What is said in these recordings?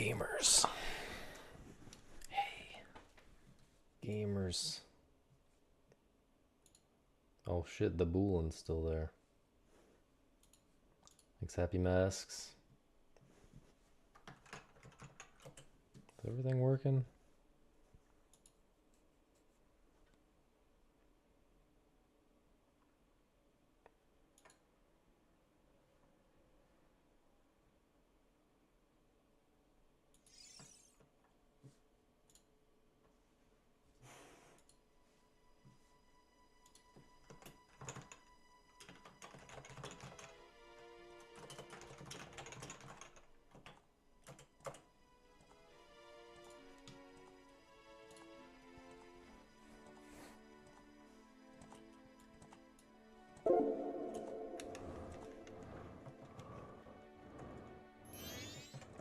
gamers. Hey, gamers. Oh shit, the Boolin's still there. Thanks, Happy Masks. Is everything working?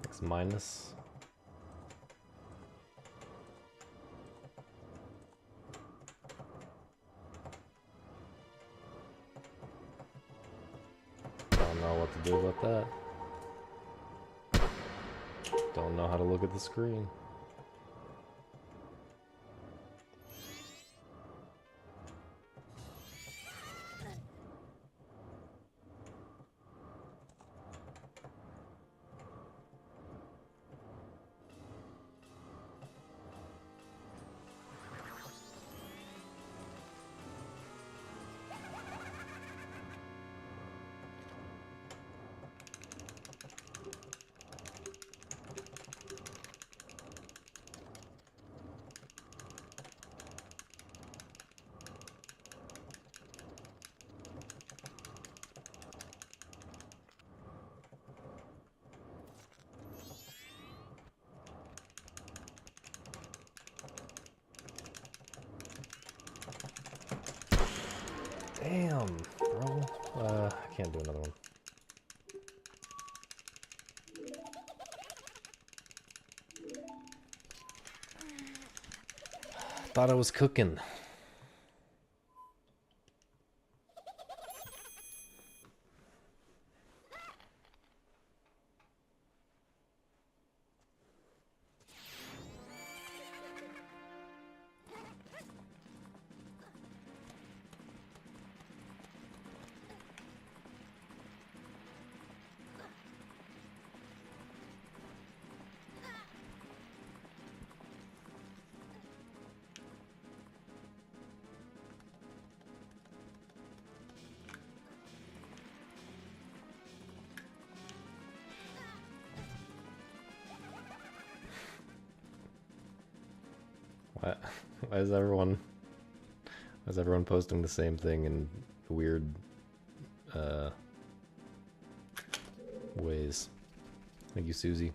X minus. Don't know what to do about that. Don't know how to look at the screen. Damn, bro. I can't do another one. Thought I was cooking. Why is everyone posting the same thing in weird ways? Thank you, Susie.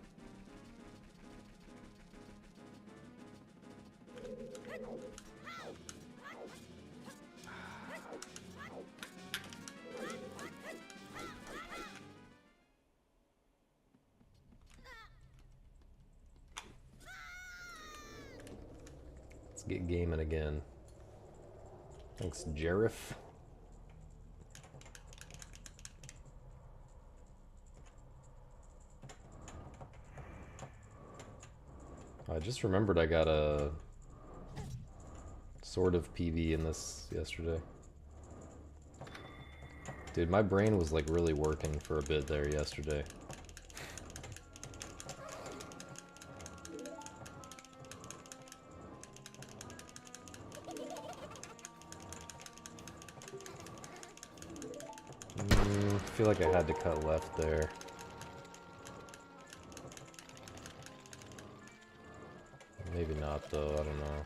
Get gaming again. Thanks, Jeriff. I just remembered I got a sort of PV in this yesterday. Dude, my brain was like really working for a bit there yesterday. I feel like I had to cut left there. Maybe not though, I don't know.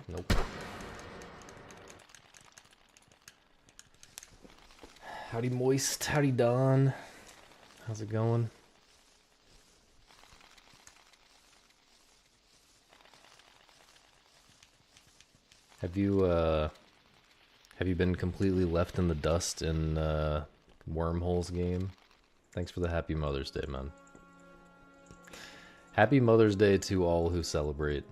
Nope. Howdy Moist, howdy Don. How's it going? Have you been completely left in the dust in Wormholes game? Thanks for the Happy Mother's Day, man. Happy Mother's Day to all who celebrate.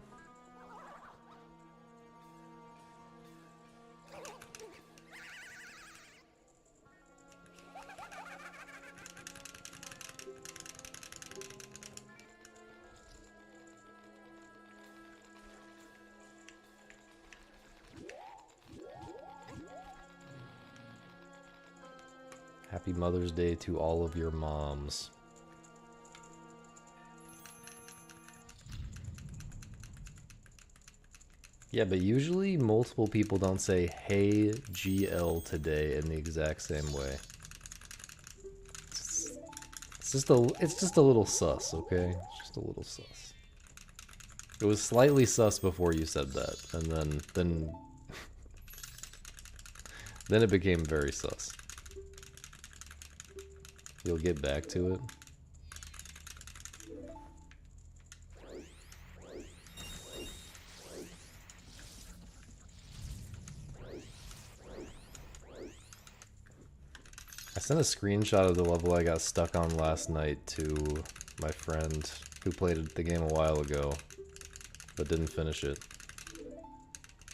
Happy Mother's Day to all of your moms. Yeah, but usually multiple people don't say, hey, GL today in the exact same way. It's just a little sus, okay? It's just a little sus. It was slightly sus before you said that, and then it became very sus. You'll get back to it. I sent a screenshot of the level I got stuck on last night to my friend who played the game a while ago, but didn't finish it.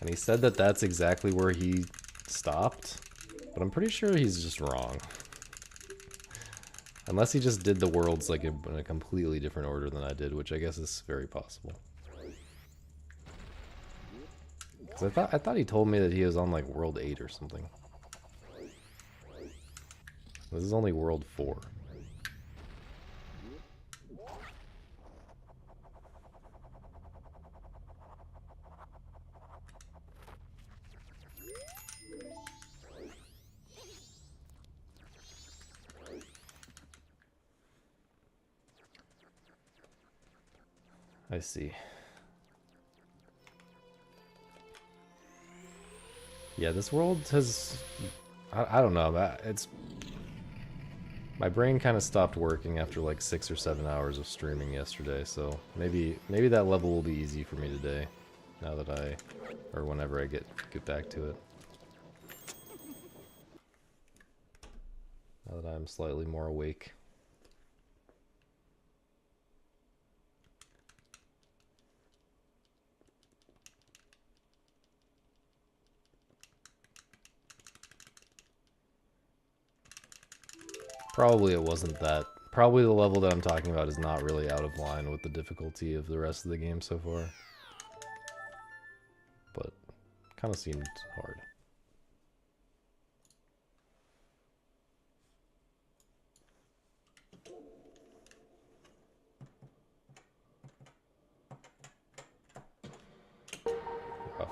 And he said that that's exactly where he stopped, but I'm pretty sure he's just wrong. Unless he just did the worlds like in a completely different order than I did, which I guess is very possible. Because I thought he told me that he was on like world 8 or something. This is only world 4. I see. Yeah, this world has... I don't know. It's... My brain kind of stopped working after like 6 or 7 hours of streaming yesterday, so maybe that level will be easy for me today, now that or whenever I get back to it. Now that I'm slightly more awake. Probably it wasn't that. Probably the level that I'm talking about is not really out of line with the difficulty of the rest of the game so far. But kind of seemed hard. Rough.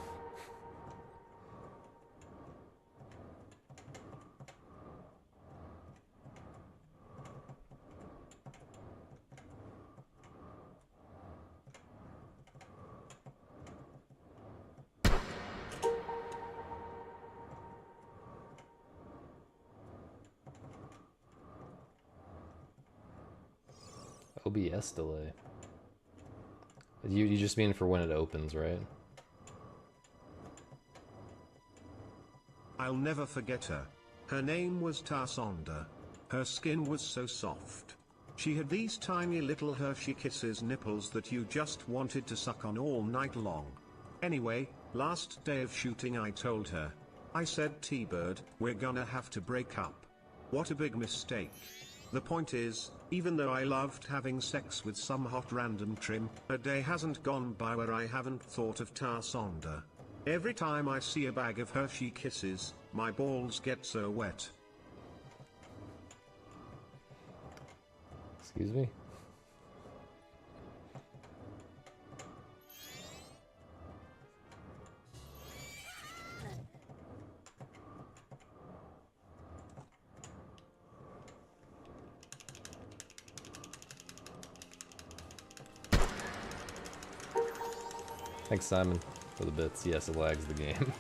OBS delay. You just mean for when it opens, right? I'll never forget her. Her name was Tarsonda. Her skin was so soft. She had these tiny little Hershey Kisses nipples that you just wanted to suck on all night long. Anyway, last day of shooting I told her. I said, T-Bird, we're gonna have to break up. What a big mistake. The point is, even though I loved having sex with some hot random trim, a day hasn't gone by where I haven't thought of Tarsonda. Every time I see a bag of Hershey Kisses, my balls get so wet. Excuse me? Thanks, Simon, for the bits. Yes, it lags the game.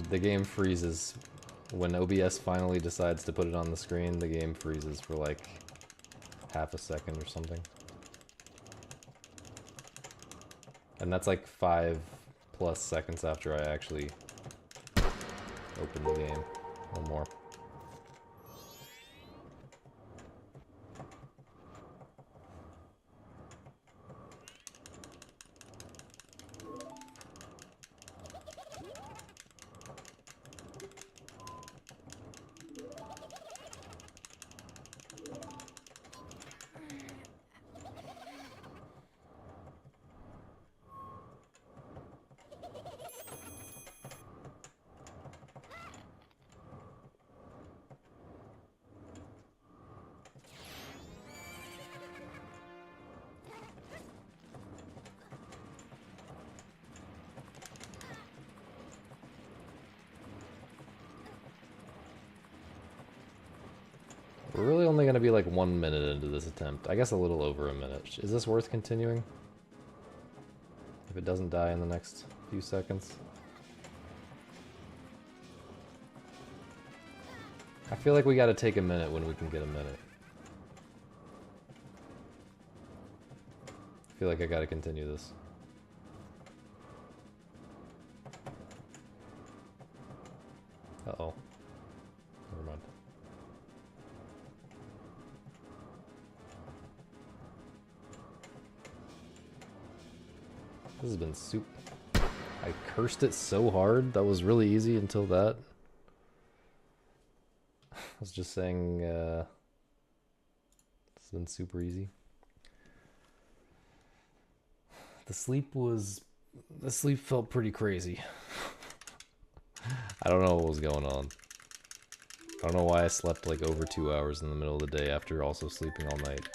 The game freezes. When OBS finally decides to put it on the screen, the game freezes for like half a second or something. And that's like 5+ seconds after I actually open the game, or more. We're really only going to be like 1 minute into this attempt. I guess a little over a minute. Is this worth continuing? If it doesn't die in the next few seconds? I feel like we gotta take a minute when we can get a minute. I feel like I gotta continue this. Uh-oh. Never mind. This has been soup. I cursed it so hard. That was really easy until that. I was just saying, this has been super easy. The sleep felt pretty crazy. I don't know what was going on. I don't know why I slept like over 2 hours in the middle of the day after also sleeping all night.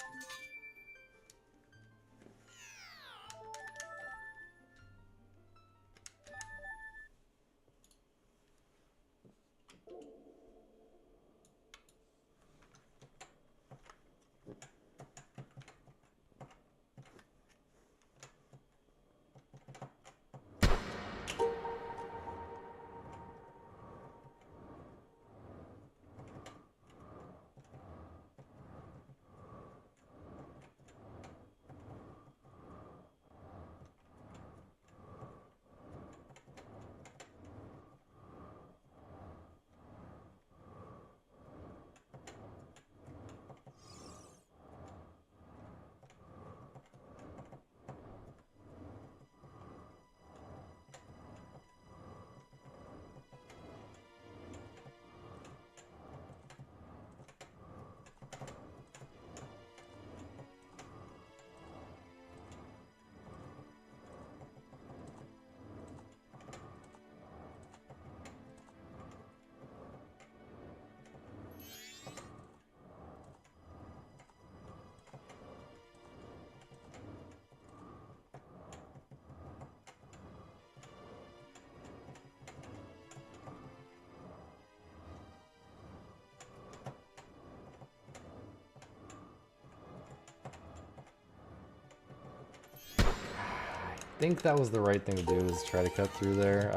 I think that was the right thing to do, is try to cut through there.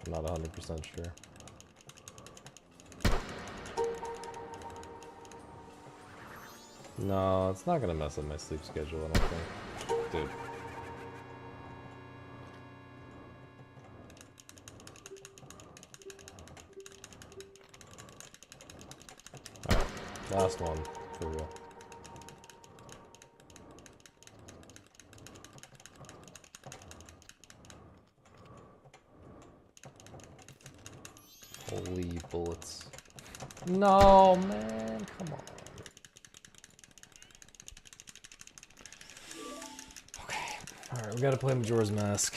I'm not 100% sure. No, it's not gonna mess up my sleep schedule, I don't think. Dude. Alright, last one, for real. Holy bullets. No, man, come on. Okay, alright, we gotta play Majora's Mask.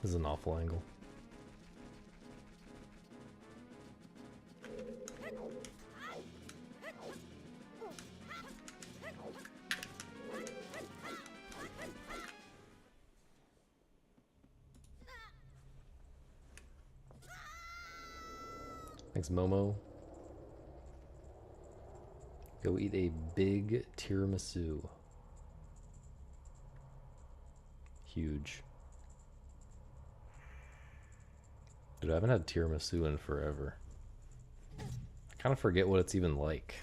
This is an awful angle. Thanks, Momo. Go eat a big tiramisu. Huge. Dude, I haven't had tiramisu in forever. I kind of forget what it's even like.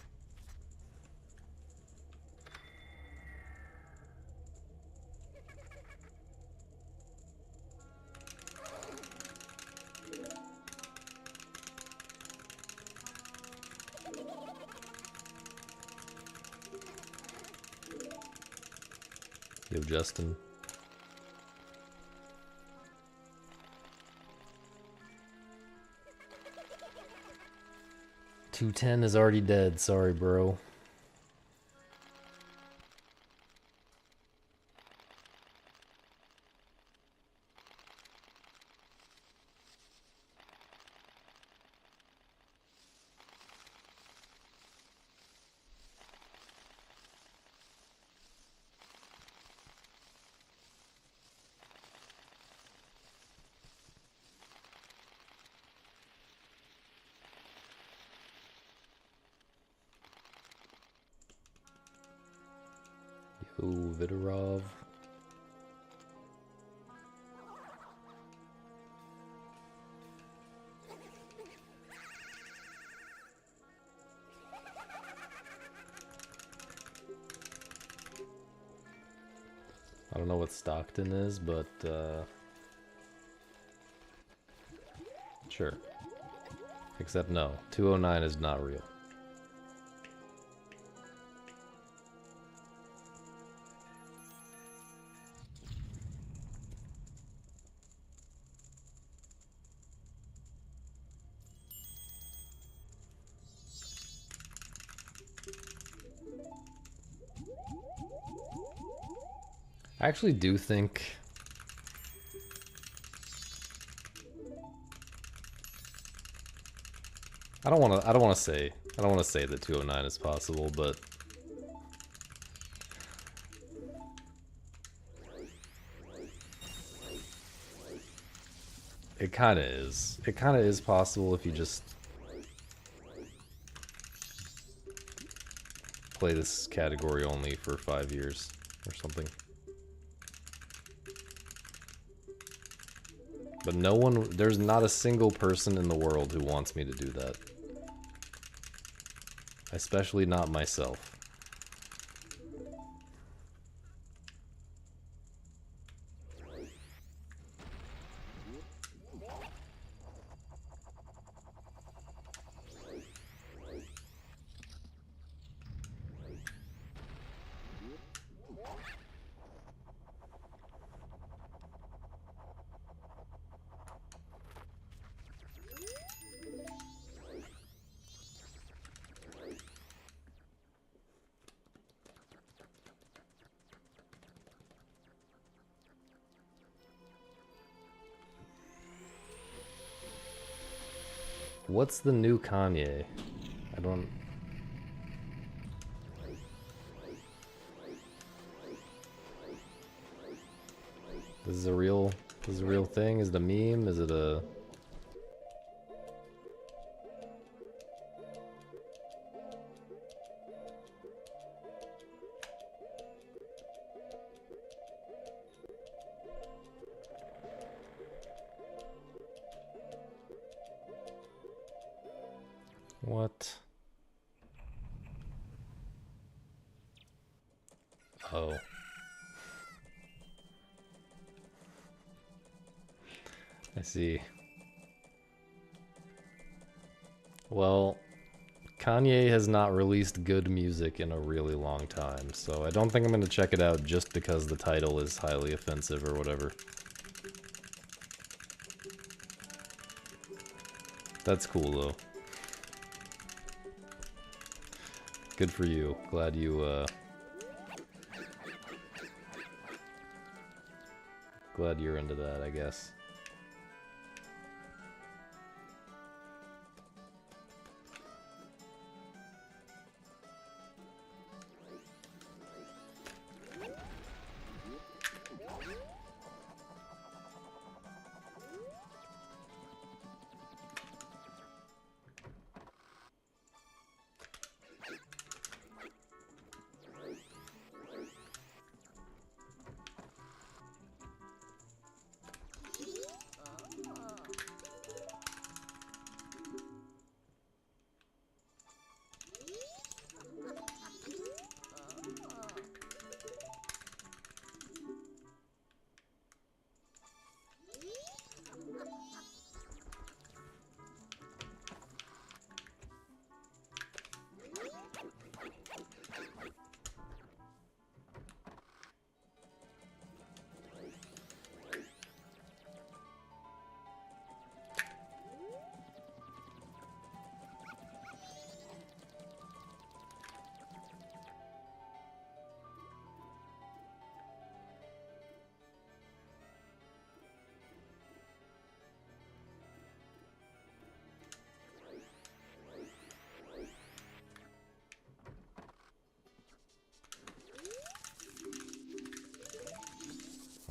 Yo, Justin. $210 is already dead. Sorry, bro. Yo, Vidorov. I don't know what Stockton is, but sure. Except no, 209 is not real. I actually do think I don't want to say that 209 is possible, but it kind of is. It kind of is possible if you just play this category only for 5 years or something. But no one, there's not a single person in the world who wants me to do that. Especially not myself. What's the new Kanye? I don't... This is a real thing? Is it a meme? Is it a... What? Oh. I see. Well, Kanye has not released good music in a really long time, so I don't think I'm going to check it out just because the title is highly offensive or whatever. That's cool, though. Good for you. Glad glad you're into that, I guess.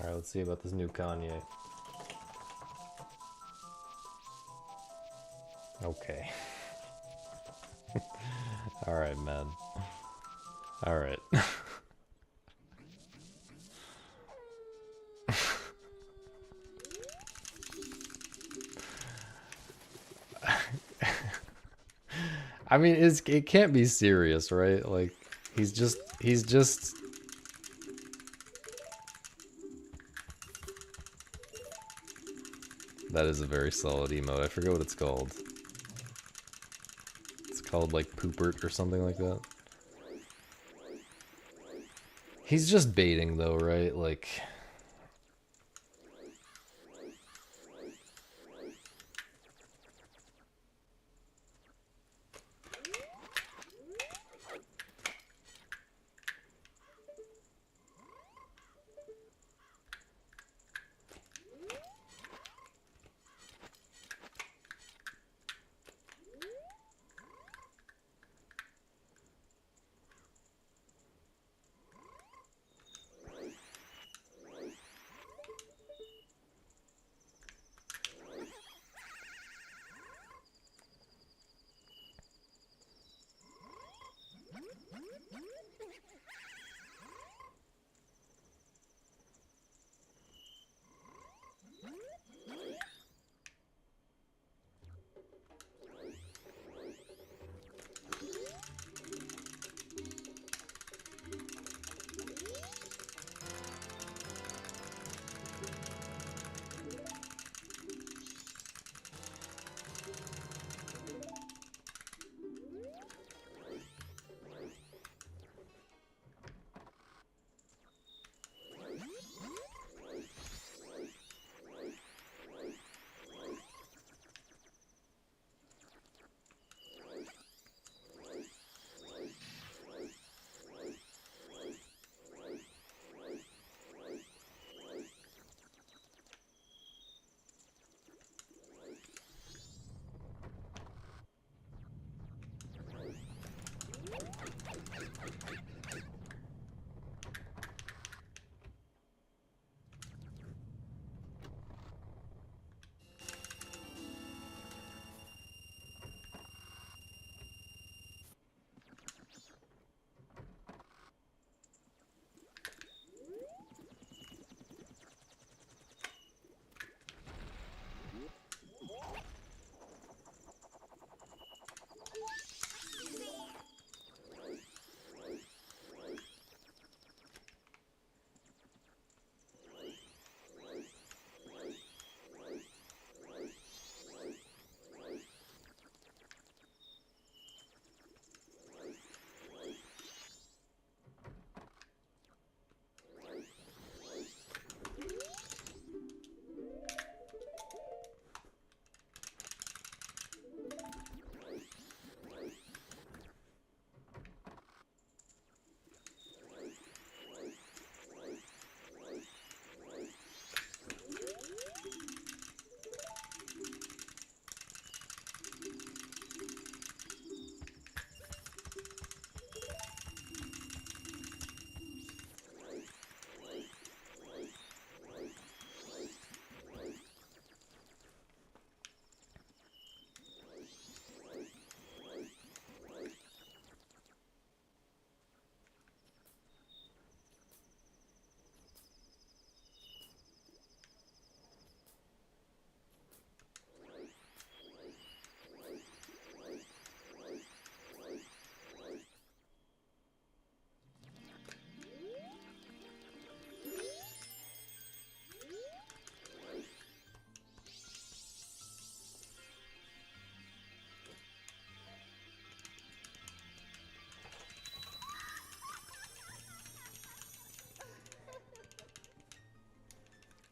Alright, let's see about this new Kanye. Okay. Alright, man. Alright. I mean, it can't be serious, right? Like, he's just... That is a very solid emote. I forget what it's called. It's called, like, Poopert or something like that. He's just baiting, though, right? Like...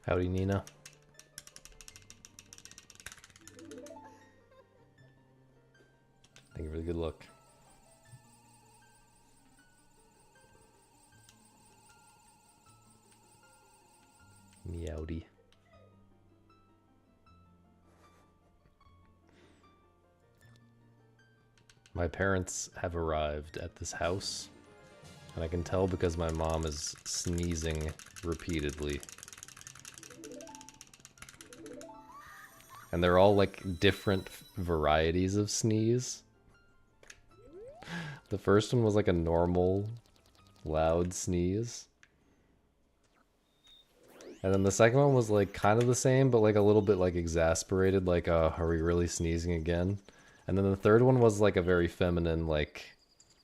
Howdy, Nina. Thank you for the good luck. Meowdy. My parents have arrived at this house, and I can tell because my mom is sneezing repeatedly And they're all like different varieties of sneeze. The first one was like a normal, loud sneeze. And then the second one was like kind of the same, but like a little bit like exasperated, like, are we really sneezing again? And then the third one was like a very feminine, like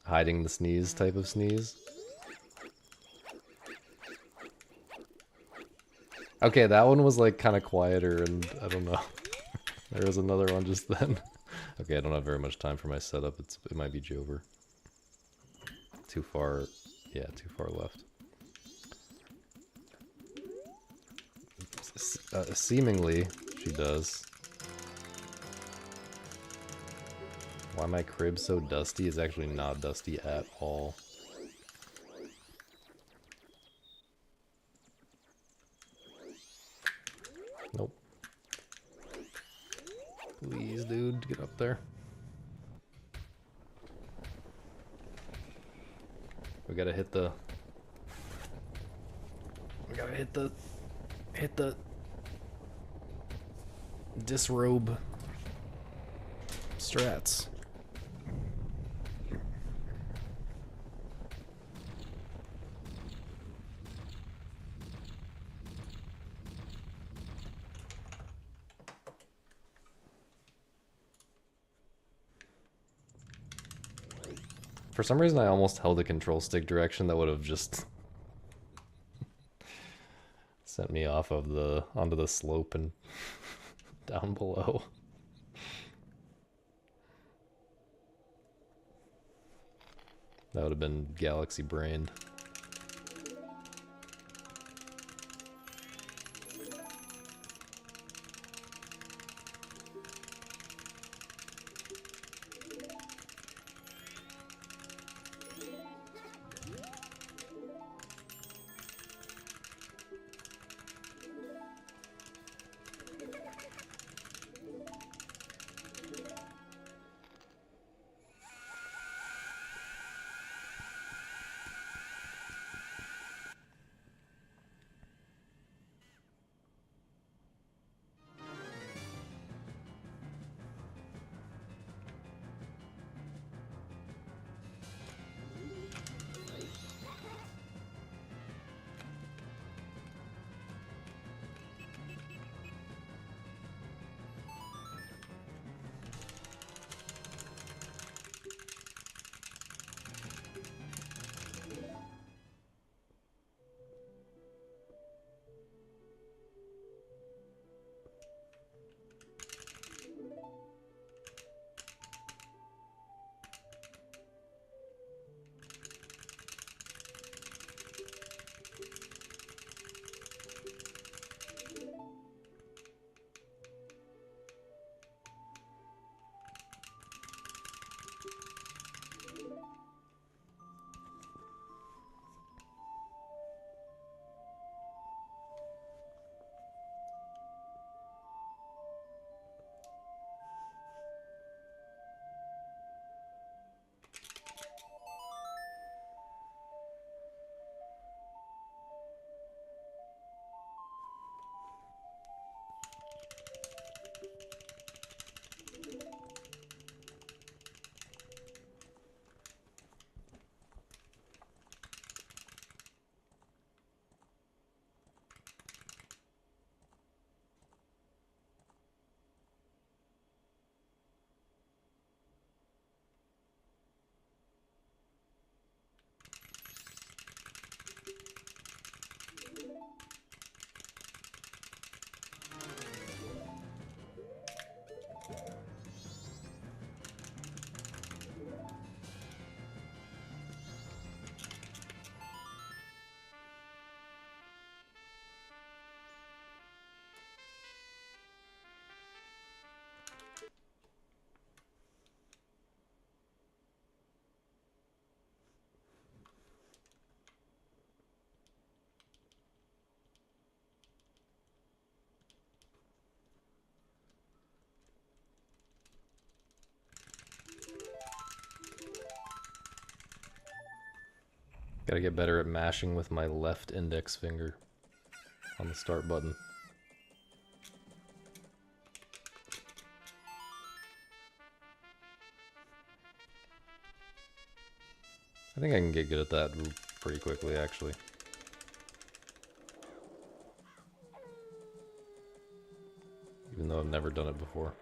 hiding the sneeze type of sneeze. Okay, that one was like kind of quieter, and I don't know. There was another one just then. Okay, I don't have very much time for my setup. It might be Jover. Too far, yeah, too far left. Seemingly, she does. Why my crib's so dusty is actually not dusty at all. Nope. Please, dude, get up there. We gotta hit the... We gotta hit the... Hit the... Disrobe... Strats. For some reason I almost held a control stick direction that would have just sent me off of the onto the slope and down below. That would have been galaxy brained. Gotta get better at mashing with my left index finger on the start button. I think I can get good at that pretty quickly, actually. Even though I've never done it before.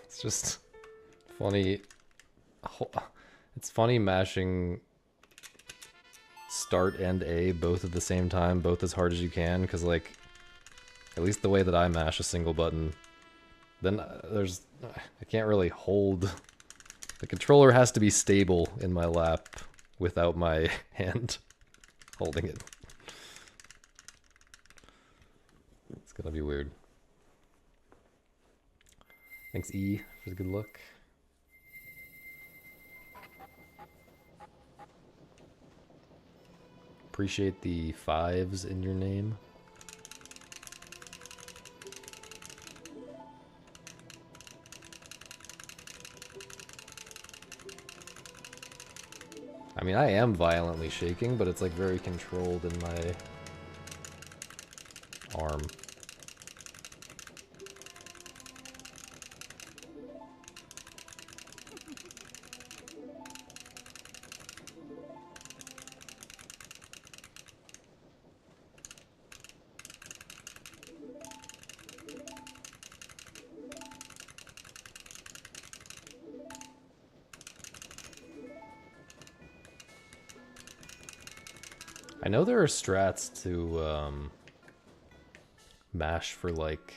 It's just funny. It's funny mashing start and A both at the same time, both as hard as you can, because like, at least the way that I mash a single button, then I can't really hold. The controller has to be stable in my lap without my hand holding it. It's gonna be weird. Thanks E for the good luck. Appreciate the 5s in your name. I mean, I am violently shaking, but it's like very controlled in my arm. I know there are strats to mash for like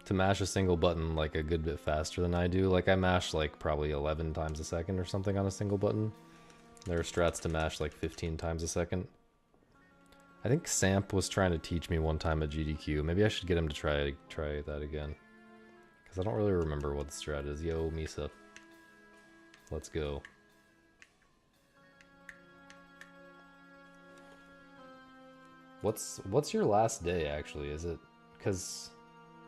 to mash a single button like a good bit faster than I do. Like I mash like probably 11 times a second or something on a single button. There are strats to mash like 15 times a second. I think Samp was trying to teach me one time at GDQ. Maybe I should get him to try that again. Because I don't really remember what the strat is. Yo, Misa. Let's go. What's your last day actually? Is it because,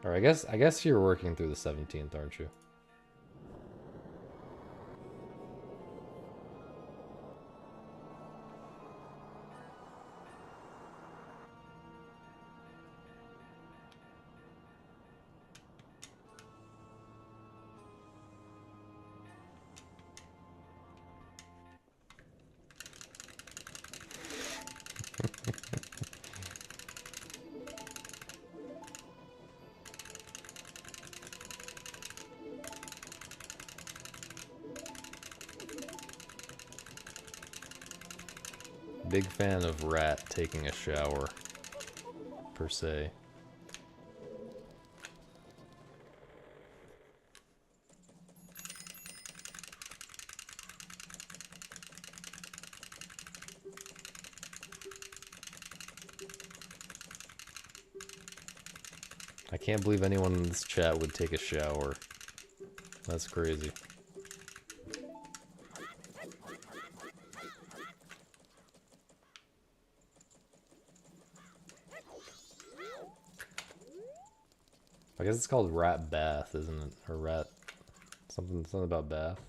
or I guess you're working through the 17th, aren't you? Big fan of Rat taking a shower, per se. I can't believe anyone in this chat would take a shower. That's crazy. I guess it's called rat bath, isn't it? Or rat... something about bath.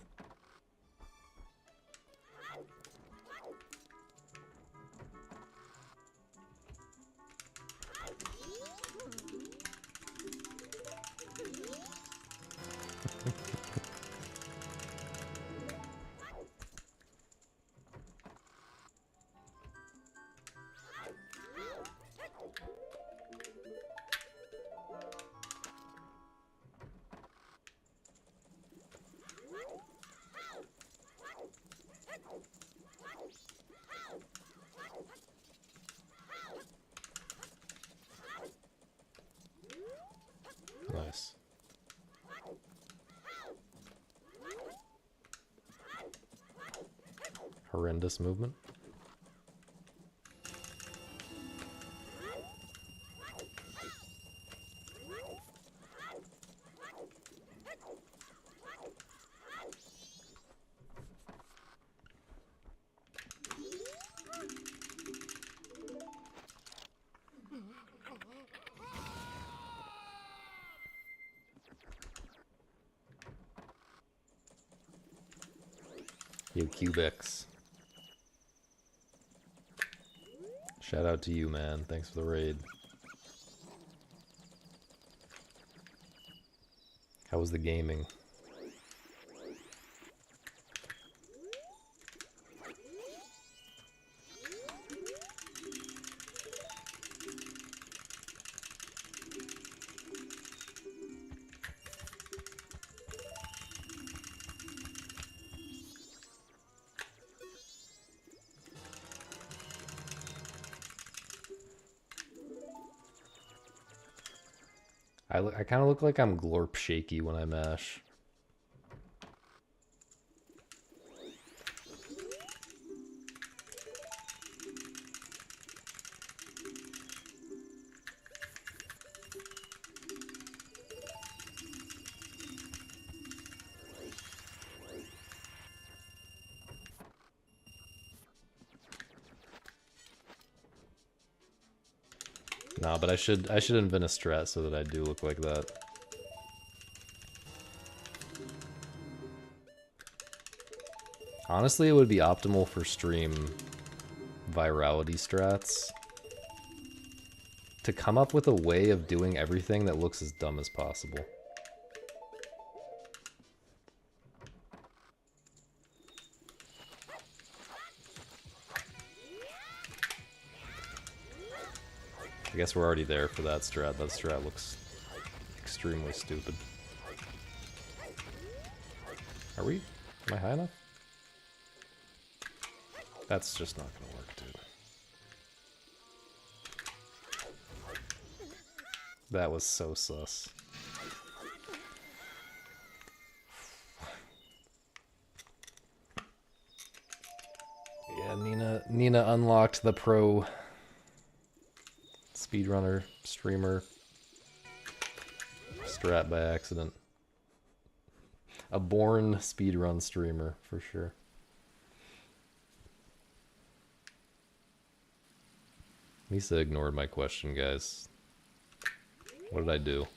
Nice. Horrendous movement. Yo, Cubics. Shout out to you, man. Thanks for the raid. How was the gaming? I kind of look like I'm glorp shaky when I mash. Nah, but I should invent a strat so that I do look like that. Honestly, it would be optimal for stream virality strats to come up with a way of doing everything that looks as dumb as possible. I guess we're already there for that strat. That strat looks extremely stupid. Are we? Am I high enough? That's just not gonna work, dude. That was so sus. Yeah, Nina unlocked the pro speedrunner streamer strat by accident. A born speedrun streamer, for sure. Lisa ignored my question, guys. What did I do?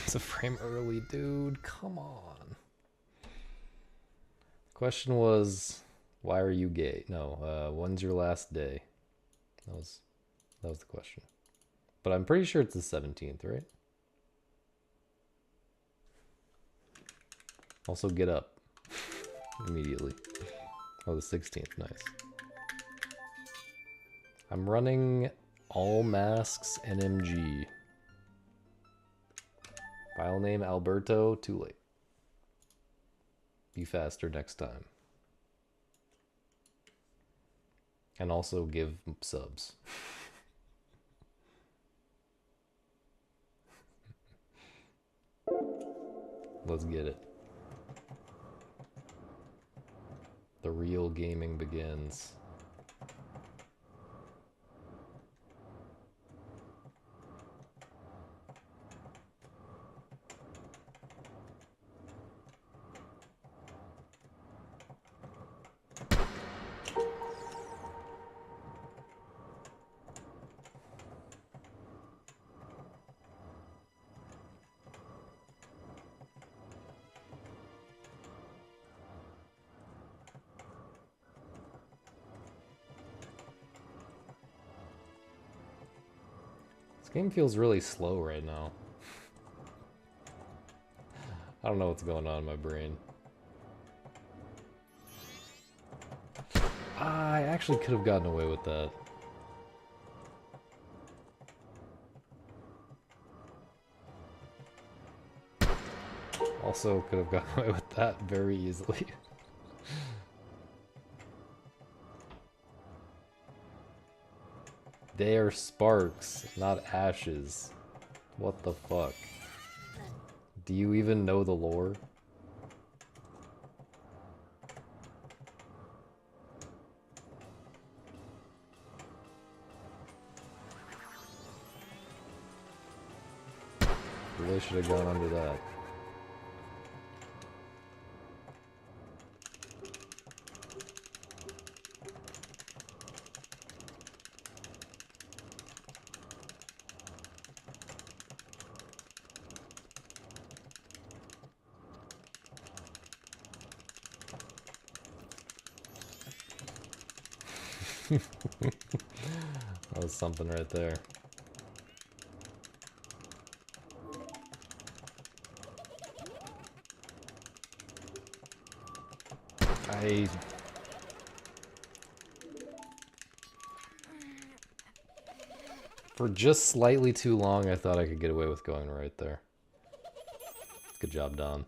It's a frame early, dude. Come on. Question was, why are you gay? No, when's your last day? That was the question. But I'm pretty sure it's the 17th, right? Also, get up immediately. Oh, the 16th, nice. I'm running all masks NMG. File name Alberto, too late. Be faster next time. And also give subs. Let's get it. The real gaming begins. This game feels really slow right now. I don't know what's going on in my brain. I actually could have gotten away with that. Also could have gotten away with that very easily. They are sparks, not ashes. What the fuck? Do you even know the lore? Really should have gone under that. That was something right there. For just slightly too long, I thought I could get away with going right there. Good job, Don.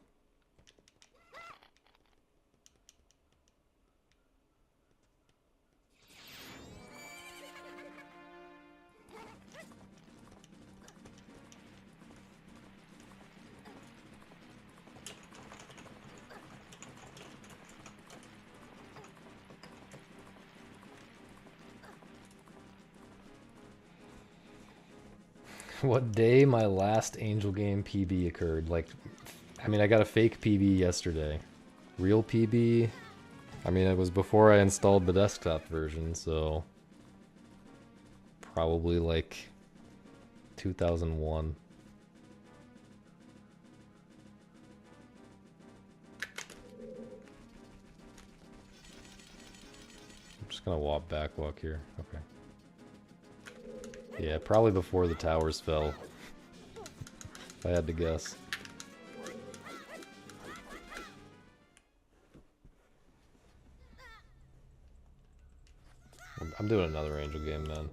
What day my last Angel Game PB occurred? Like, I mean, I got a fake PB yesterday. Real PB, I mean, it was before I installed the desktop version, so probably like 2001. I'm just gonna walk here. Okay. Yeah, probably before the towers fell. If I had to guess. I'm doing another Angel Game, man.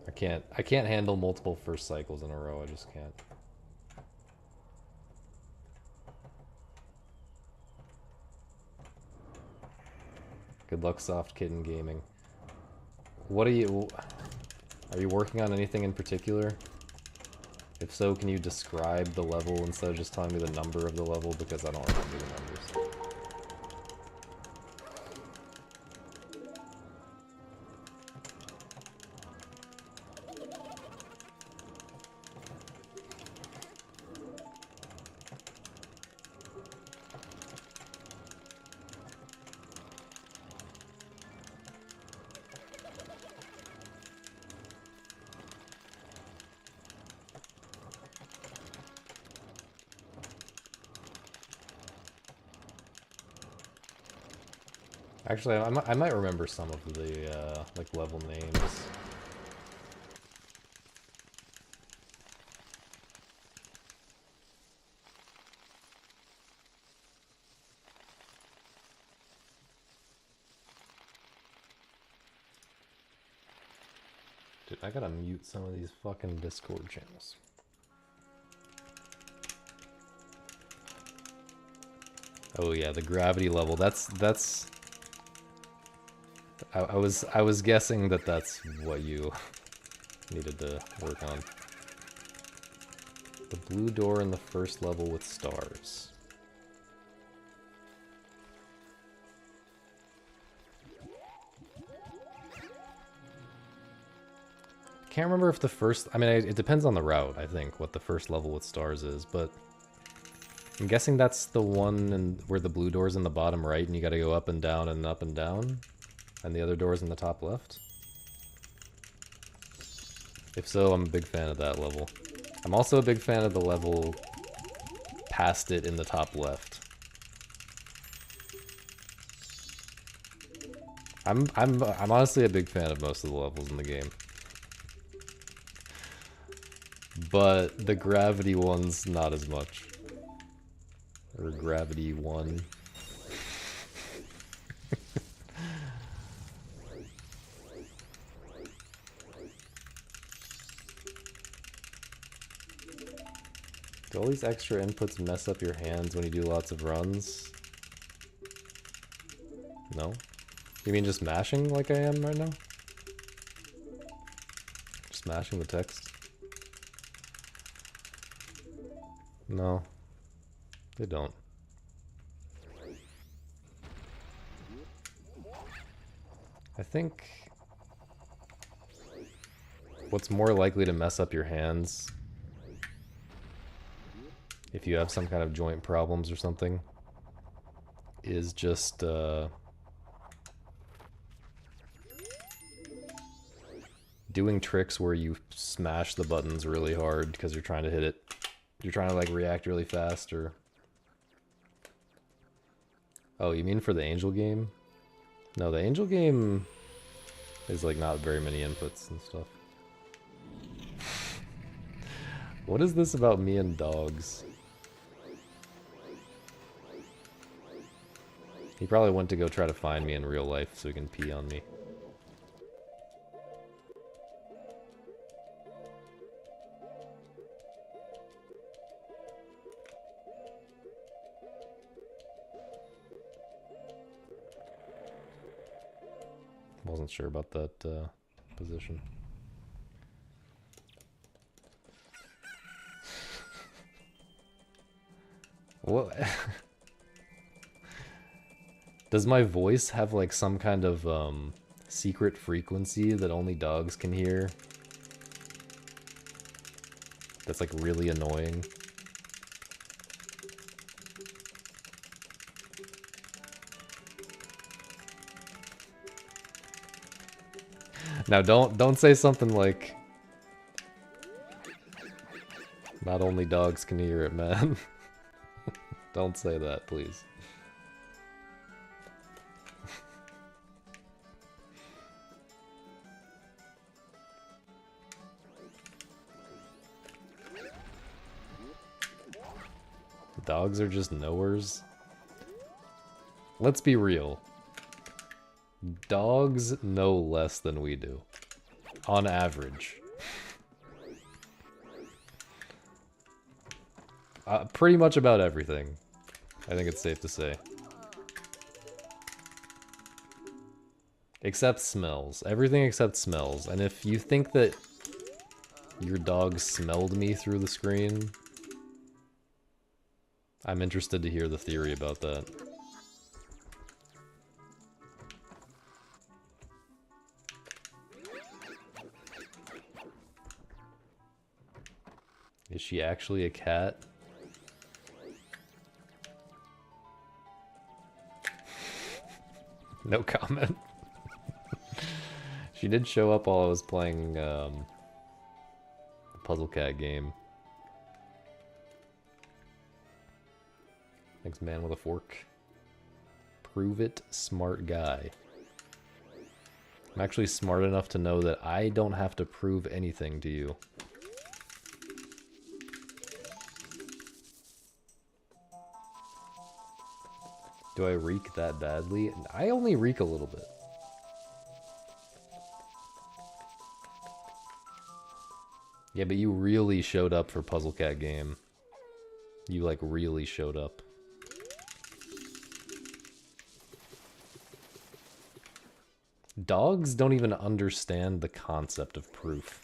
I can't handle multiple first cycles in a row, I just can't. Good luck, Soft Kitten Gaming. What are you working on anything in particular? If so, can you describe the level instead of just telling me the number of the level, because I don't remember the numbers. Actually, I might remember some of the, like, level names. Dude, I gotta mute some of these fucking Discord channels. Oh yeah, the gravity level, that's... I was guessing that that's what you needed to work on. The blue door in the first level with stars. Can't remember if the first... I mean, it depends on the route, I think, what the first level with stars is, but... I'm guessing that's the one where the blue door's in the bottom right and you gotta go up and down and up and down? And the other door's in the top left? If so, I'm a big fan of that level. I'm also a big fan of the level past it in the top left. I'm honestly a big fan of most of the levels in the game. But the gravity one's not as much. Or gravity 1. Do all these extra inputs mess up your hands when you do lots of runs? No? You mean just mashing like I am right now? Just mashing the text? No. They don't. I think what's more likely to mess up your hands if you have some kind of joint problems or something, is just doing tricks where you smash the buttons really hard because you're trying to hit it. You're trying to like react really fast or... Oh, you mean for the angel game? No, the angel game is like not very many inputs and stuff. What is this about me and dogs? He probably went to go try to find me in real life so he can pee on me. Wasn't sure about that position. What? Does my voice have like some kind of secret frequency that only dogs can hear? That's like really annoying. Now don't say something like not only dogs can hear it, man. Don't say that, please. Dogs are just knowers. Let's be real. Dogs know less than we do. On average. Pretty much about everything. I think it's safe to say. Except smells. Everything except smells. And if you think that your dog smelled me through the screen, I'm interested to hear the theory about that. Is she actually a cat? No comment. She did show up while I was playing the Puzzle Cat game. Thanks, man with a fork. Prove it, smart guy. I'm actually smart enough to know that I don't have to prove anything to you. Do I reek that badly? I only reek a little bit. Yeah, but you really showed up for Puzzle Cat game. You, like, really showed up. Dogs don't even understand the concept of proof.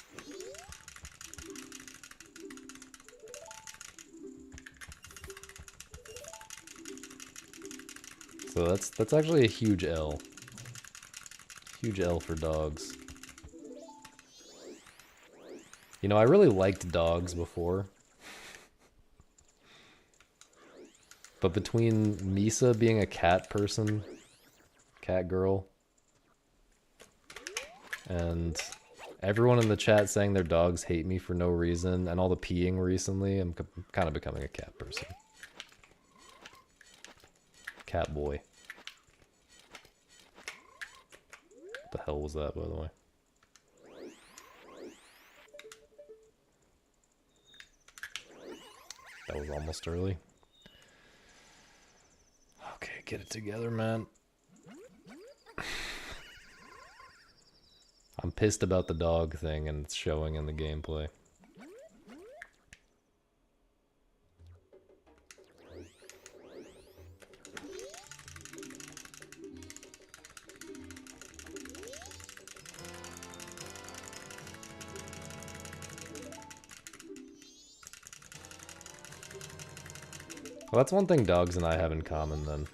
So that's actually a huge L. Huge L for dogs. You know, I really liked dogs before. But between Misa being a cat person, cat girl, and everyone in the chat saying their dogs hate me for no reason, and all the peeing recently, I'm kind of becoming a cat person. Cat boy. What the hell was that, by the way? That was almost early. Okay, get it together, man. I'm pissed about the dog thing, and it's showing in the gameplay. Well, that's one thing dogs and I have in common, then.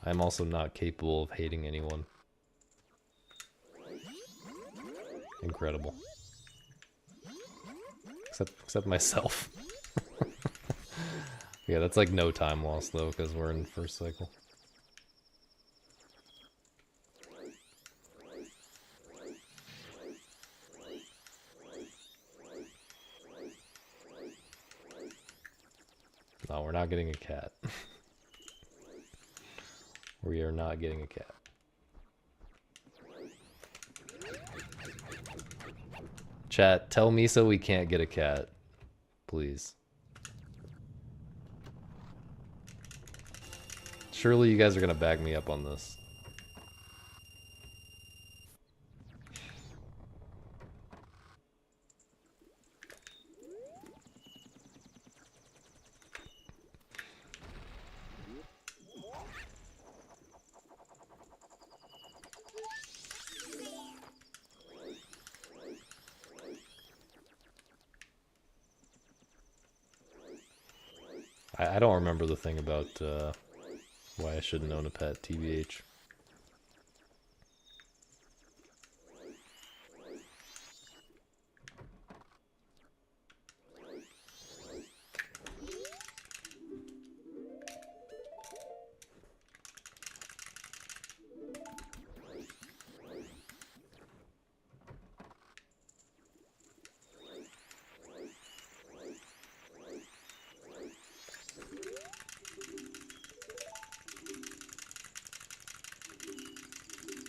I'm also not capable of hating anyone. Incredible. Except myself. Yeah, that's like no time lost though, because we're in first cycle. No, we're not getting a cat. We are not getting a cat. Chat, tell me so we can't get a cat. Please. Surely you guys are gonna back me up on this. I don't remember the thing about why I shouldn't own a pet, TBH.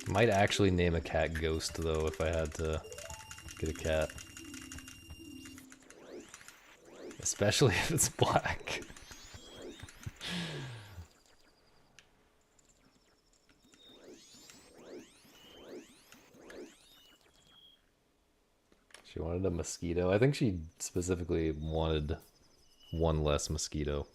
Might actually name a cat Ghost though if I had to get a cat. Especially if it's black. She wanted a mosquito. I think she specifically wanted one less mosquito.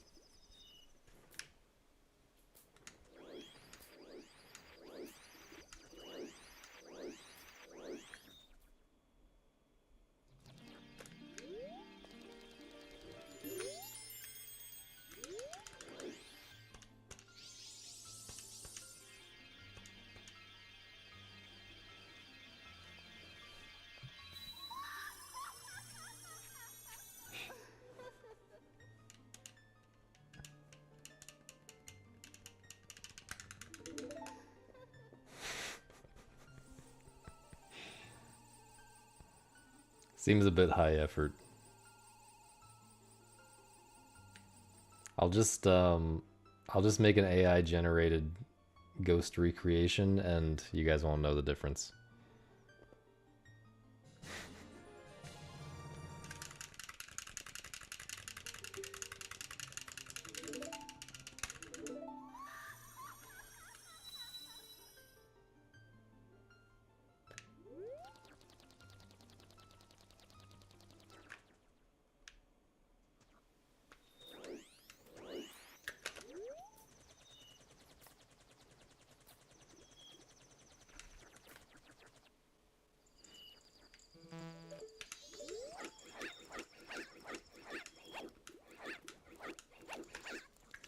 Seems a bit high effort. I'll just make an AI generated ghost recreation and you guys won't know the difference.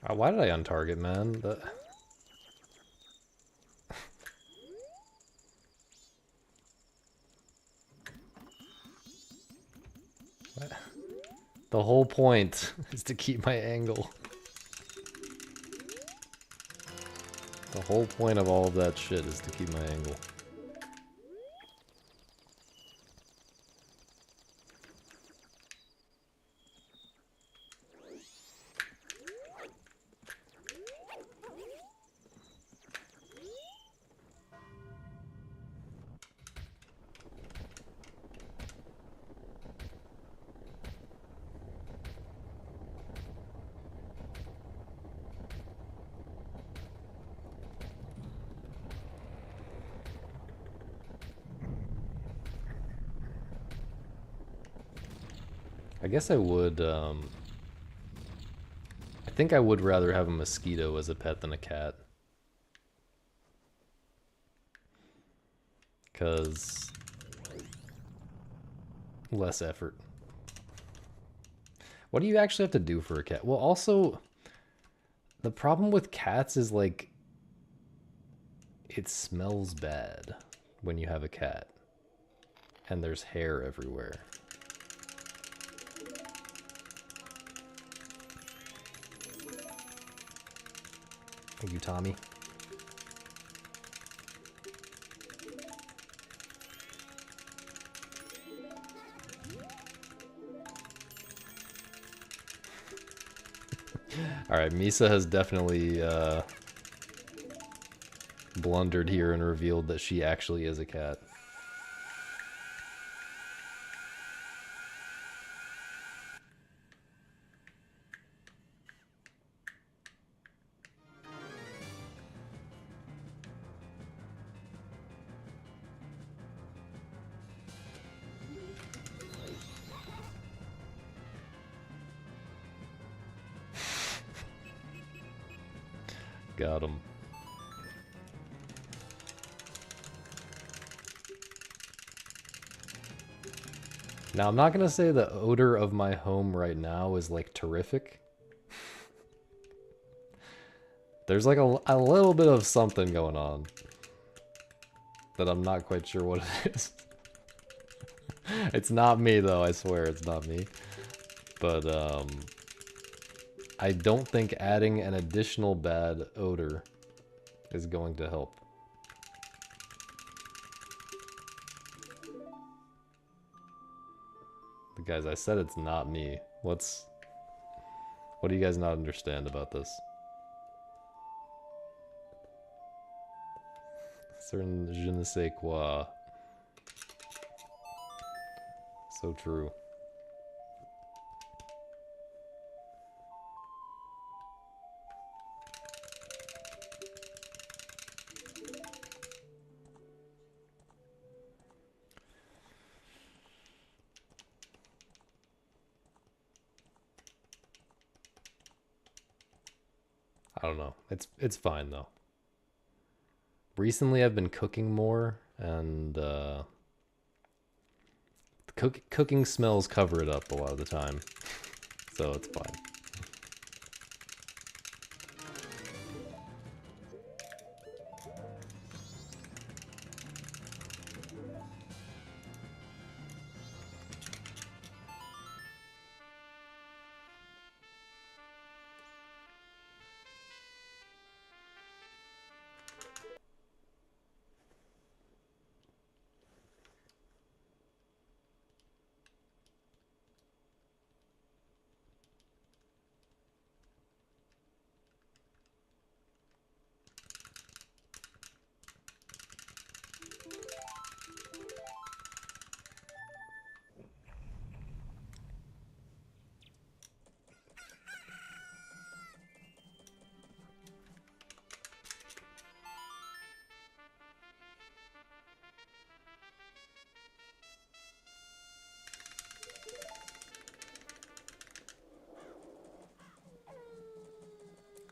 Why did I untarget, man? What? The whole point is to keep my angle. The whole point of all of that shit is to keep my angle. I guess I would, I think I would rather have a mosquito as a pet than a cat. Because less effort. What do you actually have to do for a cat? Well, also, the problem with cats is, like, it smells bad when you have a cat. And there's hair everywhere. Thank you, Tommy. Alright, Misa has definitely blundered here and revealed that she actually is a cat. Got him. Now, I'm not gonna say the odor of my home right now is, like, terrific. There's, like, a little bit of something going on that I'm not quite sure what it is. It's not me, though, I swear it's not me. But, I don't think adding an additional bad odor is going to help. But guys, I said it's not me. What do you guys not understand about this? Certain je ne sais quoi. So true. I don't know. It's fine though. Recently I've been cooking more and cooking smells cover it up a lot of the time. So it's fine.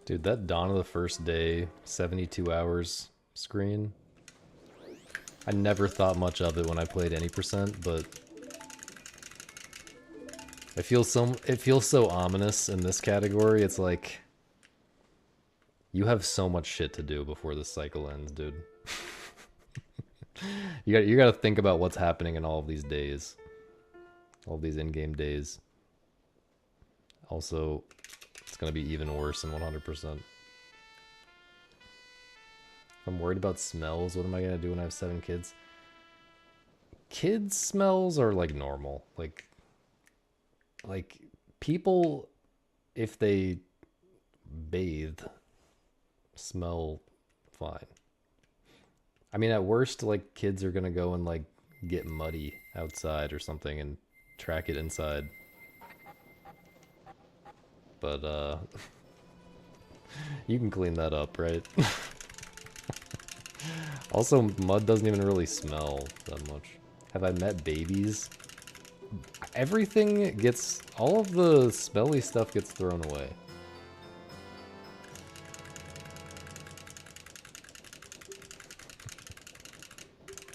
Dude, that Dawn of the First Day 72 hours screen, I never thought much of it when I played any percent, but it feels so ominous in this category. It's like you have so much shit to do before this cycle ends, dude. You got to think about what's happening in all of these days. All these in-game days. Also, it's going to be even worse than 100%. If I'm worried about smells, what am I going to do when I have 7 kids? Kids' smells are like normal. Like people, if they bathe, smell fine. I mean, at worst, like, kids are gonna go and, like, get muddy outside or something and track it inside. But, you can clean that up, right? Also, mud doesn't even really smell that much. Have I met babies? Everything gets... all of the smelly stuff gets thrown away.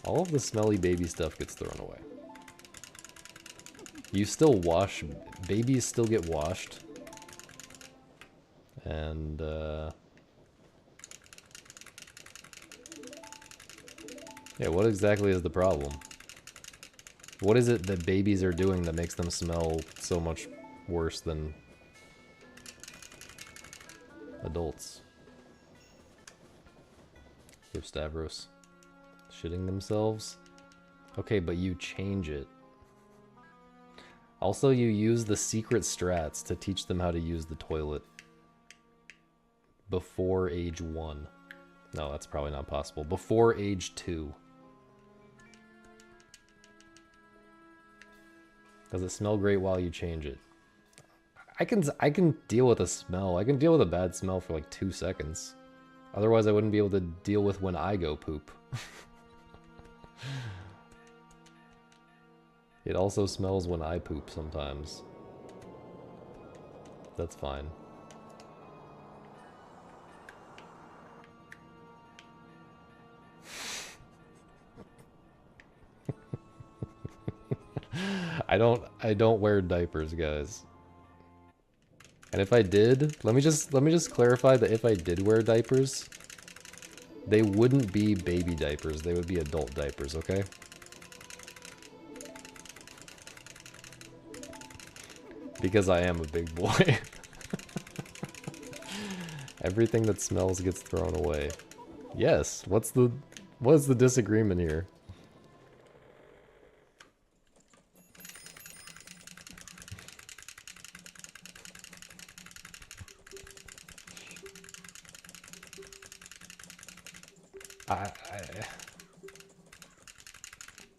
All of the smelly baby stuff gets thrown away. You still wash... babies still get washed. And, yeah, what exactly is the problem? What is it that babies are doing that makes them smell so much worse than adults? Give Stavros. Shitting themselves? Okay, but you change it. Also, you use the secret strats to teach them how to use the toilet. Before age 1. No, that's probably not possible. Before age 2. Does it smell great while you change it? I can deal with a smell. I can deal with a bad smell for like 2 seconds. Otherwise, I wouldn't be able to deal with when I go poop. It also smells when I poop sometimes. That's fine. I don't wear diapers, guys. And if I did, let me just clarify that if I did wear diapers, they wouldn't be baby diapers, they would be adult diapers, okay? Because I am a big boy. Everything that smells gets thrown away. Yes, what's the disagreement here?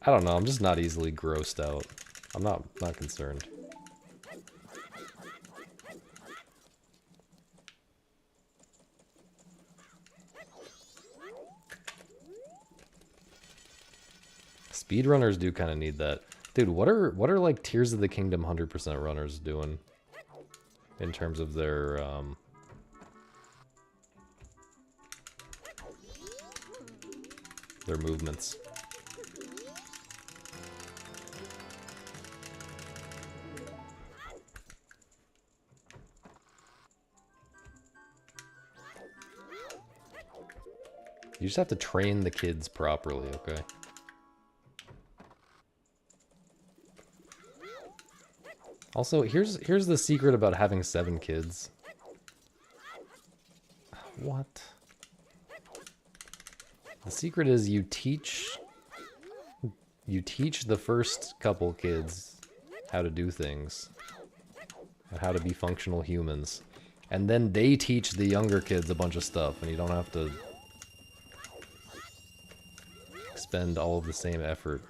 I don't know, I'm just not easily grossed out. I'm not concerned. Speedrunners do kind of need that. Dude, what are like Tears of the Kingdom 100% runners doing in terms of their movements? You just have to train the kids properly, okay? Also, here's the secret about having 7 kids. What? The secret is you teach the first couple kids how to do things. And how to be functional humans. And then they teach the younger kids a bunch of stuff, and you don't have to spend all of the same effort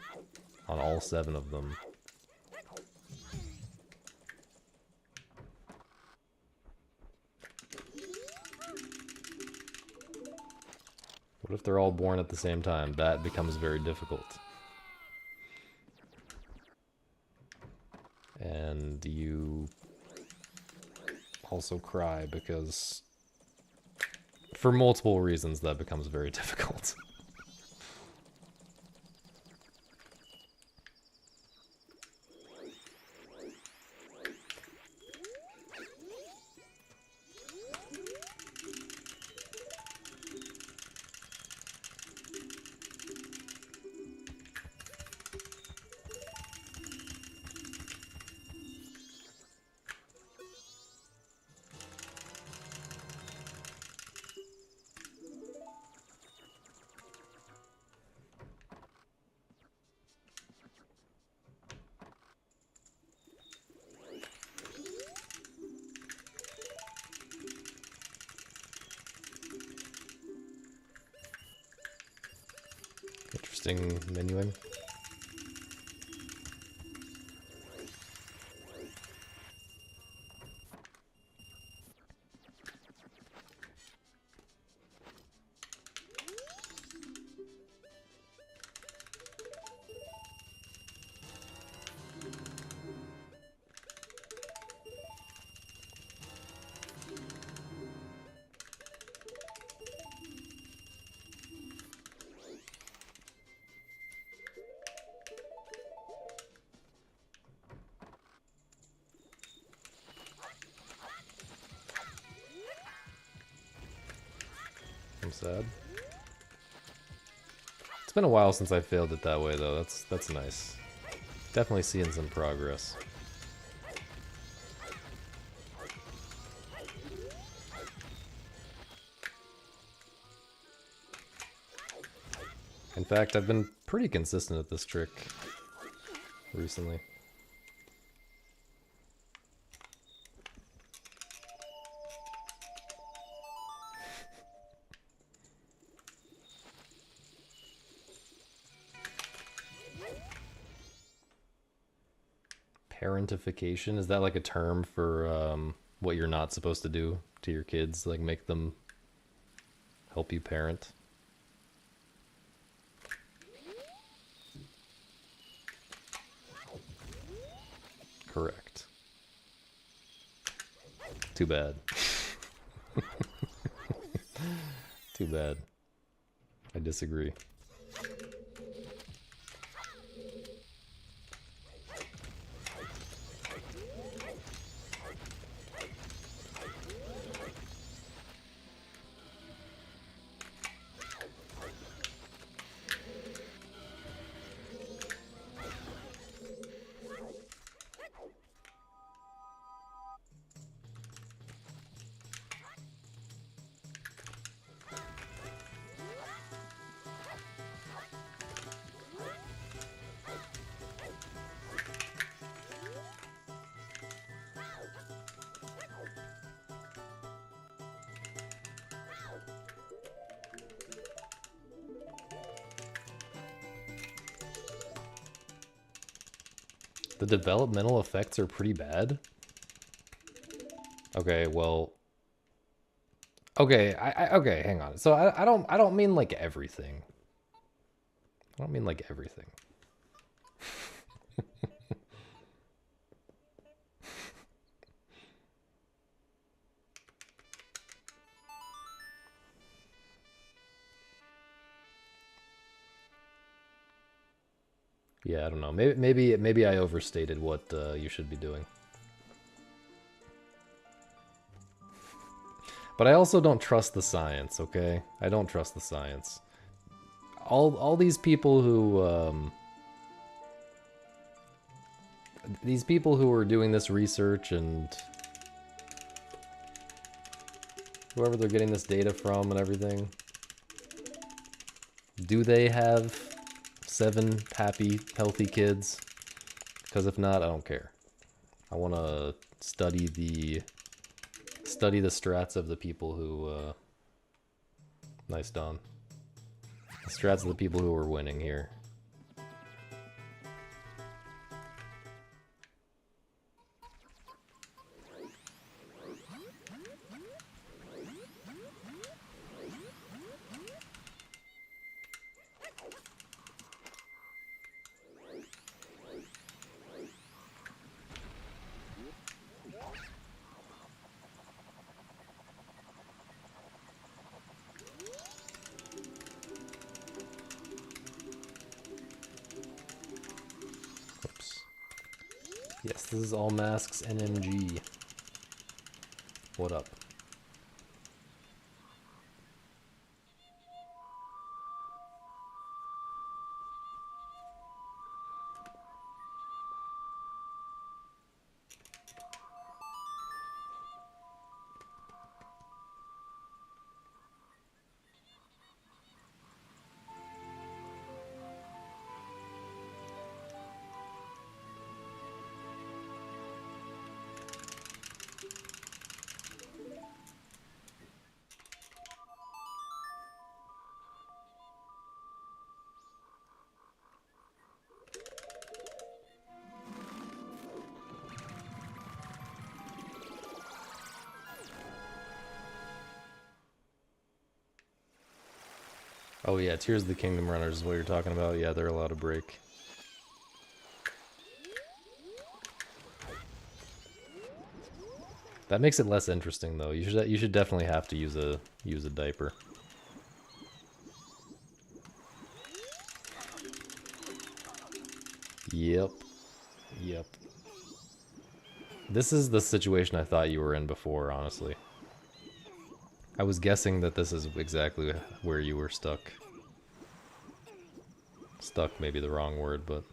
on all 7 of them. What if they're all born at the same time? That becomes very difficult. And you also cry because, for multiple reasons, that becomes very difficult. Interesting menuing. I'm sad. It's been a while since I failed it that way, though. That's nice. Definitely seeing some progress. In fact, I've been pretty consistent at this trick recently. Parentification, is that like a term for what you're not supposed to do to your kids? Like make them help you parent? Correct. Too bad. Too bad. I disagree. The developmental effects are pretty bad. Okay, well. Okay, okay, hang on. So I don't mean like everything. I don't mean like everything. Yeah, I don't know. Maybe I overstated what you should be doing. But I also don't trust the science, okay? I don't trust the science. All these people who these people who are doing this research and whoever they're getting this data from and everything, do they have 7 happy, healthy kids? Because if not, I don't care. I want to study the strats of the people who nice Don. The strats of the people who are winning here. Yes, this is All Masks NMG. What up? Oh yeah, Tears of the Kingdom runners is what you're talking about. Yeah, they're allowed to break. That makes it less interesting though. You should definitely have to use a diaper. Yep. Yep. This is the situation I thought you were in before, honestly. I was guessing that this is exactly where you were stuck. Stuck may be the wrong word, but...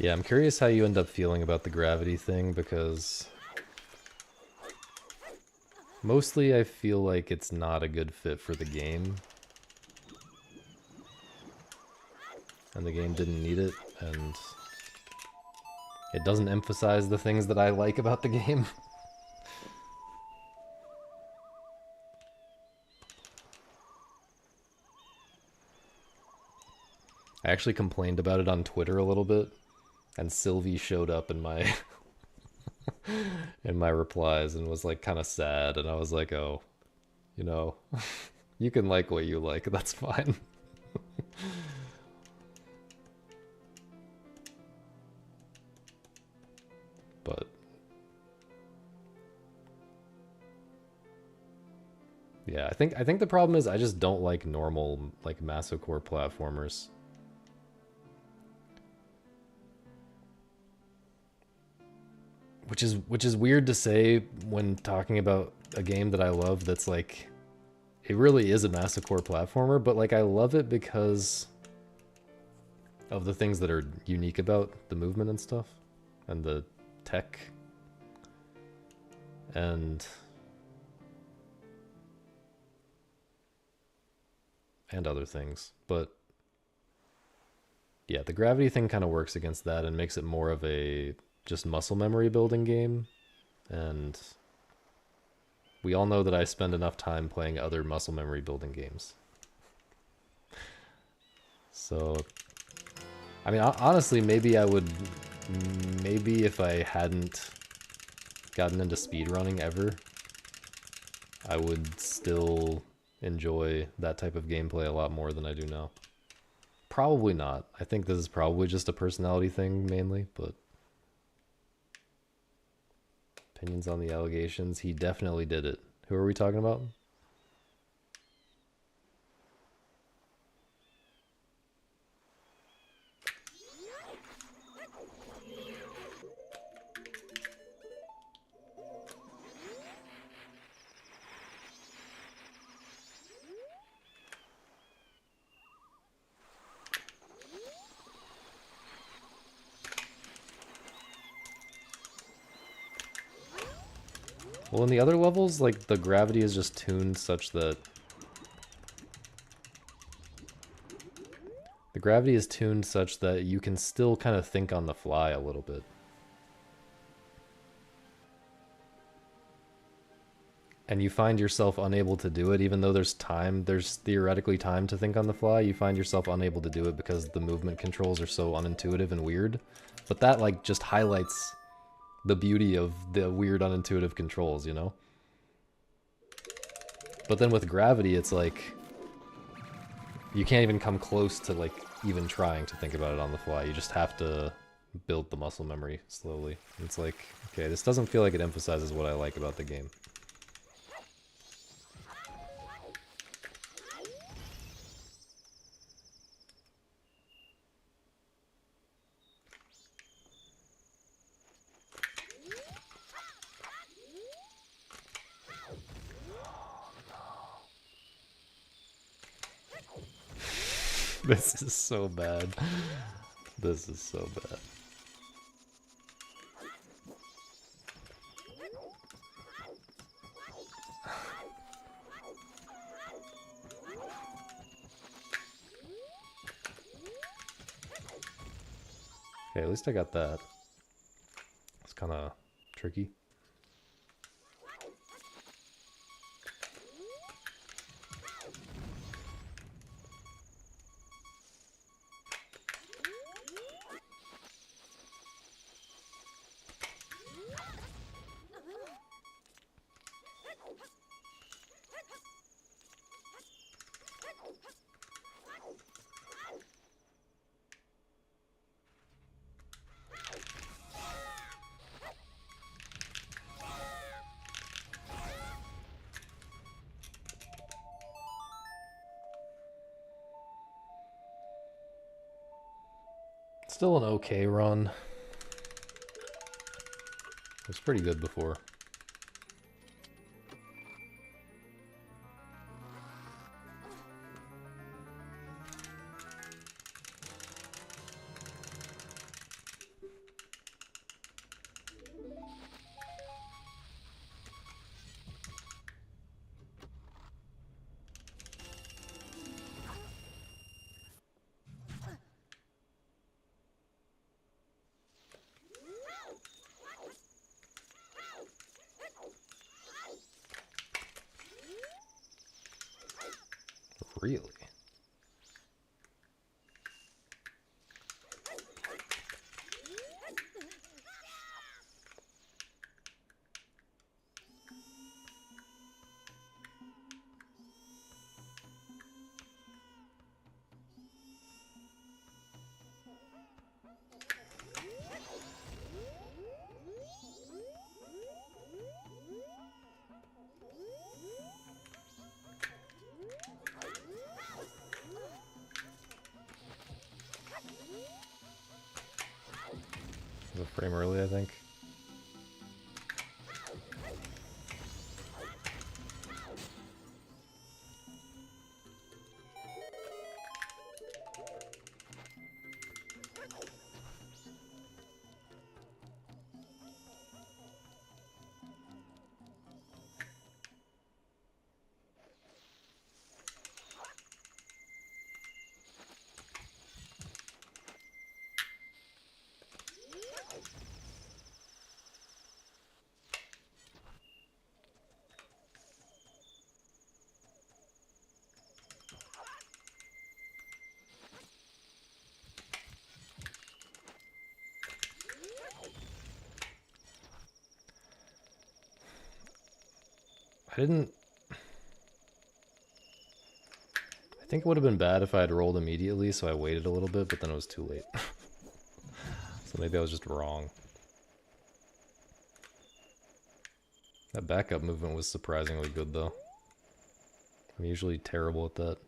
Yeah, I'm curious how you end up feeling about the gravity thing, because mostly I feel like it's not a good fit for the game. And the game didn't need it, and it doesn't emphasize the things that I like about the game. I actually complained about it on Twitter a little bit, and Sylvie showed up in my in my replies and was like kind of sad, and I was like, oh, you know, you can like what you like, that's fine. But yeah, I think the problem is I just don't like normal like Masocore platformers. Which is weird to say when talking about a game that I love that's like it really is a Masocore platformer, but like I love it because of the things that are unique about the movement and stuff and the tech and other things. But yeah, the gravity thing kind of works against that and makes it more of a just muscle memory building game. And we all know that I spend enough time playing other muscle memory building games. So, I mean, honestly, maybe I would, maybe if I hadn't gotten into speedrunning ever, I would still enjoy that type of gameplay a lot more than I do now. Probably not. I think this is probably just a personality thing mainly, but opinions on the allegations. He definitely did it. Who are we talking about? Well, in the other levels, like, the gravity is just tuned such that... The gravity is tuned such that you can still kind of think on the fly a little bit. And you find yourself unable to do it, even though there's theoretically time to think on the fly, you find yourself unable to do it because the movement controls are so unintuitive and weird. But that, like, just highlights the beauty of the weird, unintuitive controls, you know? But then with gravity, it's like... You can't even come close to, like, even trying to think about it on the fly. You just have to build the muscle memory slowly. It's like, okay, this doesn't feel like it emphasizes what I like about the game. This is so bad. This is so bad. Okay, at least I got that. It's kind of tricky. Still an okay run. It was pretty good before. Really? A frame early, I think. I think it would have been bad if I had rolled immediately, so I waited a little bit, but then it was too late. So maybe I was just wrong. That backup movement was surprisingly good, though. I'm usually terrible at that.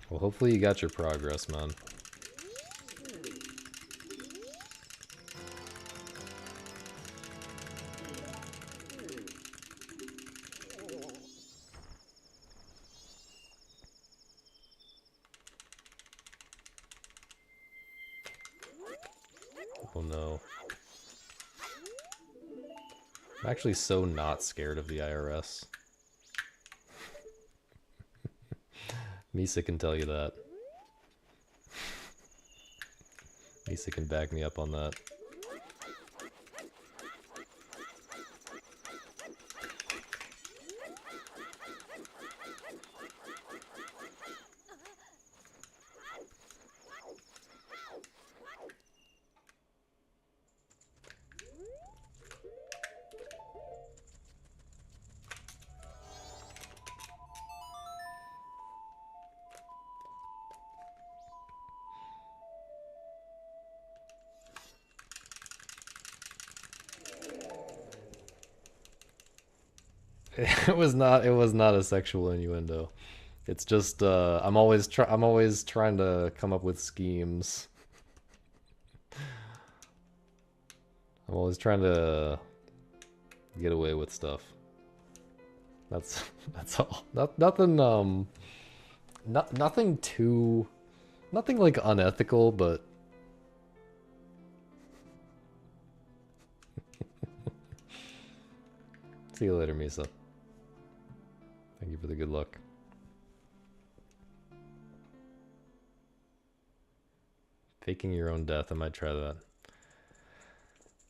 Well, hopefully you got your progress, man. Oh no. I'm actually so not scared of the IRS. Misa can tell you that. Misa can back me up on that. It was not a sexual innuendo. It's just I'm always trying to come up with schemes. I'm always trying to get away with stuff. That's all. Nothing nothing too, nothing like unethical, but see you later, Misa. Thank you for the good luck. Faking your own death, I might try that.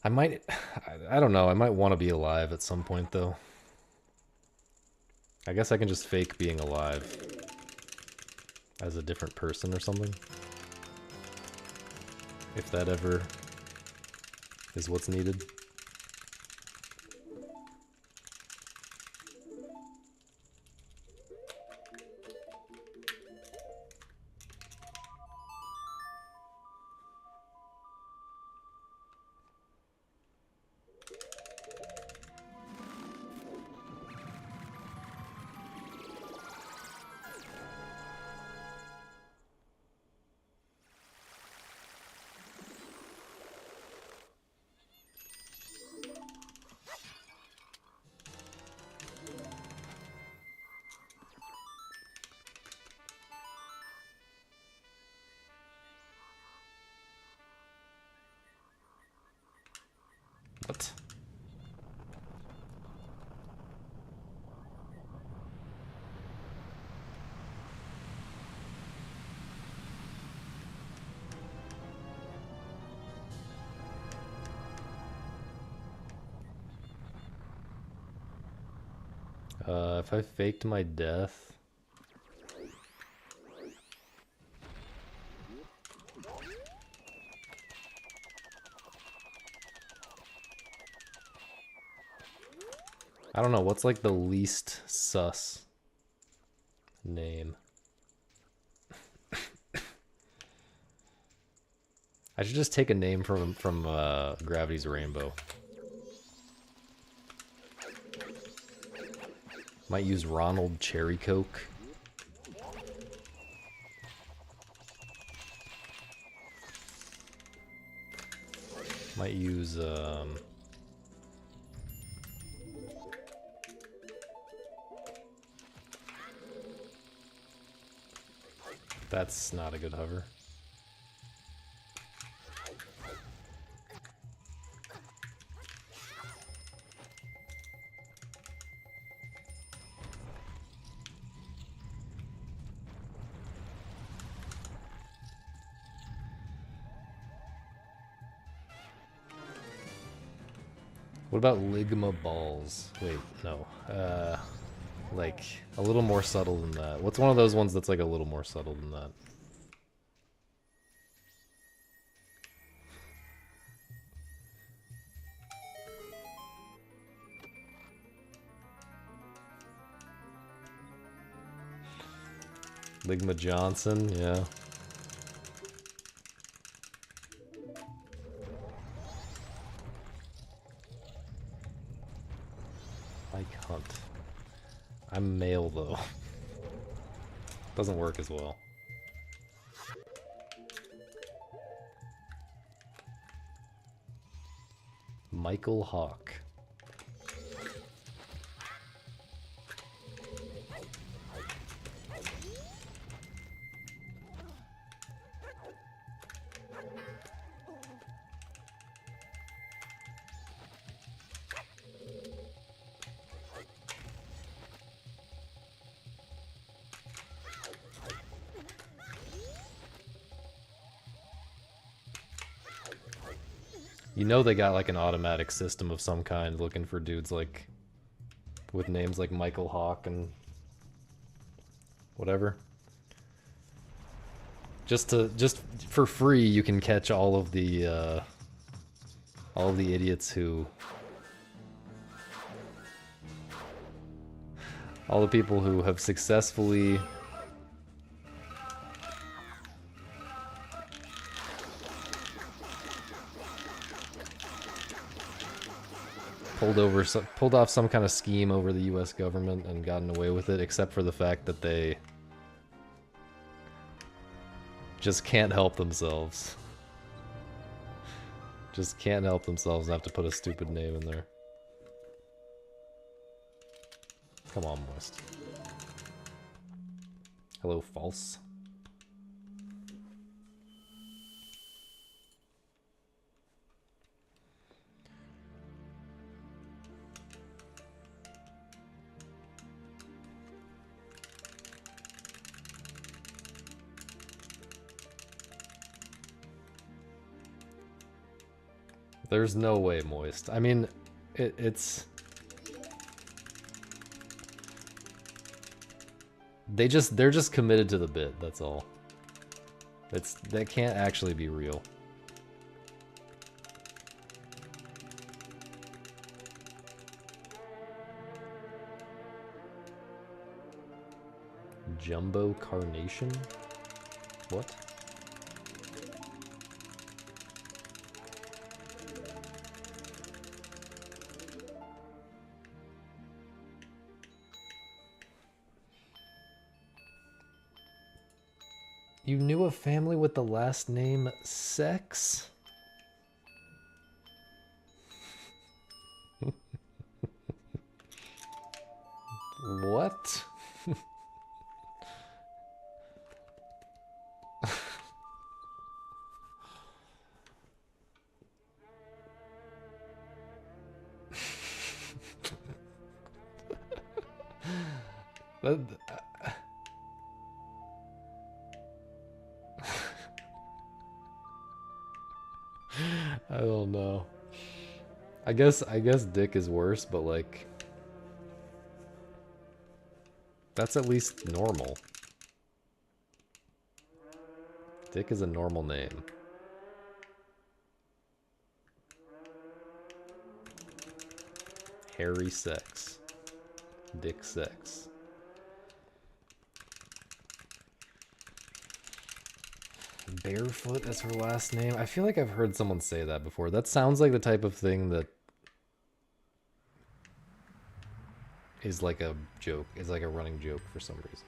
I don't know, I might want to be alive at some point though. I guess I can just fake being alive as a different person or something. If that ever is what's needed. If I faked my death... I don't know, what's like the least sus name? I should just take a name from Gravity's Rainbow. Might use Ronald Cherry Coke. Might use that's not a good hover. What about Ligma balls? Wait, no. Like, a little more subtle than that. What's one of those ones that's like a little more subtle than that? Ligma Johnson, yeah. Mike Hunt. I'm male though. Doesn't work as well. Michael Hawk. You know they got like an automatic system of some kind looking for dudes like with names like Michael Hawk and whatever. Just for free you can catch all of the idiots who all the people who have successfully pulled off some kind of scheme over the US government and gotten away with it, except for the fact that they just can't help themselves. Just can't help themselves and have to put a stupid name in there. Come on, Moist. Hello, False. There's no way, Moist. I mean, it's... they're just committed to the bit, that's all. That can't actually be real. Jumbo Carnation? What? You knew a family with the last name Sex? What? That, I don't know. I guess Dick is worse, but like That's at least normal. Dick is a normal name. Hairy sex. Dick sex. Barefoot is her last name. I feel like I've heard someone say that before. That sounds like the type of thing that is like a joke, is like a running joke for some reason.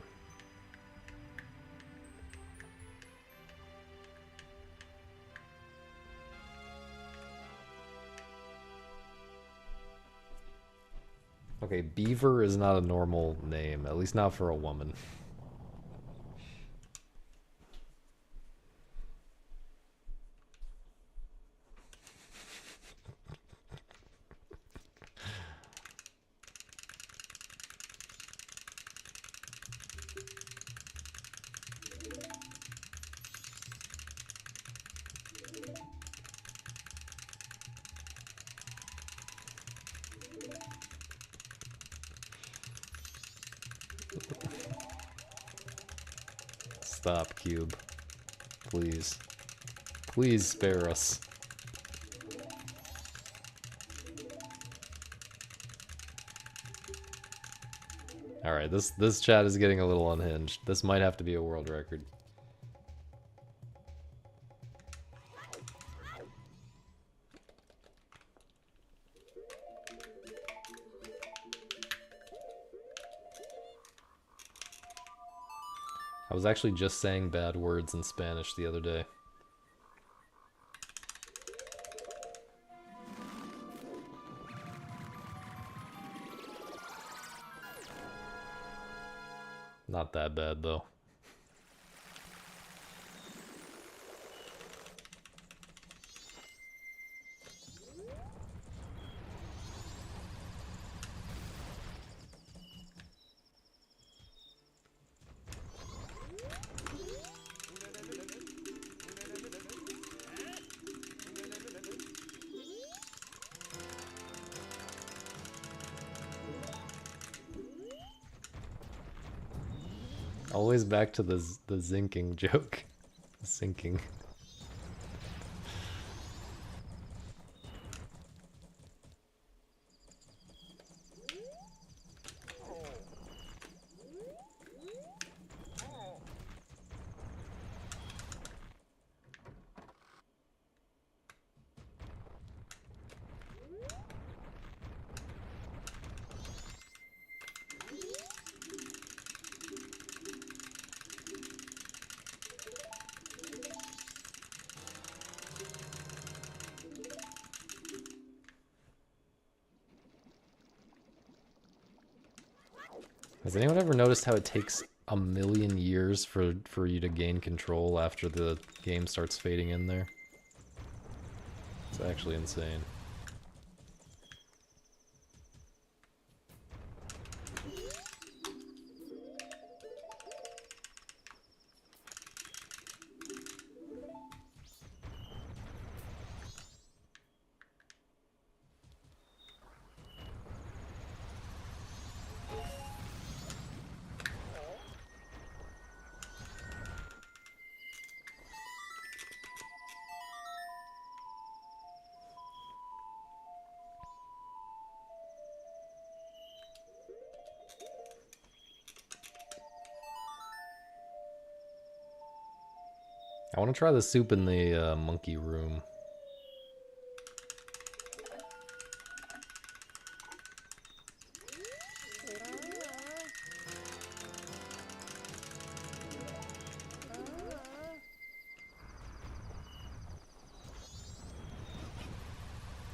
Okay, Beaver is not a normal name, at least not for a woman. Stop, Cube. Please. Please spare us. Alright, this chat is getting a little unhinged. This might have to be a world record. I was actually just saying bad words in Spanish the other day. Not that bad, though. Always back to the zinking joke. Sinking. Has anyone ever noticed how it takes a million years for you to gain control after the game starts fading in there? It's actually insane. I want to try the soup in the monkey room.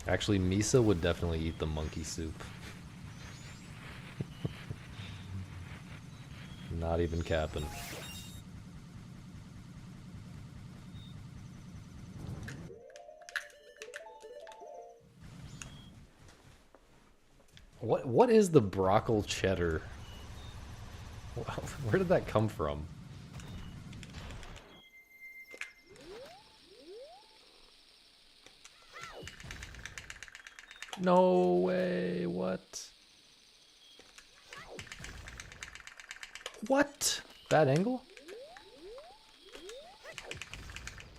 Actually, Misa would definitely eat the monkey soup. Not even capping. What is the broccoli cheddar? Where did that come from? No way, what? What? Bad angle?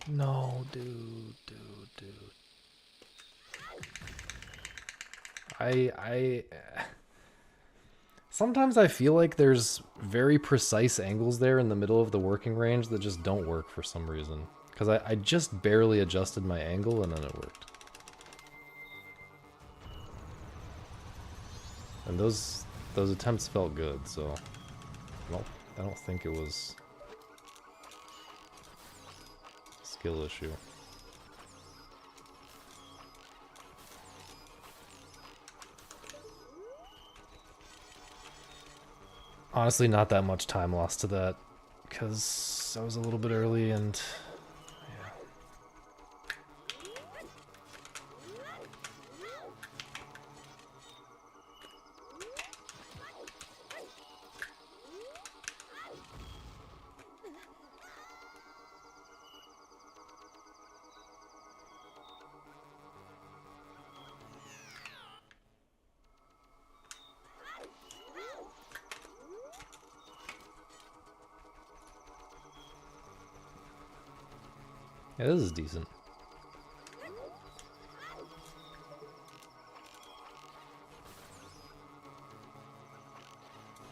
No, dude. Sometimes I feel like there's very precise angles there in the middle of the working range that just don't work for some reason. Because I just barely adjusted my angle and then it worked. And those attempts felt good, so I don't think it was a skill issue. Honestly, not that much time lost to that, because I was a little bit early and yeah. Yeah, this is decent.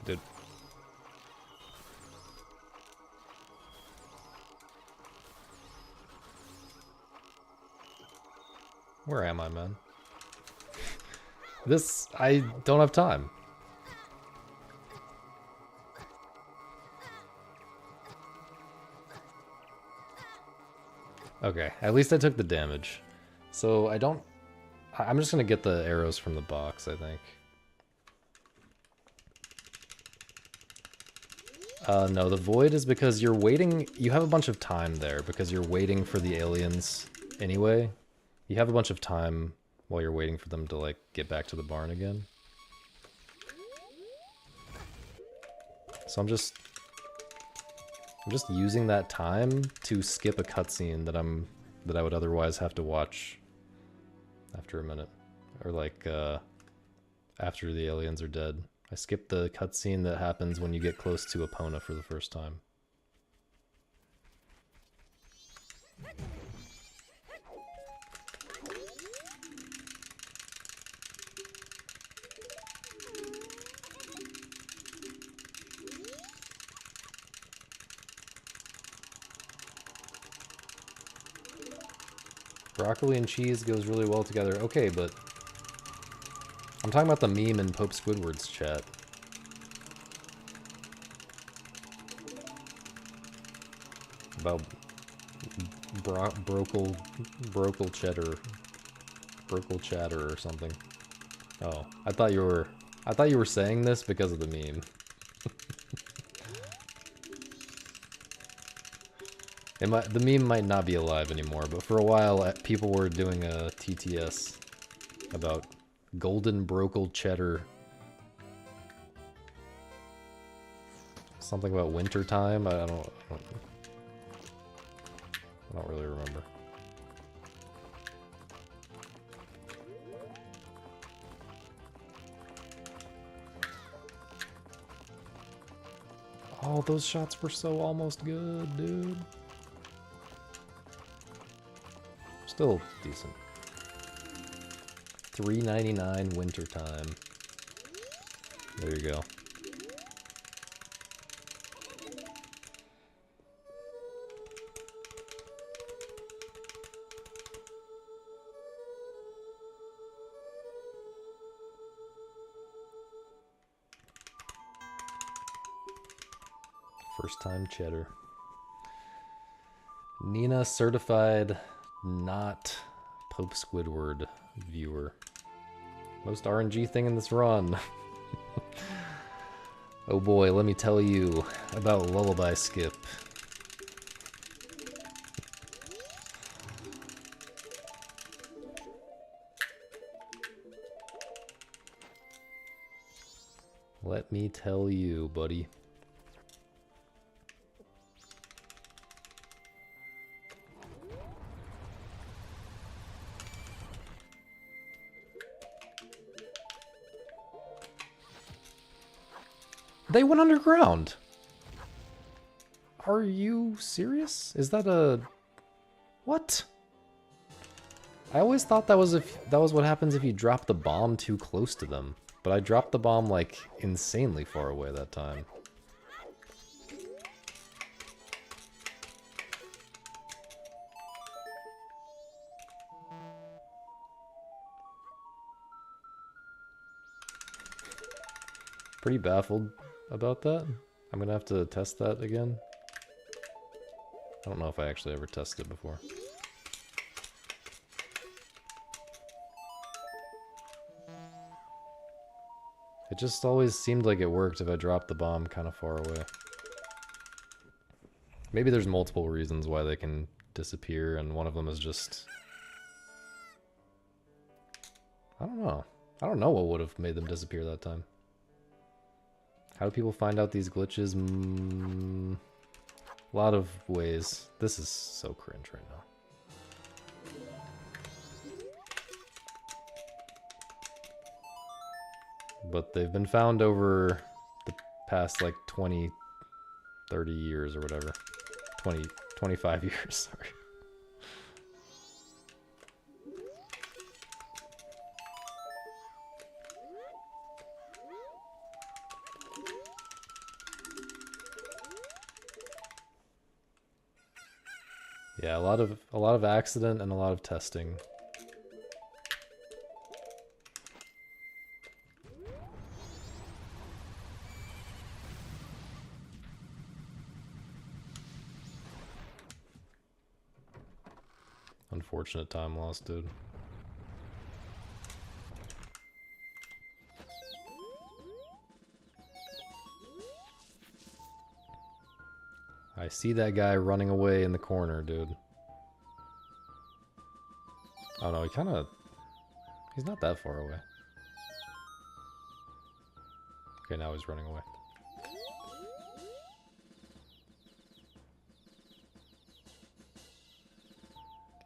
Dude. Where am I, man? I don't have time. Okay, at least I took the damage. So I'm just gonna get the arrows from the box, I think. No, the void is because you're waiting, you have a bunch of time there because you're waiting for the aliens anyway. You have a bunch of time while you're waiting for them to, like, get back to the barn again. So I'm just using that time to skip a cutscene that I would otherwise have to watch after a minute. Or, like, after the aliens are dead. I skipped the cutscene that happens when you get close to Epona for the first time. Broccoli and cheese goes really well together. Okay, but I'm talking about the meme in Pope Squidward's chat. About brocal cheddar. Brocal chatter or something. Oh, I thought you were saying this because of the meme. The meme might not be alive anymore, but for a while people were doing a TTS about golden brocal cheddar. Something about winter time. I don't really remember. Oh, those shots were so almost good, dude. Still decent. $3.99 winter time. There you go. First time cheddar. Nina certified not Pope Squidward viewer. Most RNG thing in this run. Oh boy, let me tell you about Lullaby Skip. Let me tell you, buddy. They went underground. Are you serious? Is that a... What? I always thought that was what happens if you drop the bomb too close to them. But I dropped the bomb, like, insanely far away that time. Pretty baffled about that. I'm gonna have to test that again. I don't know if I actually ever tested it before. It just always seemed like it worked if I dropped the bomb kind of far away. Maybe there's multiple reasons why they can disappear, and one of them is just... I don't know. I don't know what would have made them disappear that time. How do people find out these glitches? A lot of ways. This is so cringe right now. But they've been found over the past like 20, 30 years or whatever. 20, 25 years, sorry. Yeah, a lot of accident and a lot of testing. Unfortunate time loss, dude. I see that guy running away in the corner, dude. Oh no, he's not that far away. Okay, now he's running away.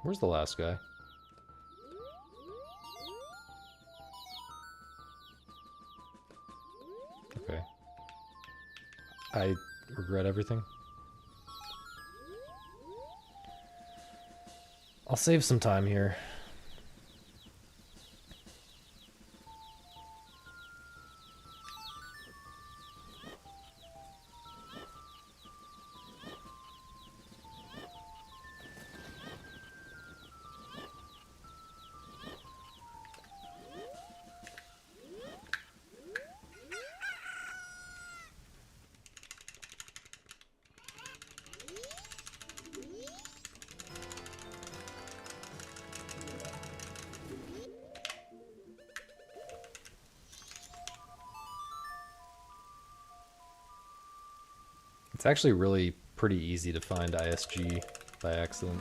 Where's the last guy? Okay. I regret everything. I'll save some time here. It's actually really pretty easy to find ISG by accident.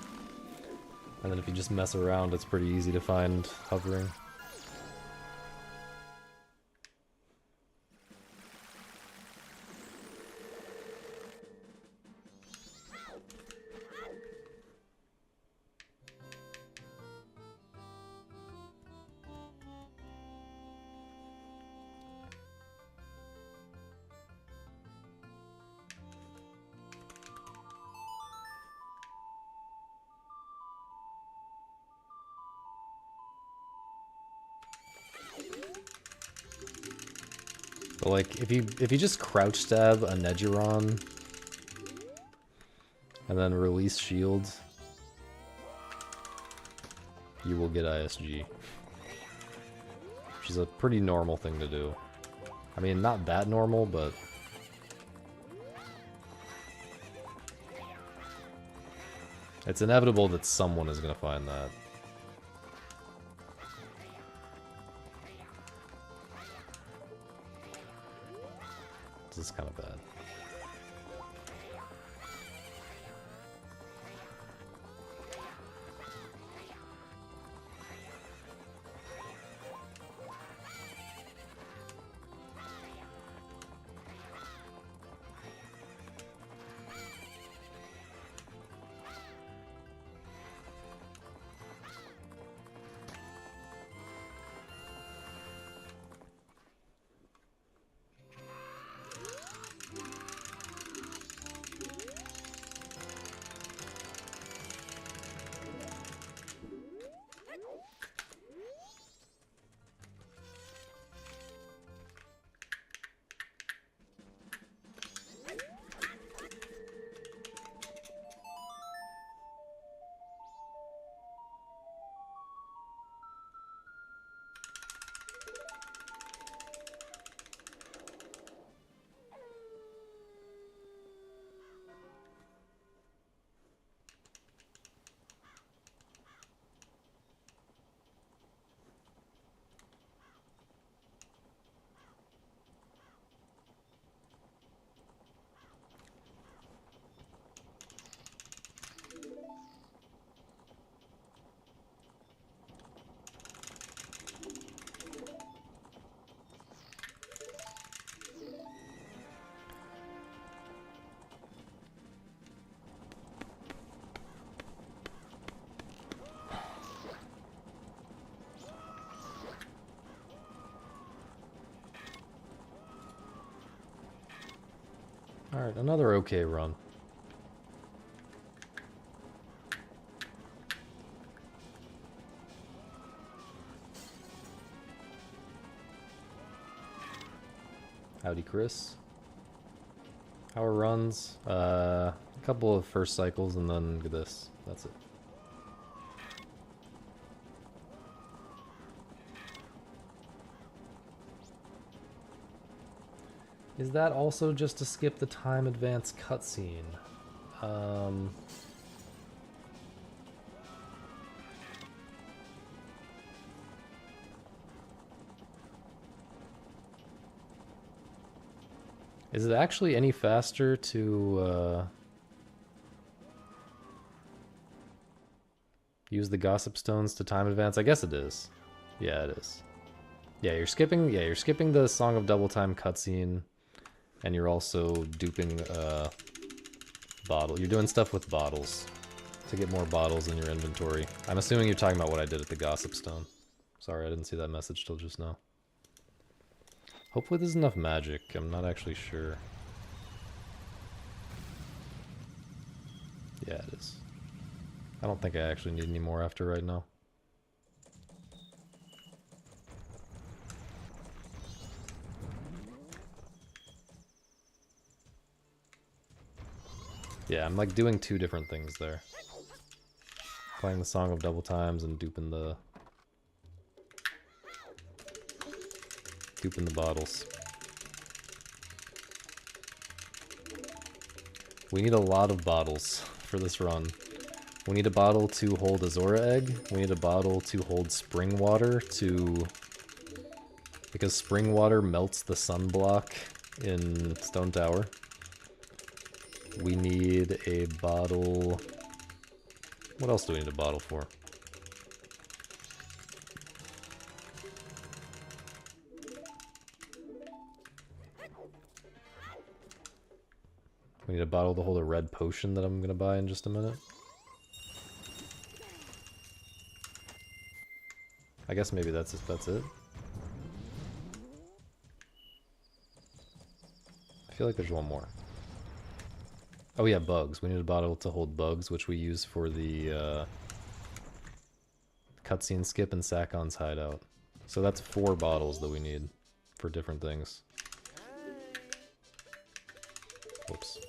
And then if you just mess around, it's pretty easy to find hovering. But like, if you just crouch stab a Negeron and then release shields, you will get ISG. Which is a pretty normal thing to do. I mean, not that normal, but... it's inevitable that someone is gonna find that. This is kind of bad. Alright, another okay run. Howdy, Chris. How are runs? A couple of first cycles and then this. That's it. Is that also just to skip the time advance cutscene? Is it actually any faster to use the gossip stones to time advance? I guess it is. Yeah, it is. Yeah, you're skipping the Song of Double Time cutscene, and you're also duping bottle. You're doing stuff with bottles to get more bottles in your inventory. I'm assuming you're talking about what I did at the gossip stone. Sorry, I didn't see that message till just now. Hopefully there's enough magic. I'm not actually sure. Yeah, it is. I don't think I actually need any more after right now. Yeah, I'm like doing two different things there. Playing the Song of Double Times and duping the bottles. We need a lot of bottles for this run. We need a bottle to hold a Zora egg. We need a bottle to hold spring water because spring water melts the sunblock in Stone Tower. We need a bottle... What else do we need a bottle for? We need a bottle to hold a red potion that I'm gonna buy in just a minute. I guess maybe that's it. I feel like there's one more. Oh yeah, bugs. We need a bottle to hold bugs, which we use for the cutscene skip in Sakon's hideout. So that's 4 bottles that we need for different things. Whoops.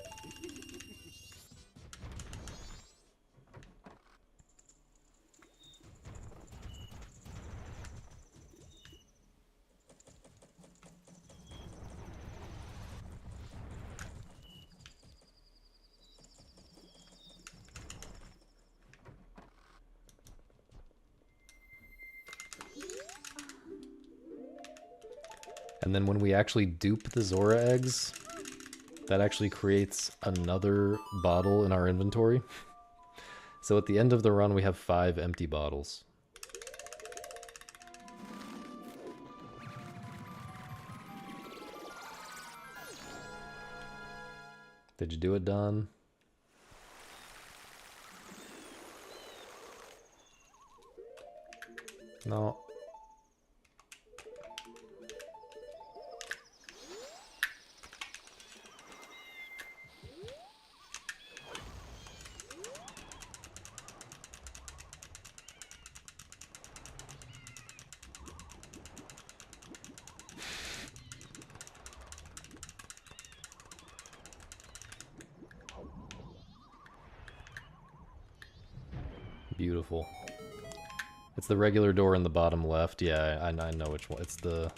And then when we actually dupe the Zora eggs, that actually creates another bottle in our inventory. So at the end of the run, we have 5 empty bottles. Did you do it, Don? No. Beautiful. It's the regular door in the bottom left. Yeah, I know which one. It's the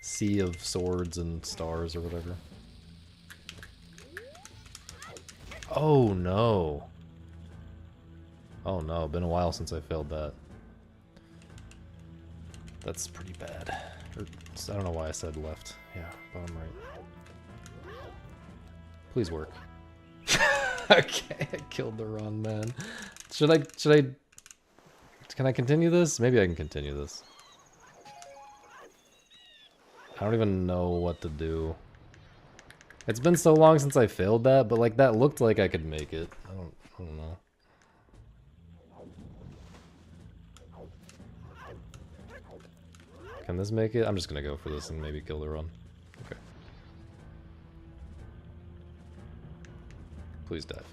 sea of swords and stars or whatever. Oh no. Oh no, been a while since I failed that. That's pretty bad. Or, I don't know why I said left. Yeah, bottom right. Please work. Okay, I killed the wrong man. Should I... Can I continue this? Maybe I can continue this. I don't even know what to do. It's been so long since I failed that, but like that looked like I could make it. I don't know. Can this make it? I'm just gonna go for this and maybe kill the run. Okay. Please dive.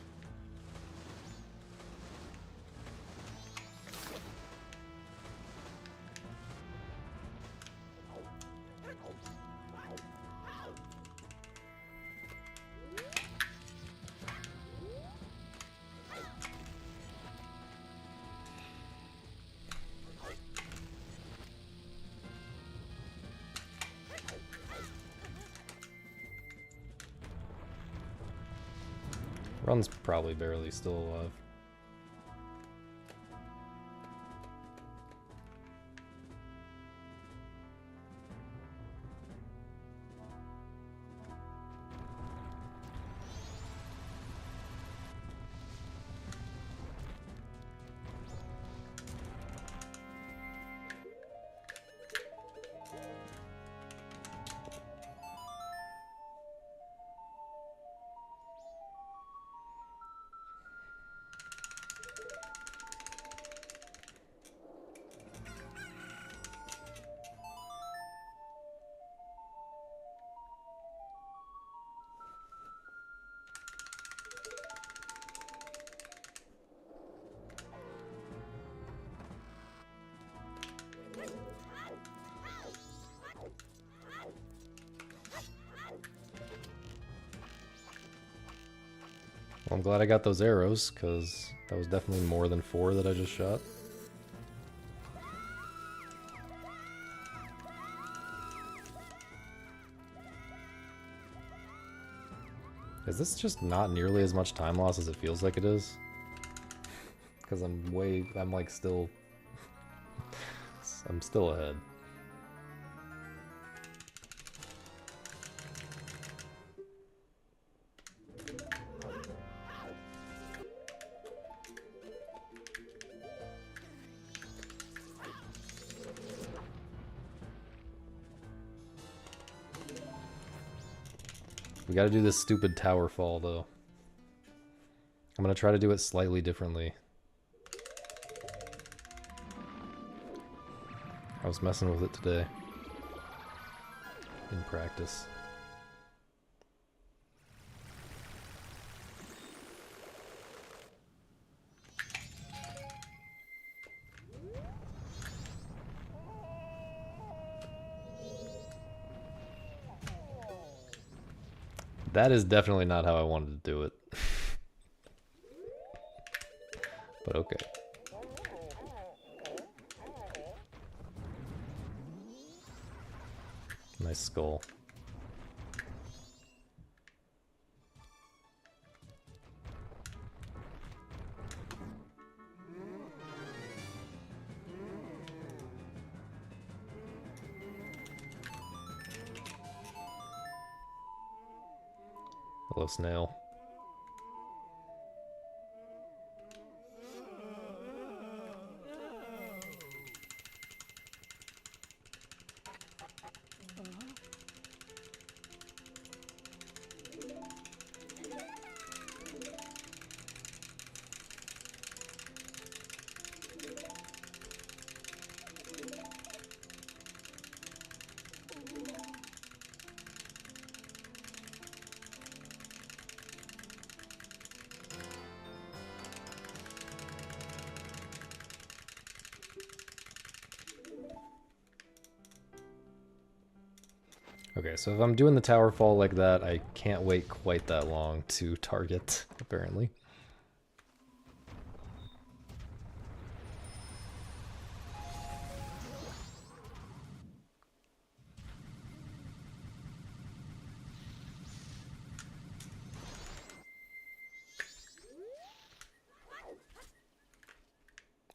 Run's probably barely still alive. Well, I'm glad I got those arrows, because that was definitely more than 4 that I just shot. Is this just not nearly as much time loss as it feels like it is? Because I'm like still... I'm still ahead. We gotta do this stupid tower fall, though. I'm gonna try to do it slightly differently. I was messing with it today. In practice. That is definitely not how I wanted to do it. But okay. Nice skull. Hello, snail. Okay, so if I'm doing the tower fall like that, I can't wait quite that long to target, apparently.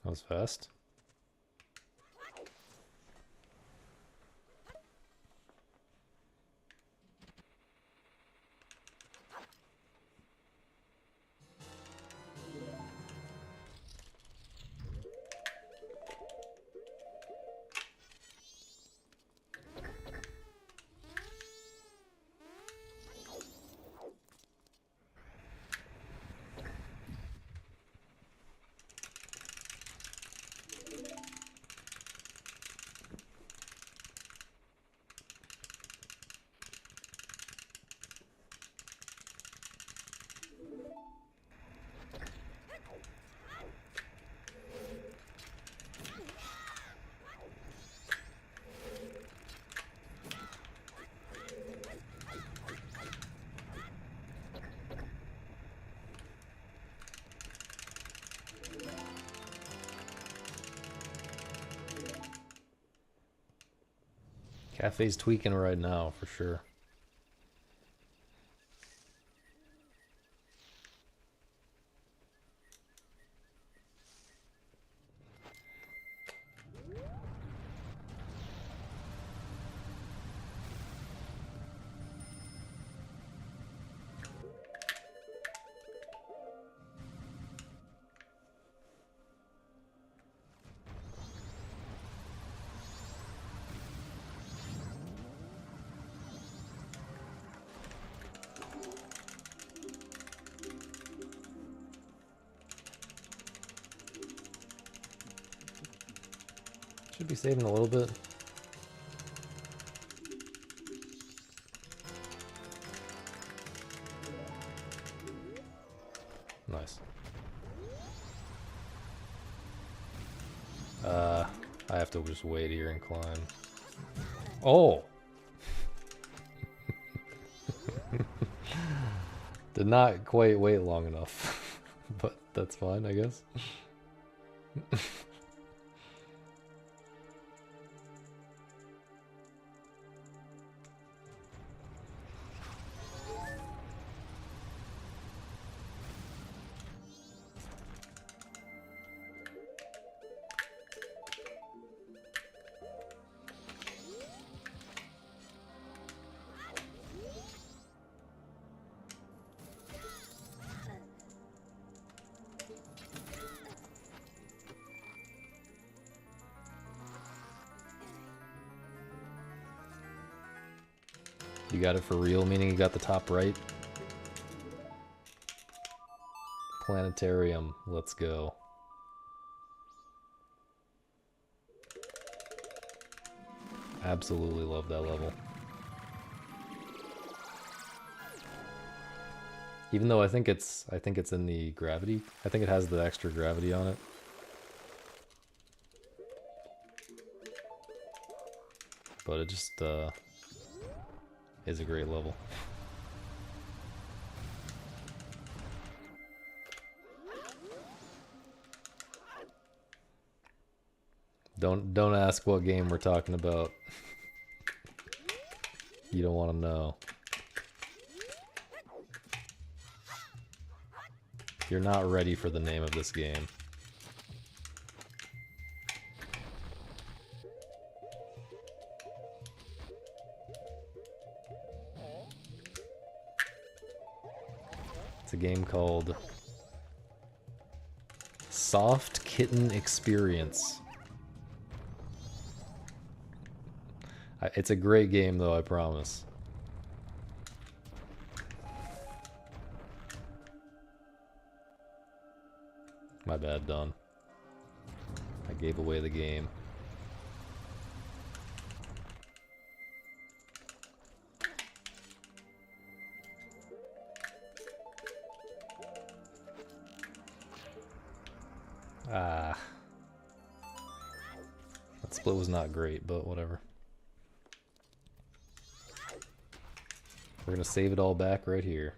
That was fast. Cafe's tweaking right now, for sure. Should be saving a little bit. Nice. I have to just wait here and climb. Oh! Did not quite wait long enough. But that's fine, I guess. You got it for real, meaning you got the top right? Planetarium, let's go. Absolutely love that level. Even though I think it's in the gravity. I think it has the extra gravity on it. But it just is a great level. Don't ask what game we're talking about. You don't want to know. You're not ready for the name of this game. It's a game called Soft Kitten Experience. It's a great game, though, I promise. My bad, Don. I gave away the game. Ah. That split was not great, but whatever. We're gonna save it all back right here.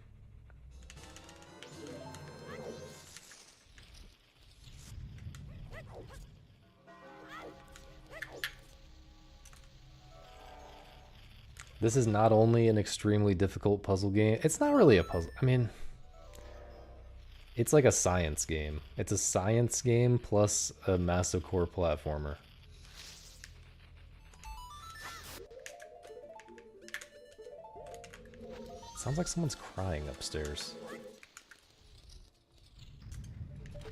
This is not only an extremely difficult puzzle game, it's not really a puzzle. I mean, it's like a science game. It's a science game plus a massive core platformer. Sounds like someone's crying upstairs.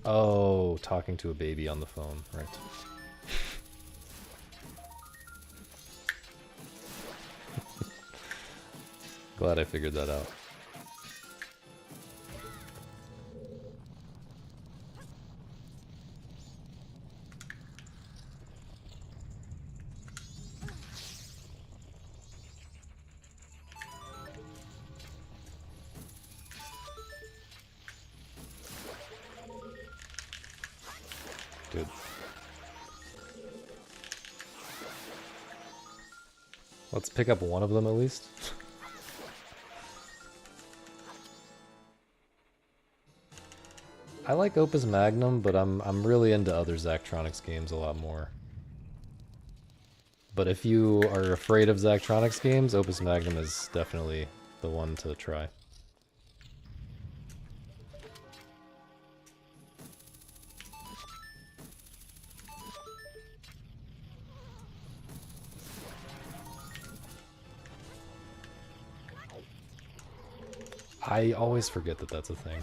Oh, talking to a baby on the phone, right. Glad I figured that out. Dude. Let's pick up one of them at least. I like Opus Magnum, but I'm really into other Zachtronics games a lot more. But if you are afraid of Zachtronics games, Opus Magnum is definitely the one to try. I always forget that that's a thing.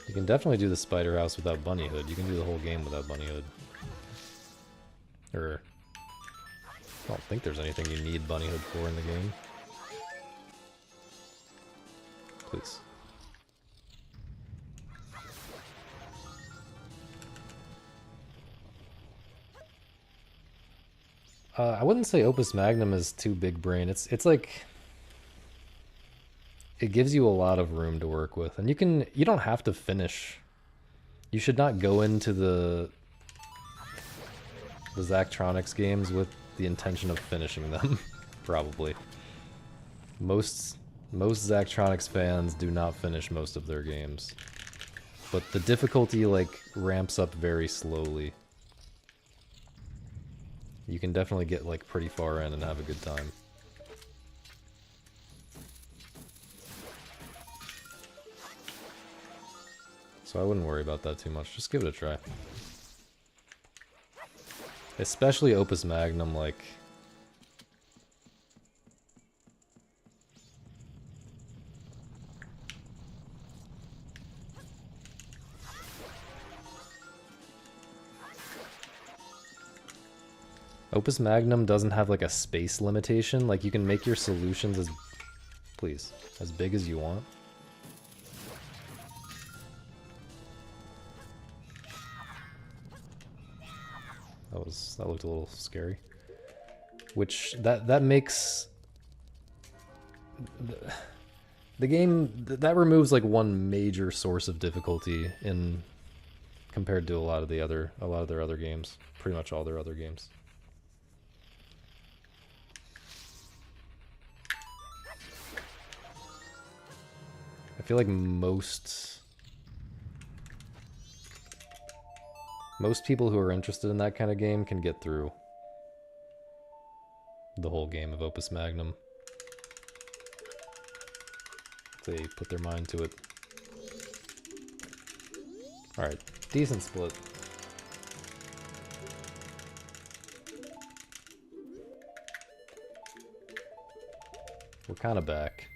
You can definitely do the Spider House without Bunnyhood. You can do the whole game without Bunnyhood. Or... I don't think there's anything you need Bunnyhood for in the game. Please. I wouldn't say Opus Magnum is too big brain. It's like... It gives you a lot of room to work with. And you don't have to finish. You should not go into the Zachtronics games with the intention of finishing them, probably. Most Zachtronics fans do not finish most of their games. But the difficulty, like, ramps up very slowly. You can definitely get, like, pretty far in and have a good time. So I wouldn't worry about that too much. Just give it a try. Especially Opus Magnum, like... Opus Magnum doesn't have like a space limitation. Like you can make your solutions as... Please. As big as you want. That looked a little scary. Which that makes the game that removes like one major source of difficulty in compared to a lot of their other games, pretty much all their other games. I feel like most people who are interested in that kind of game can get through the whole game of Opus Magnum. If they put their mind to it. Alright, decent split. We're kind of back.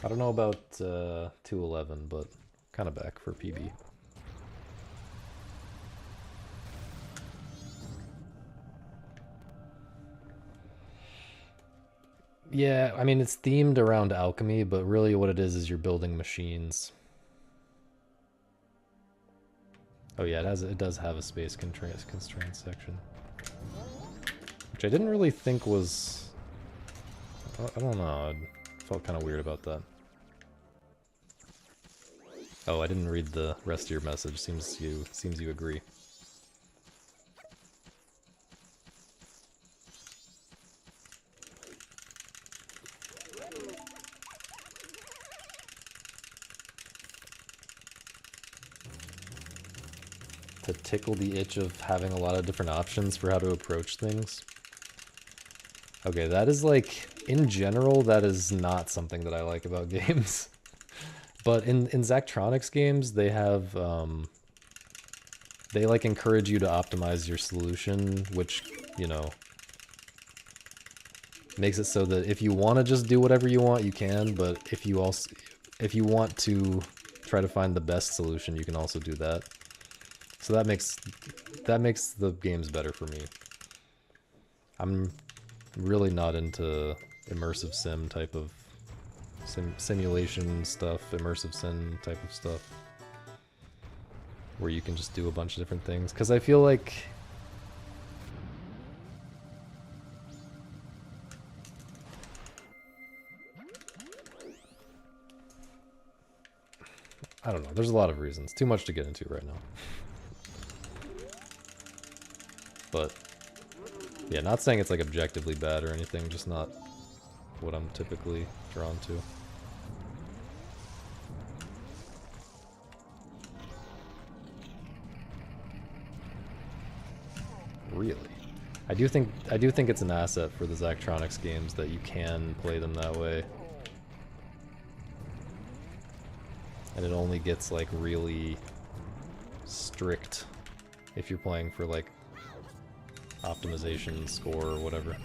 I don't know about 211, but kind of back for PB. Yeah, I mean, it's themed around alchemy, but really what it is you're building machines. Oh yeah, it does have a space constraint section. Which I didn't really think was... I don't know, I felt kind of weird about that. Oh, I didn't read the rest of your message. Seems you agree. To tickle the itch of having a lot of different options for how to approach things. Okay, that is like, in general, that is not something that I like about games. But in Zachtronics games, they have, they like encourage you to optimize your solution, which, you know, makes it so that if you want to just do whatever you want, you can, but if you want to try to find the best solution, you can also do that. So that makes the games better for me. I'm really not into immersive sim type of simulation stuff, immersive sim type of stuff, where you can just do a bunch of different things. Because I feel like I don't know. There's a lot of reasons. Too much to get into right now. But yeah, not saying it's like objectively bad or anything, just not what I'm typically drawn to. Really? I do think it's an asset for the Zachtronics games that you can play them that way. And it only gets like really strict if you're playing for like optimization score or whatever.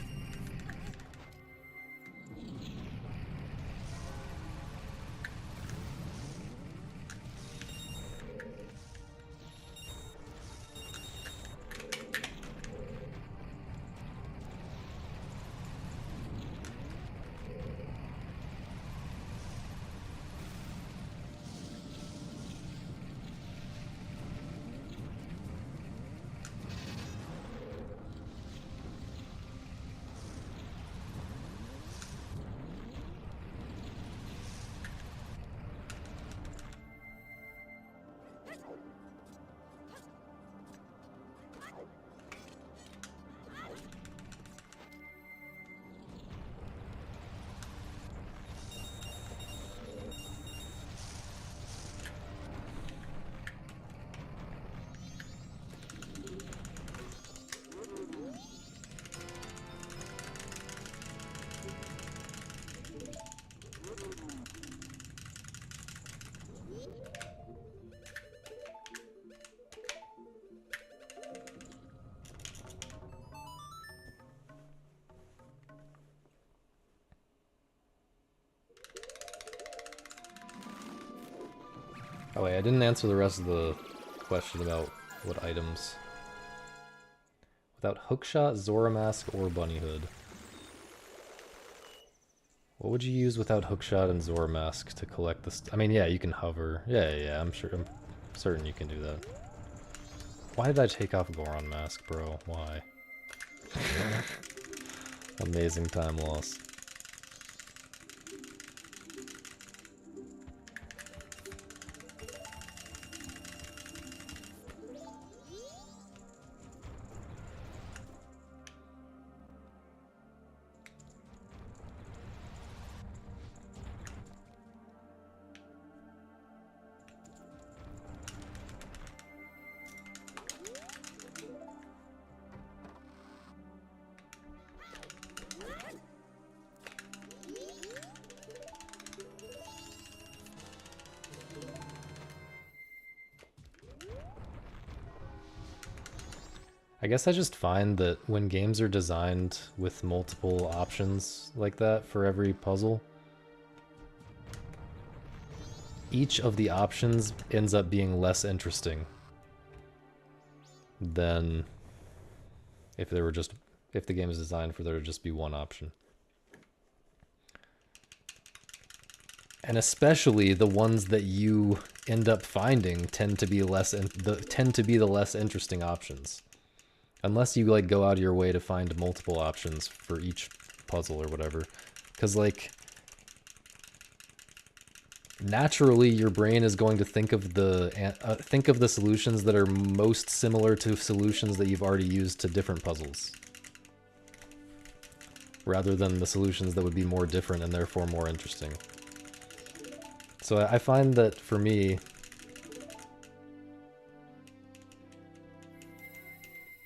Oh wait, I didn't answer the rest of the question about what items. Without Hookshot, Zora Mask, or Bunny Hood. What would you use without Hookshot and Zora Mask to collect this? I mean, yeah, you can hover. Yeah, I'm certain you can do that. Why did I take off Goron Mask, bro? Why? Amazing time loss. I guess I just find that when games are designed with multiple options like that for every puzzle, each of the options ends up being less interesting than if the game is designed for there to just be one option. And especially the ones that you end up finding tend to be the less interesting options. Unless you like go out of your way to find multiple options for each puzzle or whatever. Because like naturally your brain is going to think of the solutions that are most similar to solutions that you've already used to different puzzles. Rather than the solutions that would be more different and therefore more interesting. So I find that for me,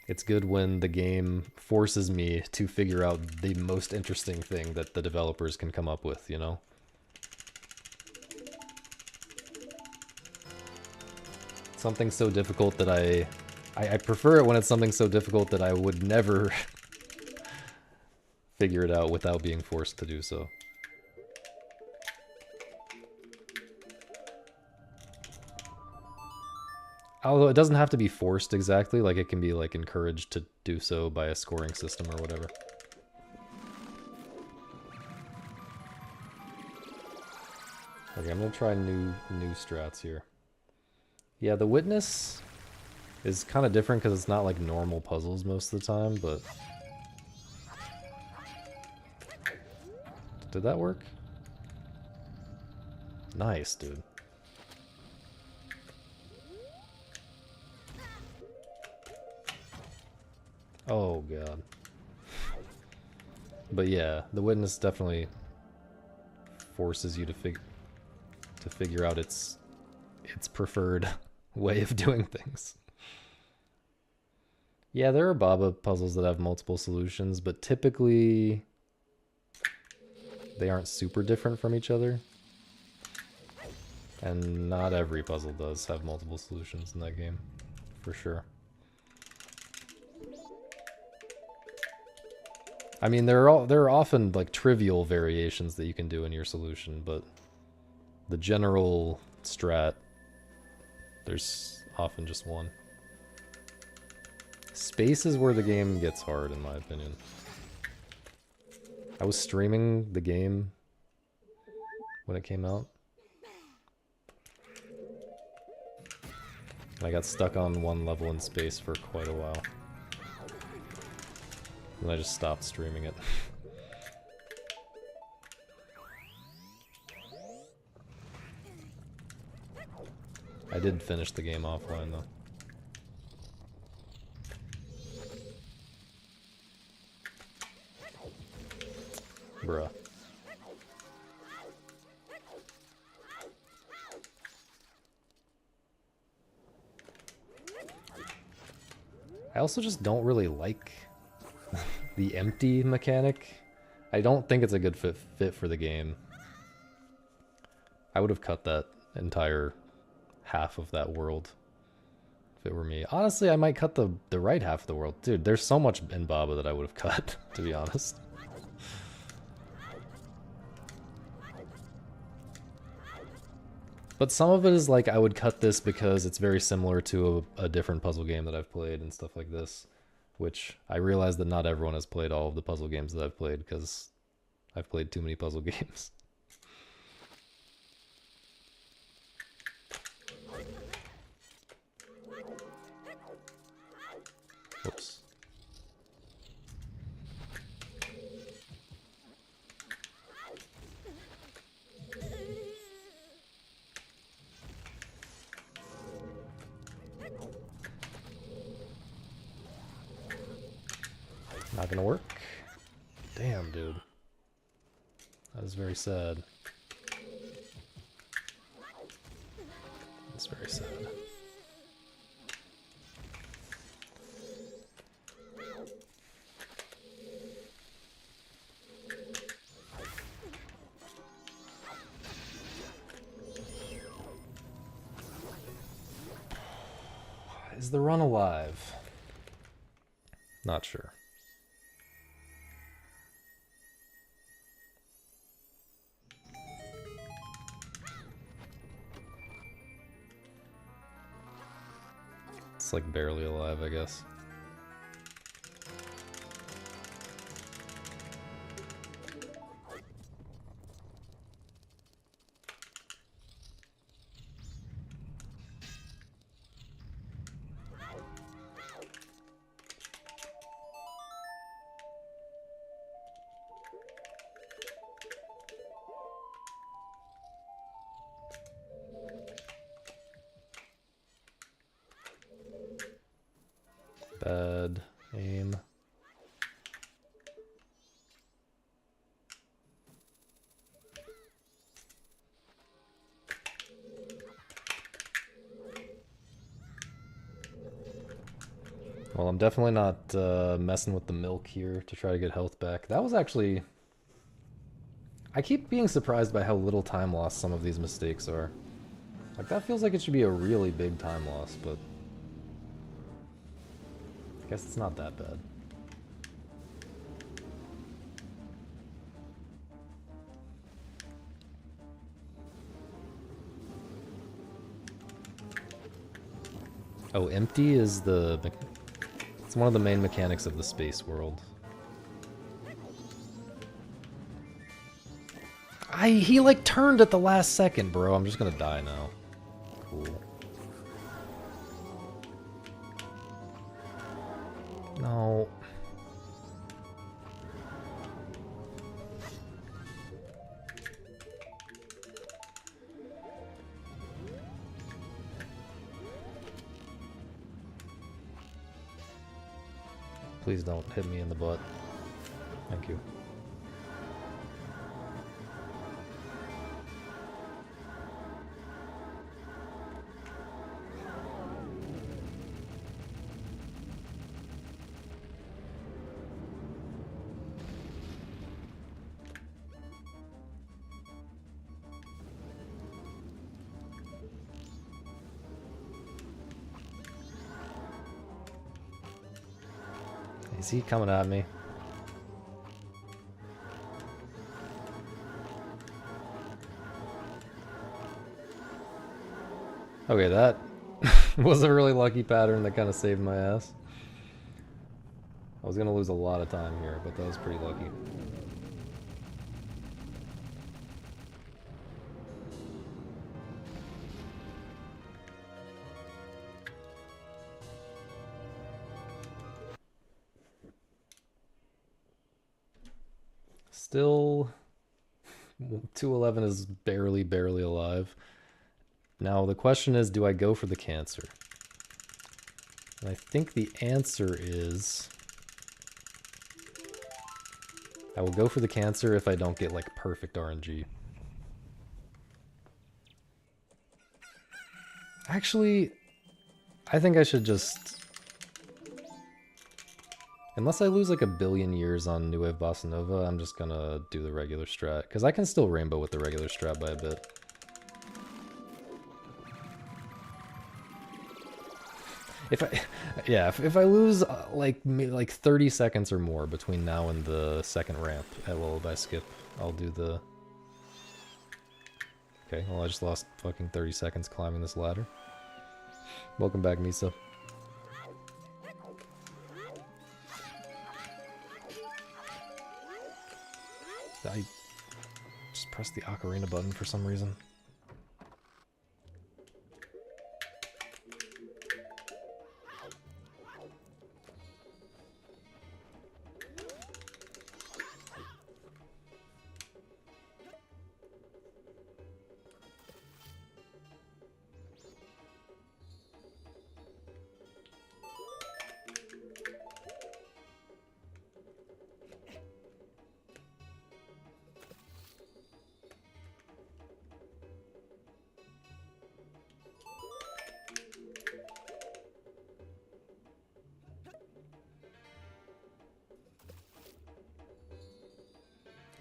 it's good when the game forces me to figure out the most interesting thing that the developers can come up with, you know? Something so difficult that I prefer it when it's something so difficult that I would never figure it out without being forced to do so. Although it doesn't have to be forced exactly, like it can be like encouraged to do so by a scoring system or whatever. Okay, I'm gonna try new strats here. Yeah, the Witness is kind of different because it's not like normal puzzles most of the time, but... Did that work? Nice, dude. Oh god. But yeah, the Witness definitely forces you to figure out its preferred way of doing things. Yeah, there are Baba puzzles that have multiple solutions, but typically they aren't super different from each other. And not every puzzle does have multiple solutions in that game, for sure. I mean, there are often like trivial variations that you can do in your solution, but the general strat, there's often just one. Space is where the game gets hard, in my opinion. I was streaming the game when it came out. And I got stuck on one level in space for quite a while. And I just stopped streaming it. I did finish the game offline though. Bruh. I also just don't really like the empty mechanic. I don't think it's a good fit for the game. I would have cut that entire half of that world if it were me. Honestly, I might cut the right half of the world. Dude, there's so much in Baba that I would have cut, to be honest. But some of it is like, I would cut this because it's very similar to a different puzzle game that I've played and stuff like this. Which I realize that not everyone has played all of the puzzle games that I've played because I've played too many puzzle games. Whoops. Not gonna work. Damn, dude. That is very sad. That's very sad. Is the run alive? Not sure. It's like barely alive, I guess. Bad aim. Well, I'm definitely not messing with the milk here to try to get health back. That was actually... I keep being surprised by how little time loss some of these mistakes are. Like, that feels like it should be a really big time loss, but... I guess it's not that bad. Oh, empty is the... It's one of the main mechanics of the space world. He like turned at the last second, bro. I'm just gonna die now. Cool. No. Please don't hit me in the butt. Thank you. Is he coming at me? Okay, that was a really lucky pattern that kind of saved my ass. I was gonna lose a lot of time here, but that was pretty lucky. Still, 211 is barely alive. Now the question is, do I go for the cancer? And I think the answer is I will go for the cancer if I don't get like perfect RNG. Actually, I think I should just... Unless I lose like a billion years on New Wave Bossa Nova, I'm just gonna do the regular strat. Because I can still rainbow with the regular strat by a bit. If I lose like 30 seconds or more between now and the second ramp at Lullaby Skip, I'll do the... Okay, well I just lost fucking 30 seconds climbing this ladder. Welcome back, Misa. I just pressed the ocarina button for some reason.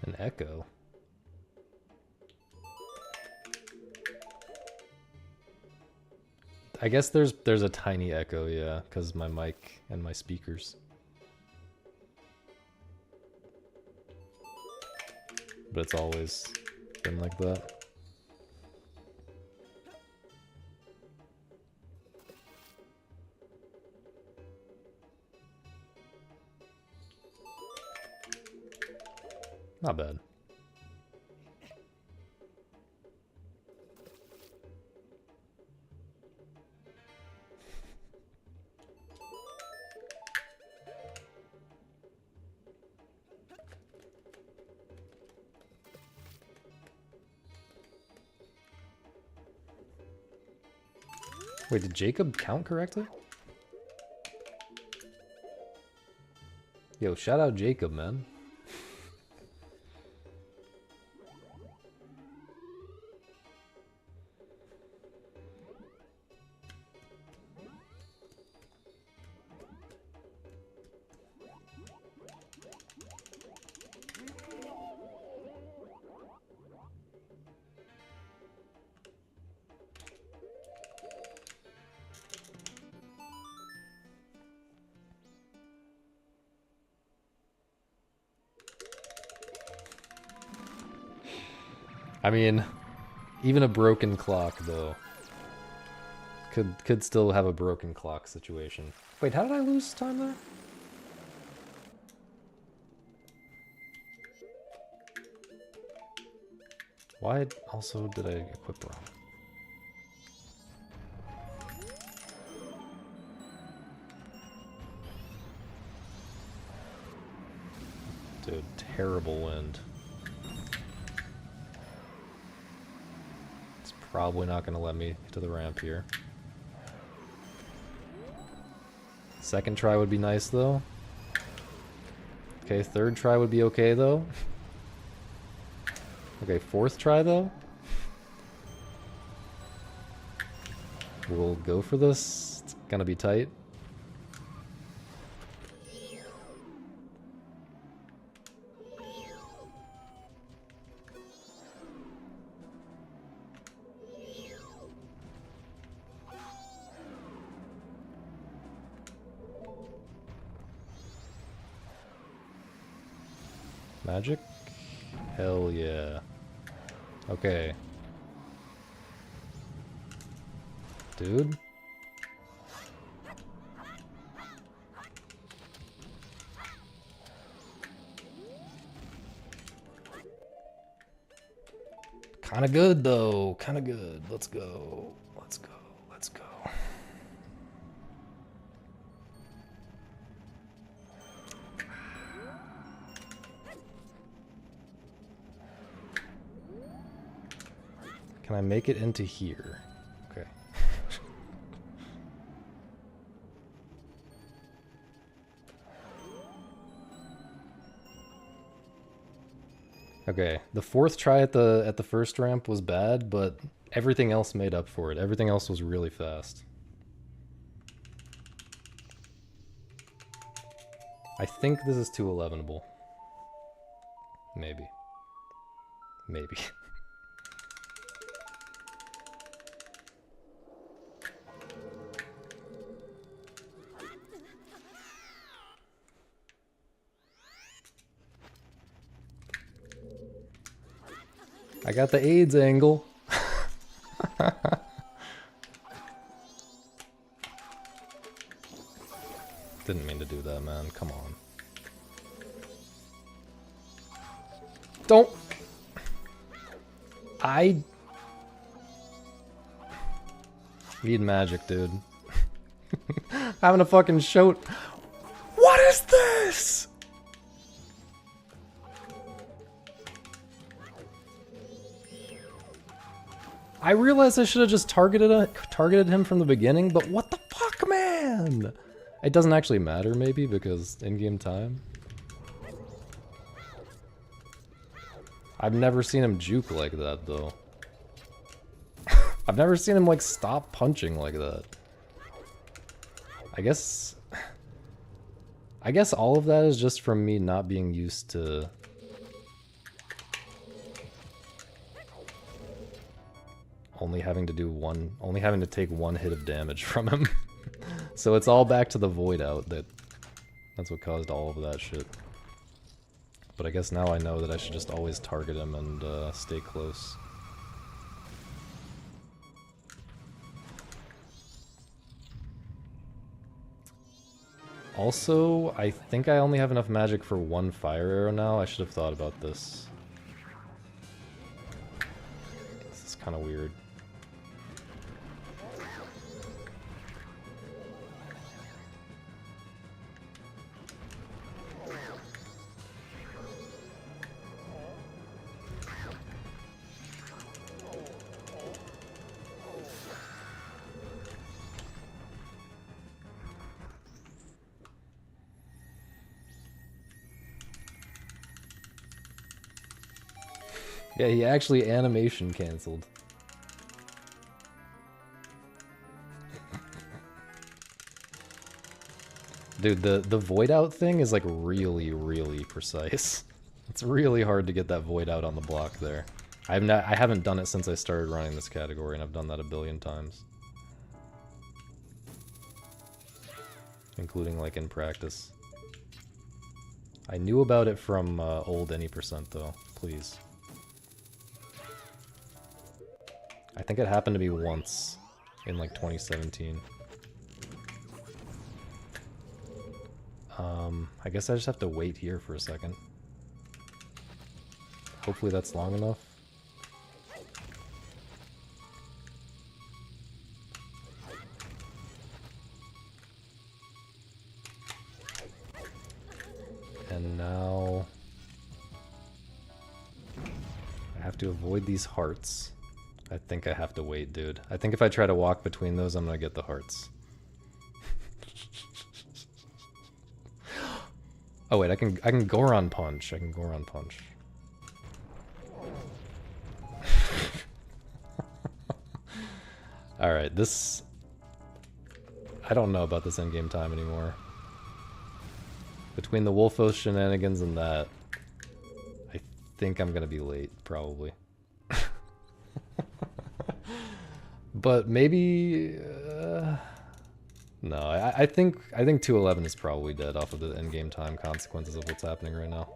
An echo? I guess there's a tiny echo, yeah, because my mic and my speakers. But it's always been like that. Not bad. Wait, did Jacob count correctly? Yo, shout out Jacob, man. I mean, even a broken clock, though, could still have a broken clock situation. Wait, how did I lose time there? Why also did I equip wrong? Dude, terrible wind. It's probably not going to let me to the ramp here. Second try would be nice, though. Okay, third try would be okay, though. Okay, fourth try, though. We'll go for this. It's gonna be tight. Magic? Hell yeah. Okay. Dude? Kinda good though. Kinda good. Let's go. Let's go. Let's go. Can I make it into here? Okay. Okay, the fourth try at the first ramp was bad, but everything else made up for it. Everything else was really fast. I think this is 211able. Maybe. Maybe. I got the AIDS angle. Didn't mean to do that, man. Come on. Don't. I need magic, dude. Having a fucking shout. What is this? I realized I should have just targeted him from the beginning, but what the fuck, man? It doesn't actually matter, maybe, because in-game time. I've never seen him juke like that, though. I've never seen him, like, stop punching like that. I guess all of that is just from me not being used to... only having to take one hit of damage from him. So it's all back to the void out that's what caused all of that shit. But I guess now I know that I should just always target him and stay close. Also, I think I only have enough magic for one fire arrow now. I should have thought about this. This is kind of weird. Yeah, he actually animation canceled. Dude, the void out thing is like really, really precise. It's really hard to get that void out on the block there. I haven't done it since I started running this category, and I've done that a billion times. Including like in practice. I knew about it from old any percent though, please. I think it happened to me once in like 2017. I guess I just have to wait here for a second. Hopefully that's long enough. And now I have to avoid these hearts. I think I have to wait, dude. I think if I try to walk between those, I'm gonna get the hearts. Oh wait, I can Goron punch. I can Goron punch. Alright, this... I don't know about this endgame time anymore. Between the Wolfos shenanigans and that, I think I'm gonna be late, probably. But maybe... no, I think 211 is probably dead off of the endgame time consequences of what's happening right now.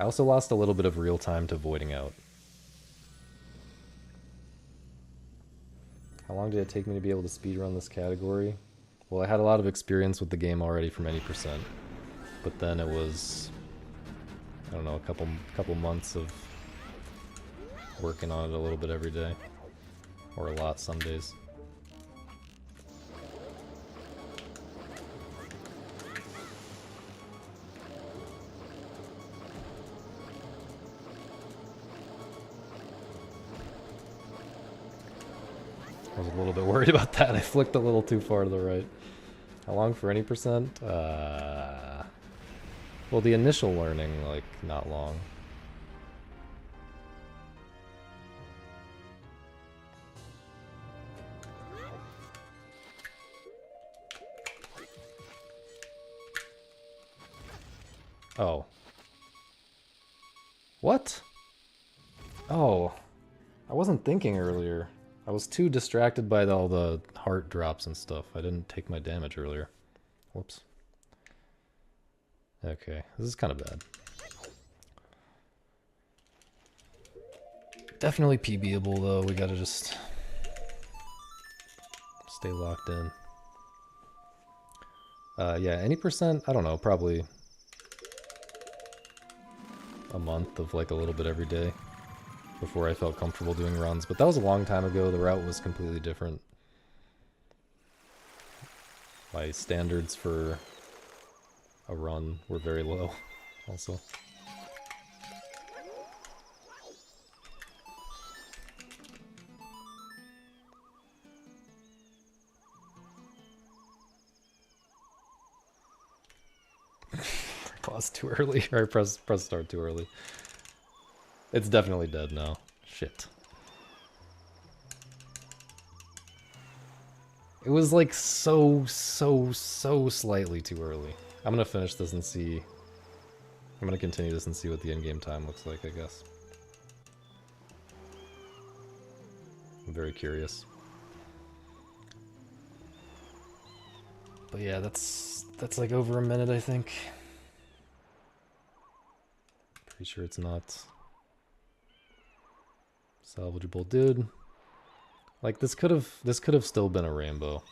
I also lost a little bit of real time to voiding out. How long did it take me to be able to speedrun this category? Well, I had a lot of experience with the game already from any percent, but then it was, I don't know, a couple months of working on it a little bit every day, or a lot some days. I was a little bit worried about that. I flicked a little too far to the right. How long for any percent? Well, the initial learning, like, not long. Oh. What? Oh. I wasn't thinking earlier. I was too distracted by all the heart drops and stuff. I didn't take my damage earlier. Whoops. Okay, this is kind of bad. Definitely PBable though, we gotta just stay locked in. Yeah, any percent, I don't know, probably a month of like a little bit every day before I felt comfortable doing runs, but that was a long time ago. The route was completely different. My standards for a run were very low also. Pause too early, or press start too early. It's definitely dead now. Shit. It was like so slightly too early. I'm gonna finish this and see. I'm gonna continue this and see what the in-game time looks like, I guess. I'm very curious. But yeah, that's like over a minute, I think. Pretty sure it's not salvageable, dude. Like this could have still been a rainbow.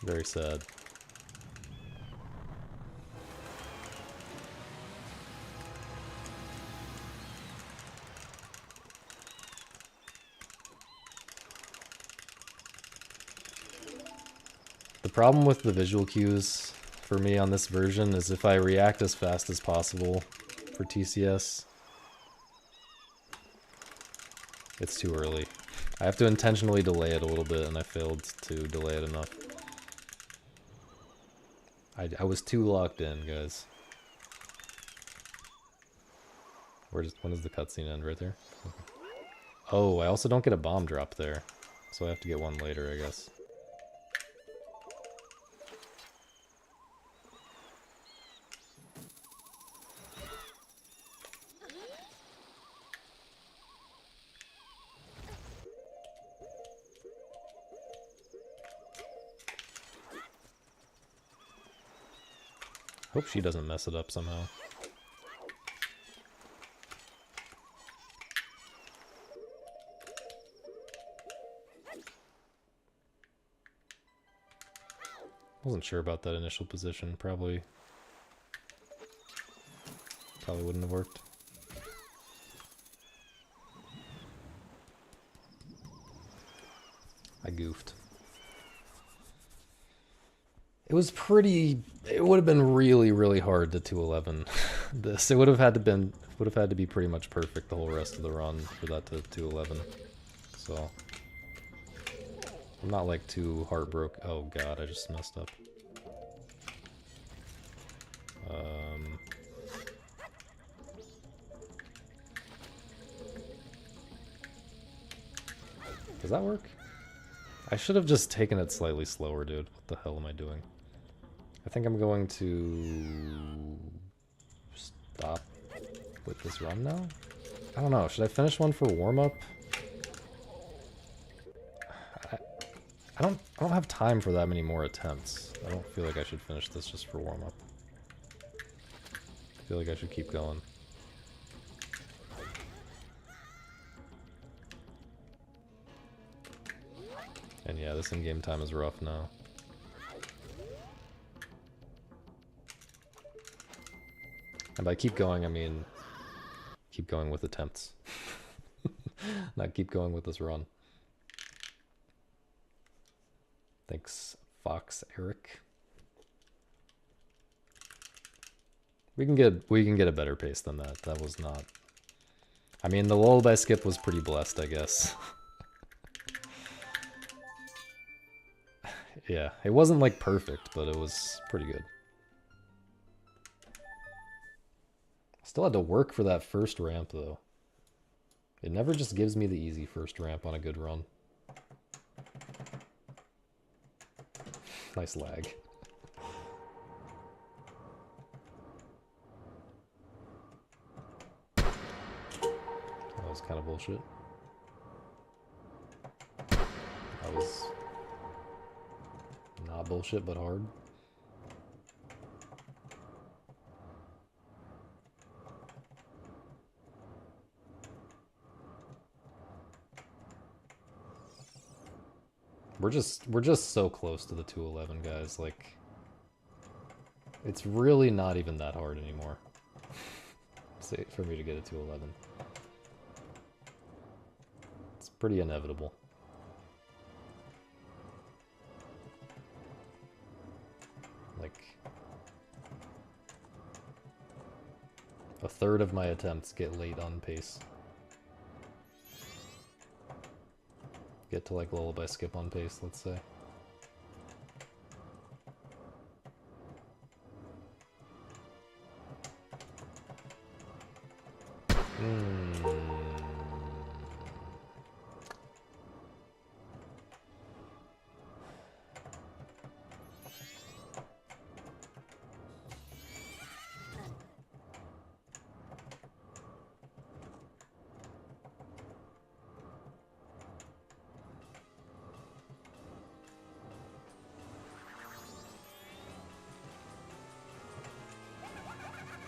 Very sad. The problem with the visual cues for me on this version is if I react as fast as possible for TCS, it's too early. I have to intentionally delay it a little bit, and I failed to delay it enough. I was too locked in, guys. When does the cutscene end? Right there? Okay. Oh, I also don't get a bomb drop there, so I have to get one later, I guess. Hope she doesn't mess it up somehow. Wasn't sure about that initial position. Probably wouldn't have worked. I goofed. It was pretty. It would have been really hard to 211 this. It would have had to be pretty much perfect the whole rest of the run for that to 211. So I'm not like too heartbroken. Oh god, I just messed up. Does that work? I should have just taken it slightly slower, dude. What the hell am I doing? I think I'm going to stop with this run now? I don't know. Should I finish one for warm-up? I don't have time for that many more attempts. I don't feel like I should finish this just for warm-up. feel like I should keep going. And yeah, this in-game time is rough now. And by keep going, I mean keep going with attempts. Not keep going with this run. Thanks, Fox Eric. We can get a better pace than that. That was not. I mean, the lullaby skip was pretty blessed, I guess. Yeah, it wasn't like perfect, but it was pretty good. Still had to work for that first ramp though. It never just gives me the easy first ramp on a good run. Nice lag. That was kind of bullshit. That was not bullshit, but hard. We're just so close to the 211, guys. Like, it's really not even that hard anymore. Say for me to get a 211. It's pretty inevitable. Like, a third of my attempts get late on pace. Get to like lullaby skip on pace, let's say.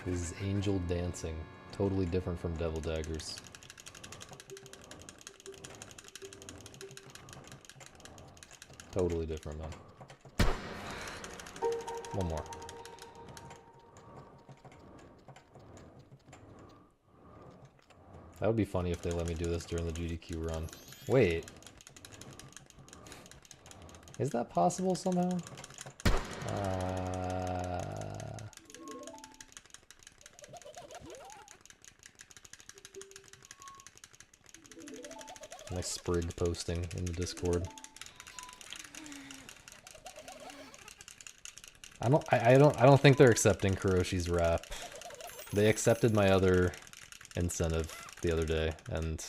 This is angel dancing. Totally different from devil daggers. Totally different, man. One more. That would be funny if they let me do this during the GDQ run. Wait. Is that possible somehow? Nice sprig posting in the Discord. I don't think they're accepting Kuroshi's rap. They accepted my other incentive the other day, and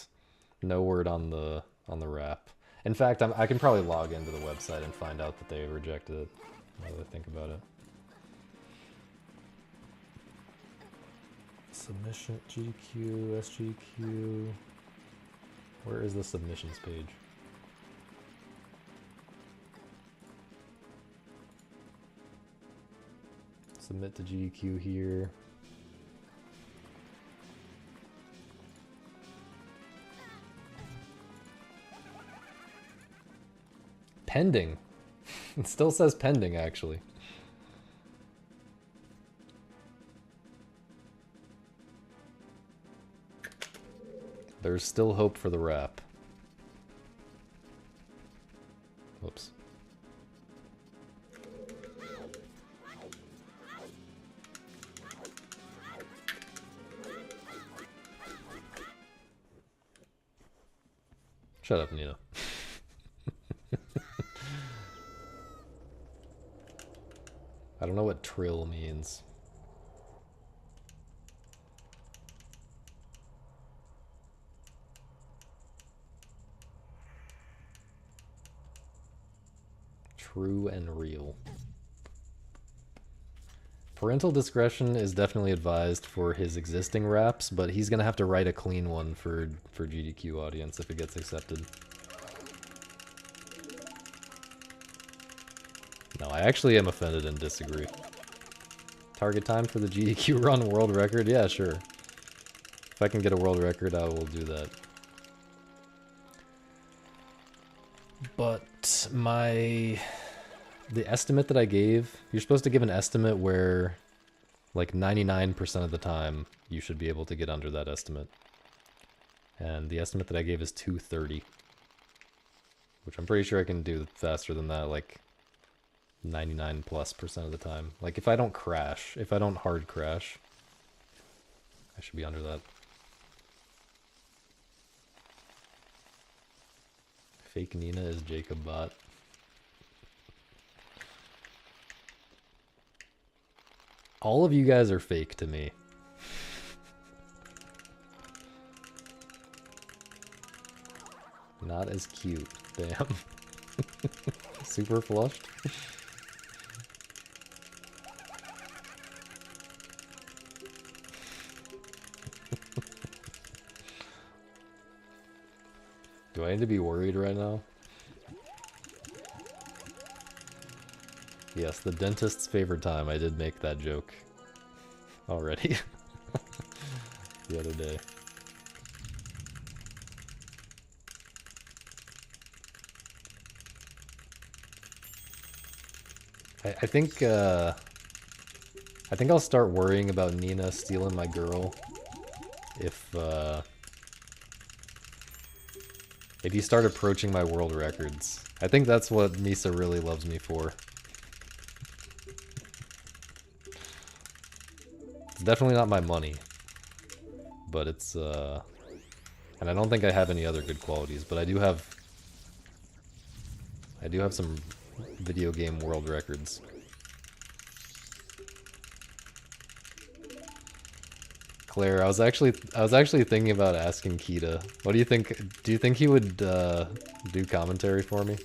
no word on the rap. In fact, I can probably log into the website and find out that they rejected it. Now that I think about it. Submission, GDQ, SGDQ. Where is the submissions page? Submit to GDQ here. Pending. It still says pending, actually. There's still hope for the rap. Whoops. Shut up, Nina. I don't know what trill means. True and real. Parental discretion is definitely advised for his existing raps, but he's gonna have to write a clean one for GDQ audience if it gets accepted. No, I actually am offended and disagree. Target time for the GDQ run world record? Yeah, sure. If I can get a world record, I will do that. But the estimate that I gave, you're supposed to give an estimate where like 99% of the time you should be able to get under that estimate. And the estimate that I gave is 230. Which I'm pretty sure I can do faster than that, like 99+% of the time. Like if I don't crash, if I don't hard crash, I should be under that. Fake Nina is Jacob Bot. All of you guys are fake to me. Not as cute. Damn. Super flushed. Do I need to be worried right now? Yes, the dentist's favorite time. I did make that joke already the other day. I think I'll start worrying about Nina stealing my girl if you start approaching my world records. I think that's what Misa really loves me for. It's definitely not my money, but it's and I don't think I have any other good qualities, but I do have some video game world records. Claire, I was actually thinking about asking Kita. What do you think? Do you think he would do commentary for me?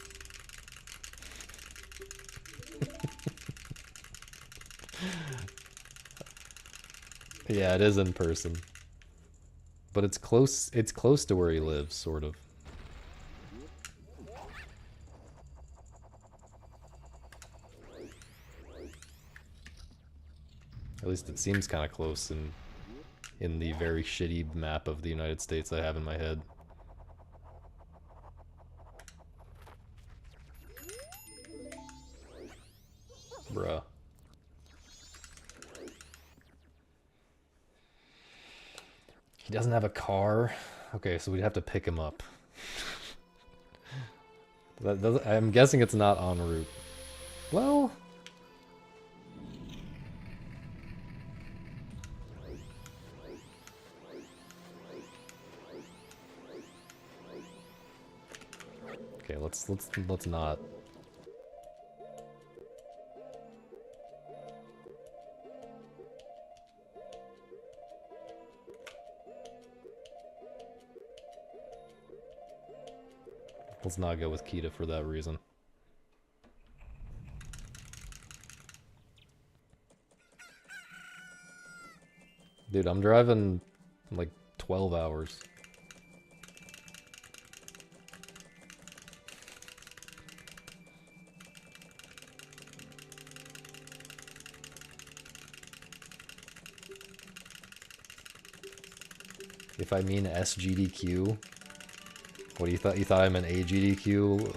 Yeah, it is in person. But it's close to where he lives, sort of. At least it seems kind of close in the very shitty map of the United States I have in my head. Bruh. He doesn't have a car? Okay, so we'd have to pick him up. I'm guessing it's not en route. Well... Okay, let's not. Let's not go with Kita for that reason. Dude, I'm driving like 12 hours. If I mean SGDQ, what do you thought? You thought I meant AGDQ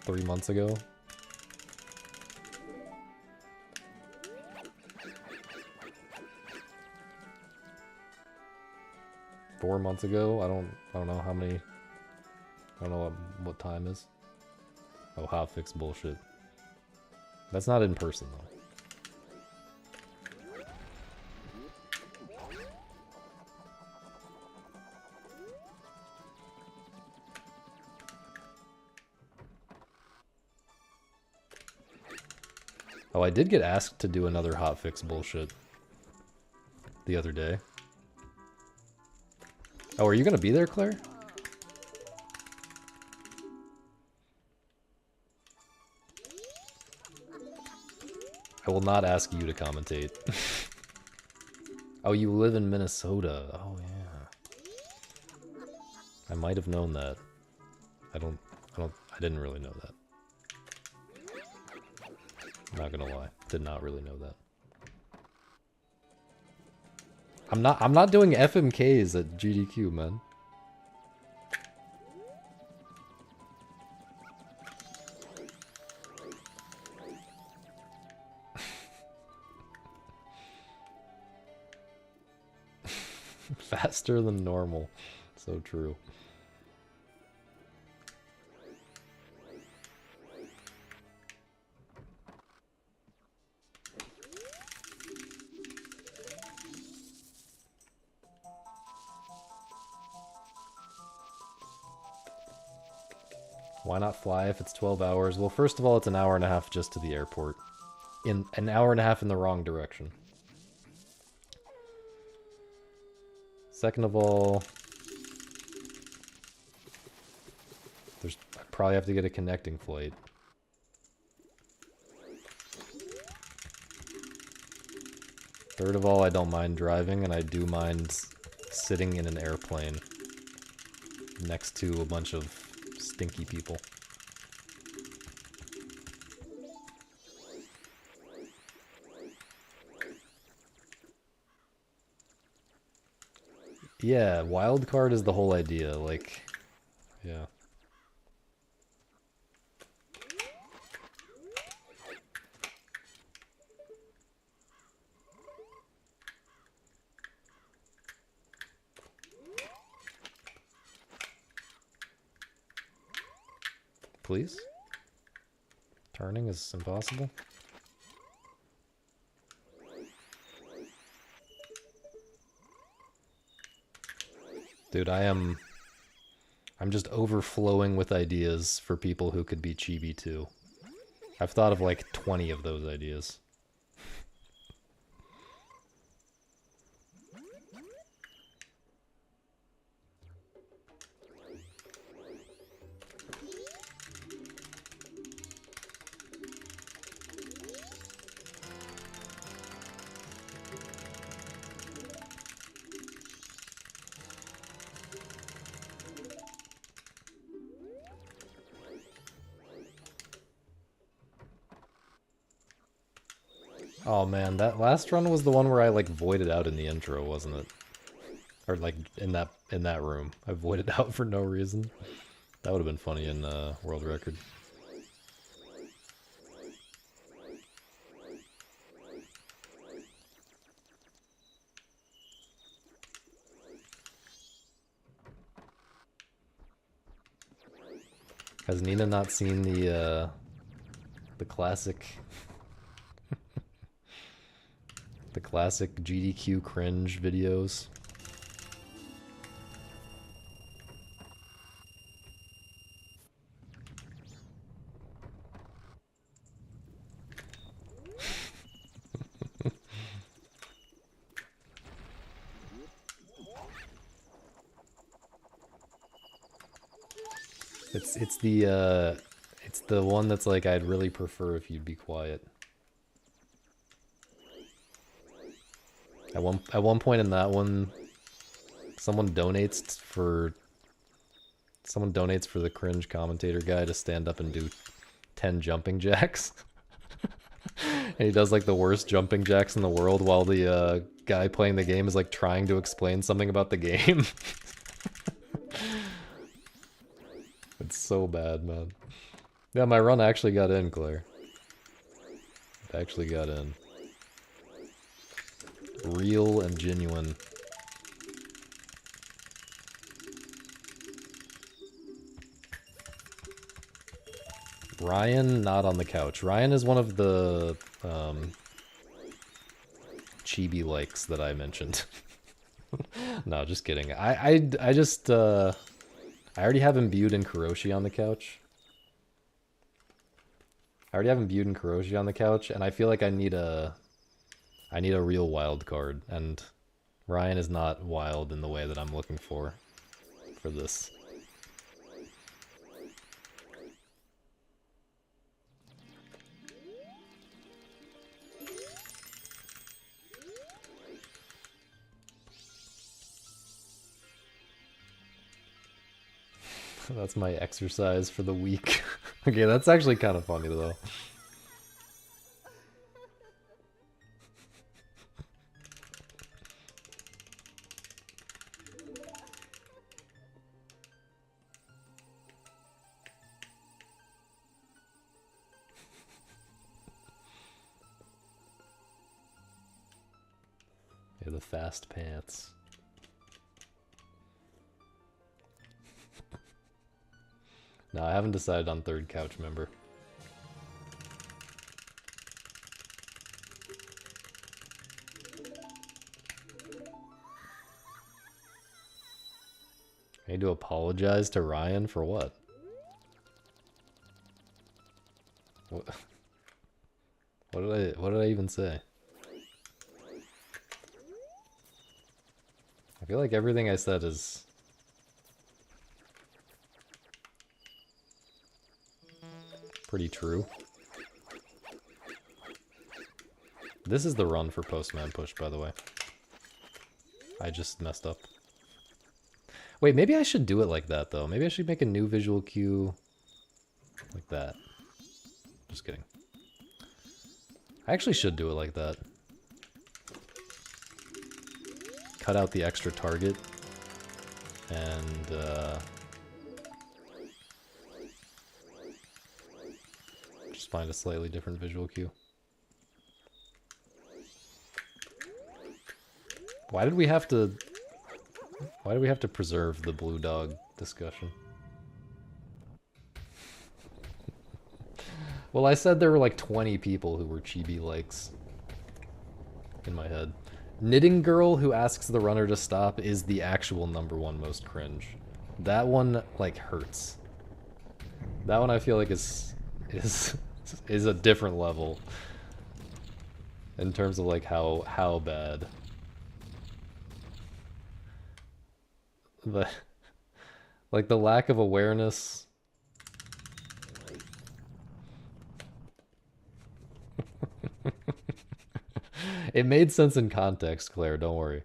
3 months ago? Four months ago? I don't know how many. I don't know what time is. Oh, hotfix bullshit. That's not in person though. Oh, I did get asked to do another hotfix bullshit the other day. Oh, are you gonna be there, Claire? I will not ask you to commentate. Oh, you live in Minnesota. Oh, yeah. I might have known that. I didn't really know that. Not gonna lie. Did not really know that. I'm not doing FMKs at GDQ, man. Faster than normal. So true. Why not fly if it's 12 hours? Well, first of all, it's an hour and a half just to the airport. In an hour and a half in the wrong direction. Second of all, I probably have to get a connecting flight. Third of all, I don't mind driving, and I do mind sitting in an airplane next to a bunch of stinky people. Yeah, wildcard is the whole idea, like, yeah. Please? Turning is impossible? Dude, I'm just overflowing with ideas for people who could be chibi too. I've thought of like 20 of those ideas. Oh man, that last run was the one where I like voided out in the intro, wasn't it? Or like in that room. I voided out for no reason. That would have been funny in World Record. Has Nina not seen the classic the classic GDQ cringe videos? It's the one that's like, I'd really prefer if you'd be quiet. At one point in that one, someone donates for the cringe commentator guy to stand up and do 10 jumping jacks. And he does like the worst jumping jacks in the world while the guy playing the game is like trying to explain something about the game. It's so bad, man. Yeah, my run actually got in, Claire. It actually got in. Real and genuine. Ryan, not on the couch. Ryan is one of the chibi likes that I mentioned. No, just kidding. I just I already have imbued in Kuroshi on the couch. I already have imbued in Kuroshi on the couch, and I feel like I need a real wild card, and Ryan is not wild in the way that I'm looking for this. That's my exercise for the week. Okay, that's actually kind of funny though. The fast pants. No, I haven't decided on third couch member. I need to apologize to Ryan for what? What what did I even say? I feel like everything I said is pretty true. This is the run for Postman Push, by the way. I just messed up. Wait, maybe I should do it like that, though. Maybe I should make a new visual cue like that. Just kidding. I actually should do it like that. Cut out the extra target and just find a slightly different visual cue. Why did we have to preserve the blue dog discussion? Well, I said there were like 20 people who were chibi likes in my head. Knitting girl who asks the runner to stop is the actual #1 most cringe. That one like hurts. That one I feel like is a different level in terms of like how bad. The like the lack of awareness. It made sense in context, Claire, don't worry.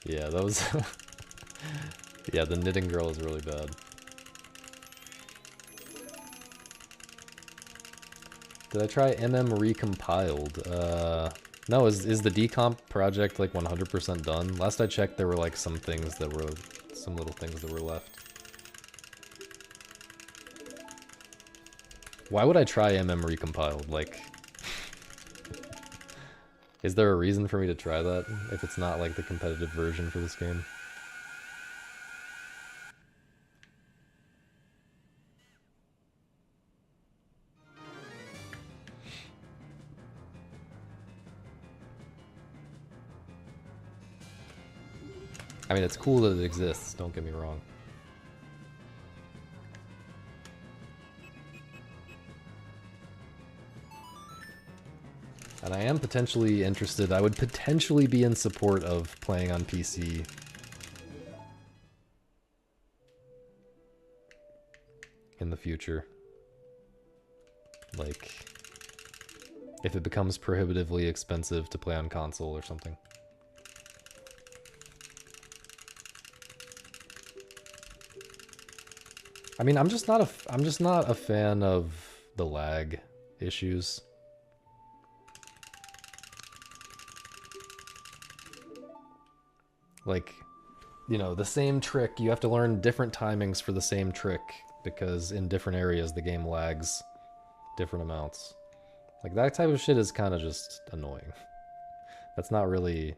Yeah, that was yeah, the knitting girl is really bad. Did I try MM recompiled? No, is the decomp project like 100% done? Last I checked, there were like some little things that were left. Why would I try MM recompiled? Like, is there a reason for me to try that if it's not like the competitive version for this game? I mean, it's cool that it exists, don't get me wrong. And I am potentially interested, I would potentially be in support of playing on PC. In the future. Like, if it becomes prohibitively expensive to play on console or something. I mean, I'm just not a fan of the lag issues. Like, you know, the same trick, you have to learn different timings for the same trick because in different areas the game lags different amounts. Like, that type of shit is kind of just annoying. That's not really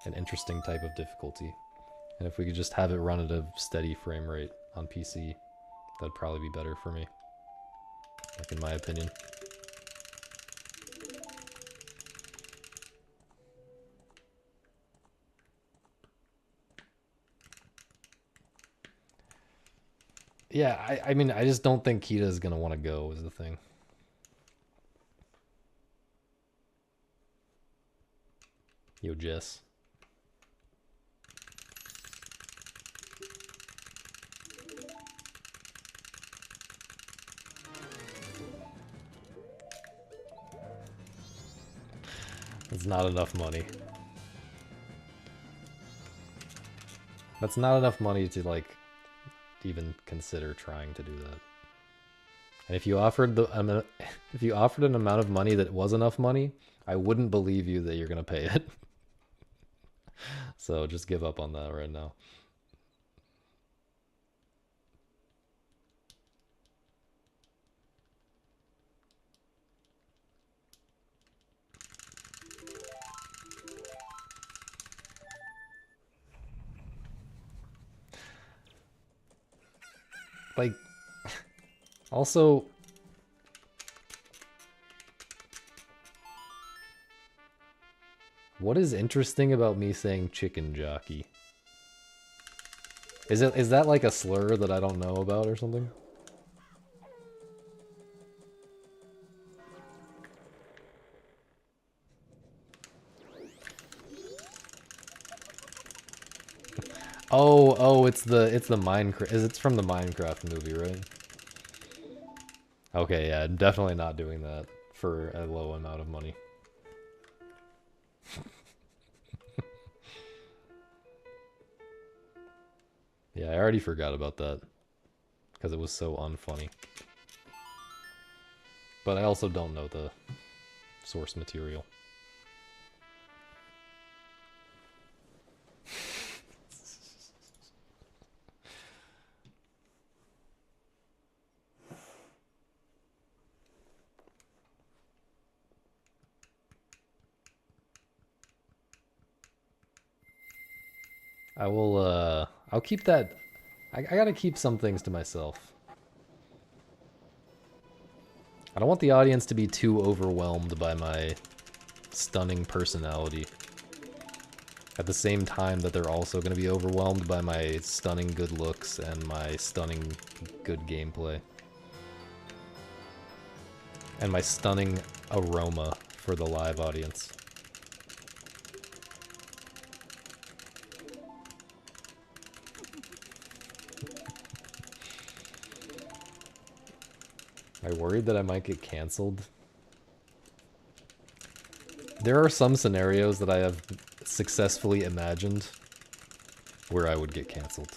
an interesting type of difficulty. And if we could just have it run at a steady frame rate on PC, that'd probably be better for me. Like, in my opinion. Yeah, I mean, I just don't think Kita is gonna want to go, is the thing. Yo, Jess. It's not enough money. That's not enough money to, like, even consider trying to do that. And if you offered if you offered an amount of money that was enough money, I wouldn't believe you that you're gonna pay it. So just give up on that right now. Like, also, what is interesting about me saying chicken jockey? Is that like a slur that I don't know about or something? Oh, it's the Minecraft. It's from the Minecraft movie, right? Okay, yeah, definitely not doing that for a low amount of money. Yeah, I already forgot about that because it was so unfunny. But I also don't know the source material. I'll keep that. I gotta keep some things to myself. I don't want the audience to be too overwhelmed by my stunning personality. At the same time that they're also going to be overwhelmed by my stunning good looks and my stunning good gameplay. And my stunning aroma for the live audience. Am I worried that I might get canceled? There are some scenarios that I have successfully imagined where I would get canceled.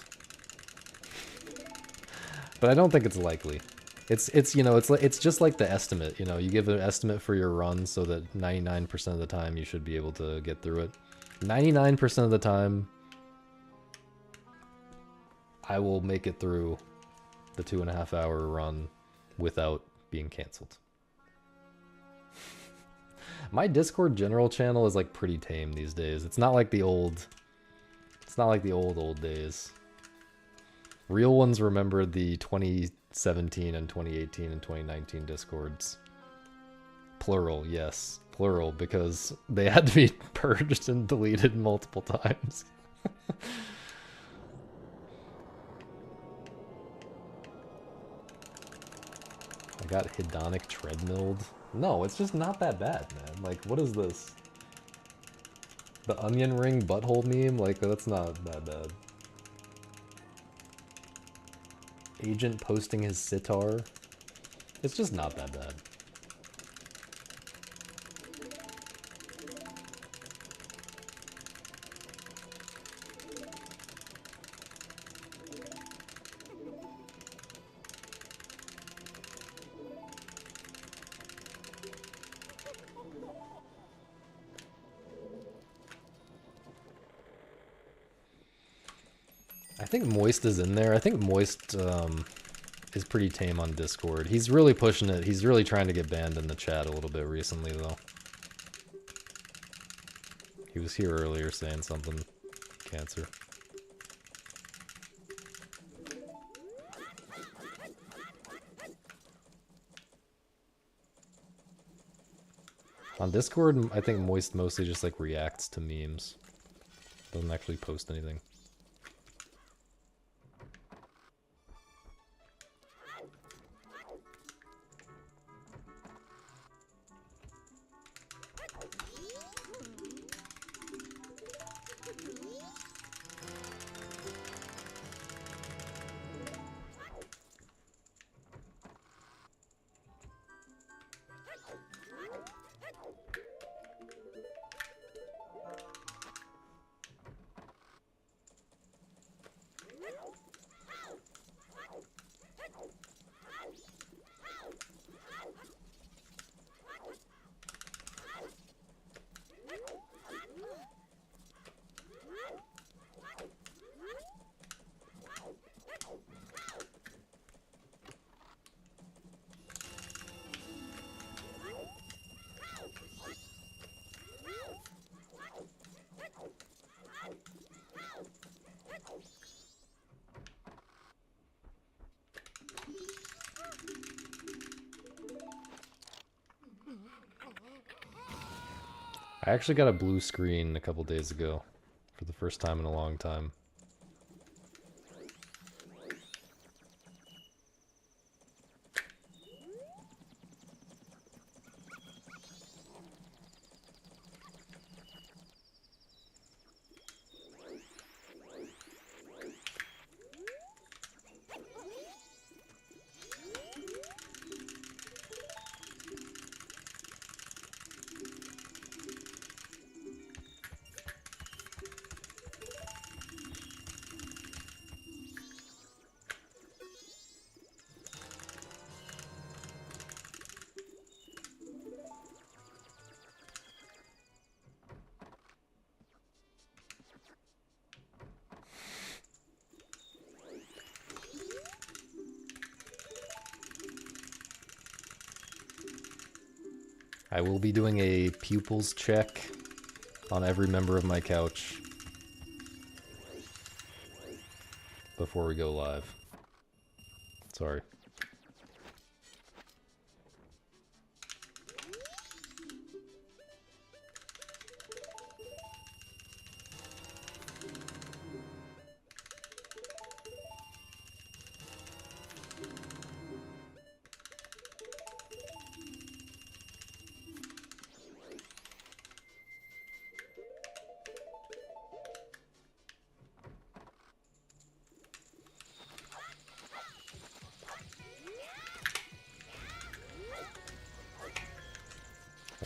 But I don't think it's likely. It's you know, it's just like the estimate, you know, you give an estimate for your run so that 99% of the time you should be able to get through it. 99% of the time I will make it through the 2.5 hour run without being canceled. My Discord general channel is like pretty tame these days. It's not like the old old days. Real ones remember the 2017 and 2018 and 2019 Discords. Plural, yes. Plural, because they had to be purged and deleted multiple times. I got hedonic treadmilled. No, it's just not that bad, man. Like, what is this? The onion ring butthole meme? Like, that's not that bad. Agent posting his sitar. It's just not that bad. I think Moist is in there. I think Moist is pretty tame on Discord. He's really pushing it. He's really trying to get banned in the chat a little bit recently, though. He was here earlier saying something. Cancer. On Discord, I think Moist mostly just like reacts to memes. Doesn't actually post anything. I actually got a blue screen a couple days ago for the first time in a long time. I will be doing a pupils check on every member of my couch before we go live. Sorry.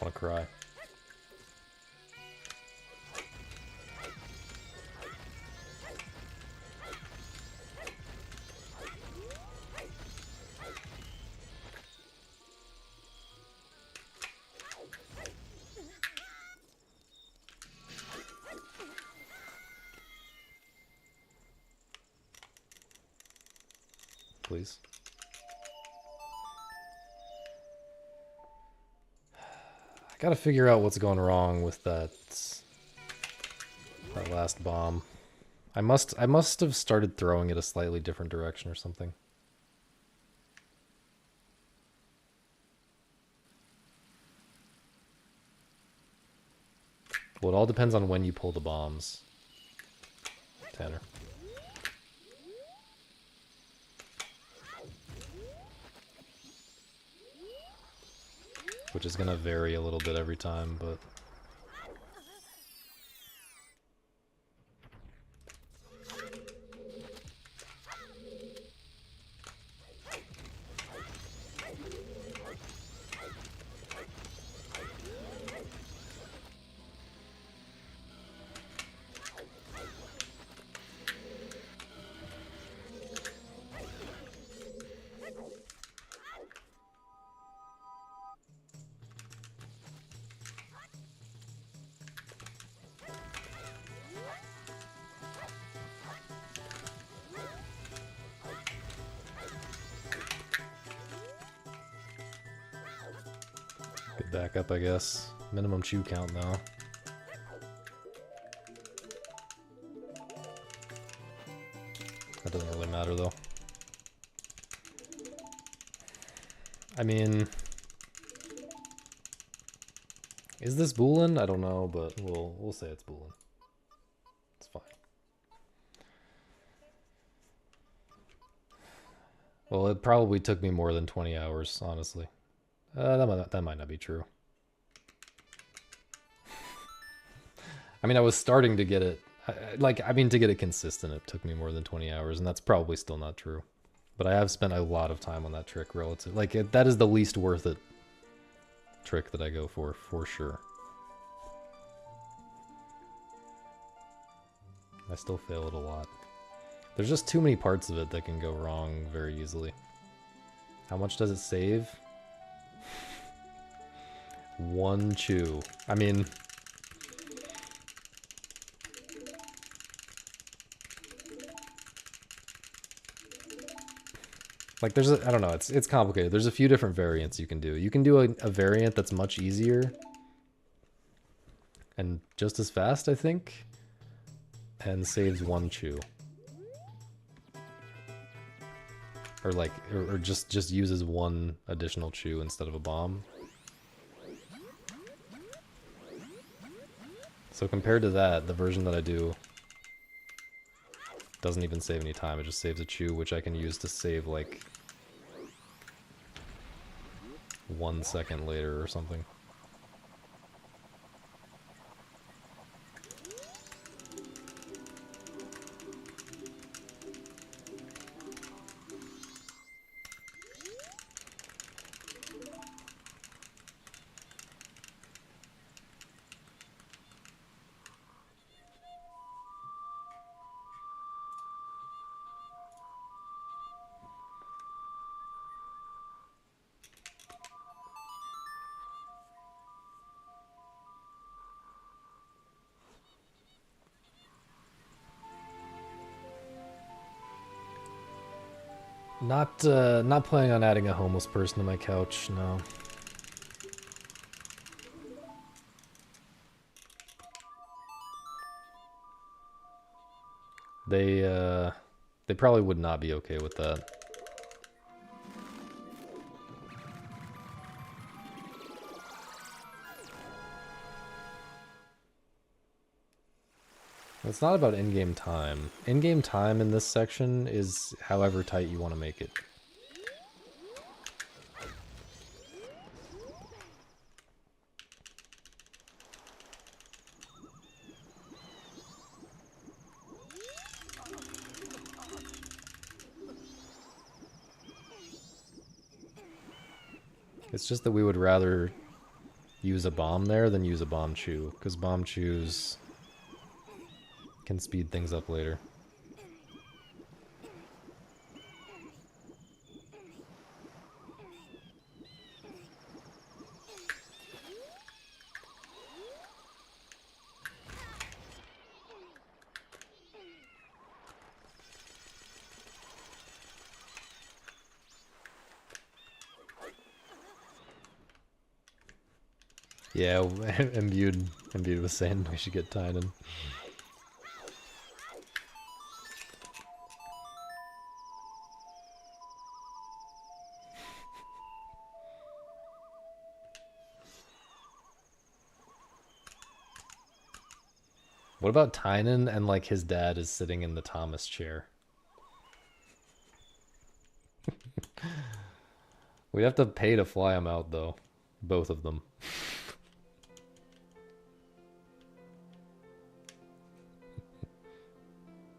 I want to cry. Please. I gotta figure out what's going wrong with that last bomb. I must have started throwing it a slightly different direction or something. Well, it all depends on when you pull the bombs, Tanner. Which is gonna vary a little bit every time, but... Good backup, I guess. Minimum chew count now. That doesn't really matter though. I mean, is this Boolean? I don't know, but we'll say it's Boolean. It's fine. Well, it probably took me more than 20 hours, honestly. That might not be true. I mean, I was starting to get it. To get it consistent, it took me more than 20 hours, and that's probably still not true. But I have spent a lot of time on that trick relative. That is the least worth it trick that I go for sure. I still fail it a lot. There's just too many parts of it that can go wrong very easily. How much does it save? 1 chew. I mean... I don't know, it's complicated. There's a few different variants you can do. You can do a variant that's much easier and just as fast, I think, and saves 1 chew. Or just uses 1 additional chew instead of a bomb. So compared to that, the version that I do doesn't even save any time. It just saves a chew, which I can use to save like 1 second later or something. Not planning on adding a homeless person to my couch, no. They probably would not be okay with that. It's not about in-game time. In-game time in this section is however tight you want to make it. It's just that we would rather use a bomb there than use a bomb chew, because bomb chews can speed things up later. Yeah, Imbued was saying we should get Tynan. What about Tynan and like his dad is sitting in the Thomas chair? We'd have to pay to fly him out though. Both of them.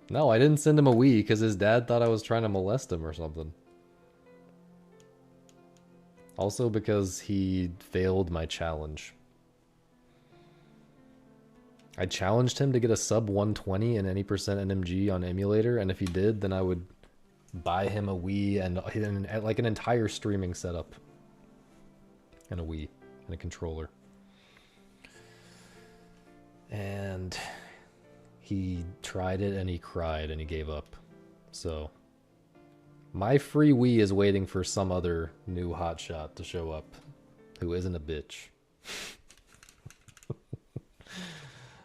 No, I didn't send him a Wii because his dad thought I was trying to molest him or something. Also because he failed my challenge. I challenged him to get a sub 120 and any percent NMG on emulator, and if he did, then I would buy him a Wii and like an entire streaming setup. And a Wii and a controller. And he tried it and he cried and he gave up. So my free Wii is waiting for some other new hotshot to show up who isn't a bitch.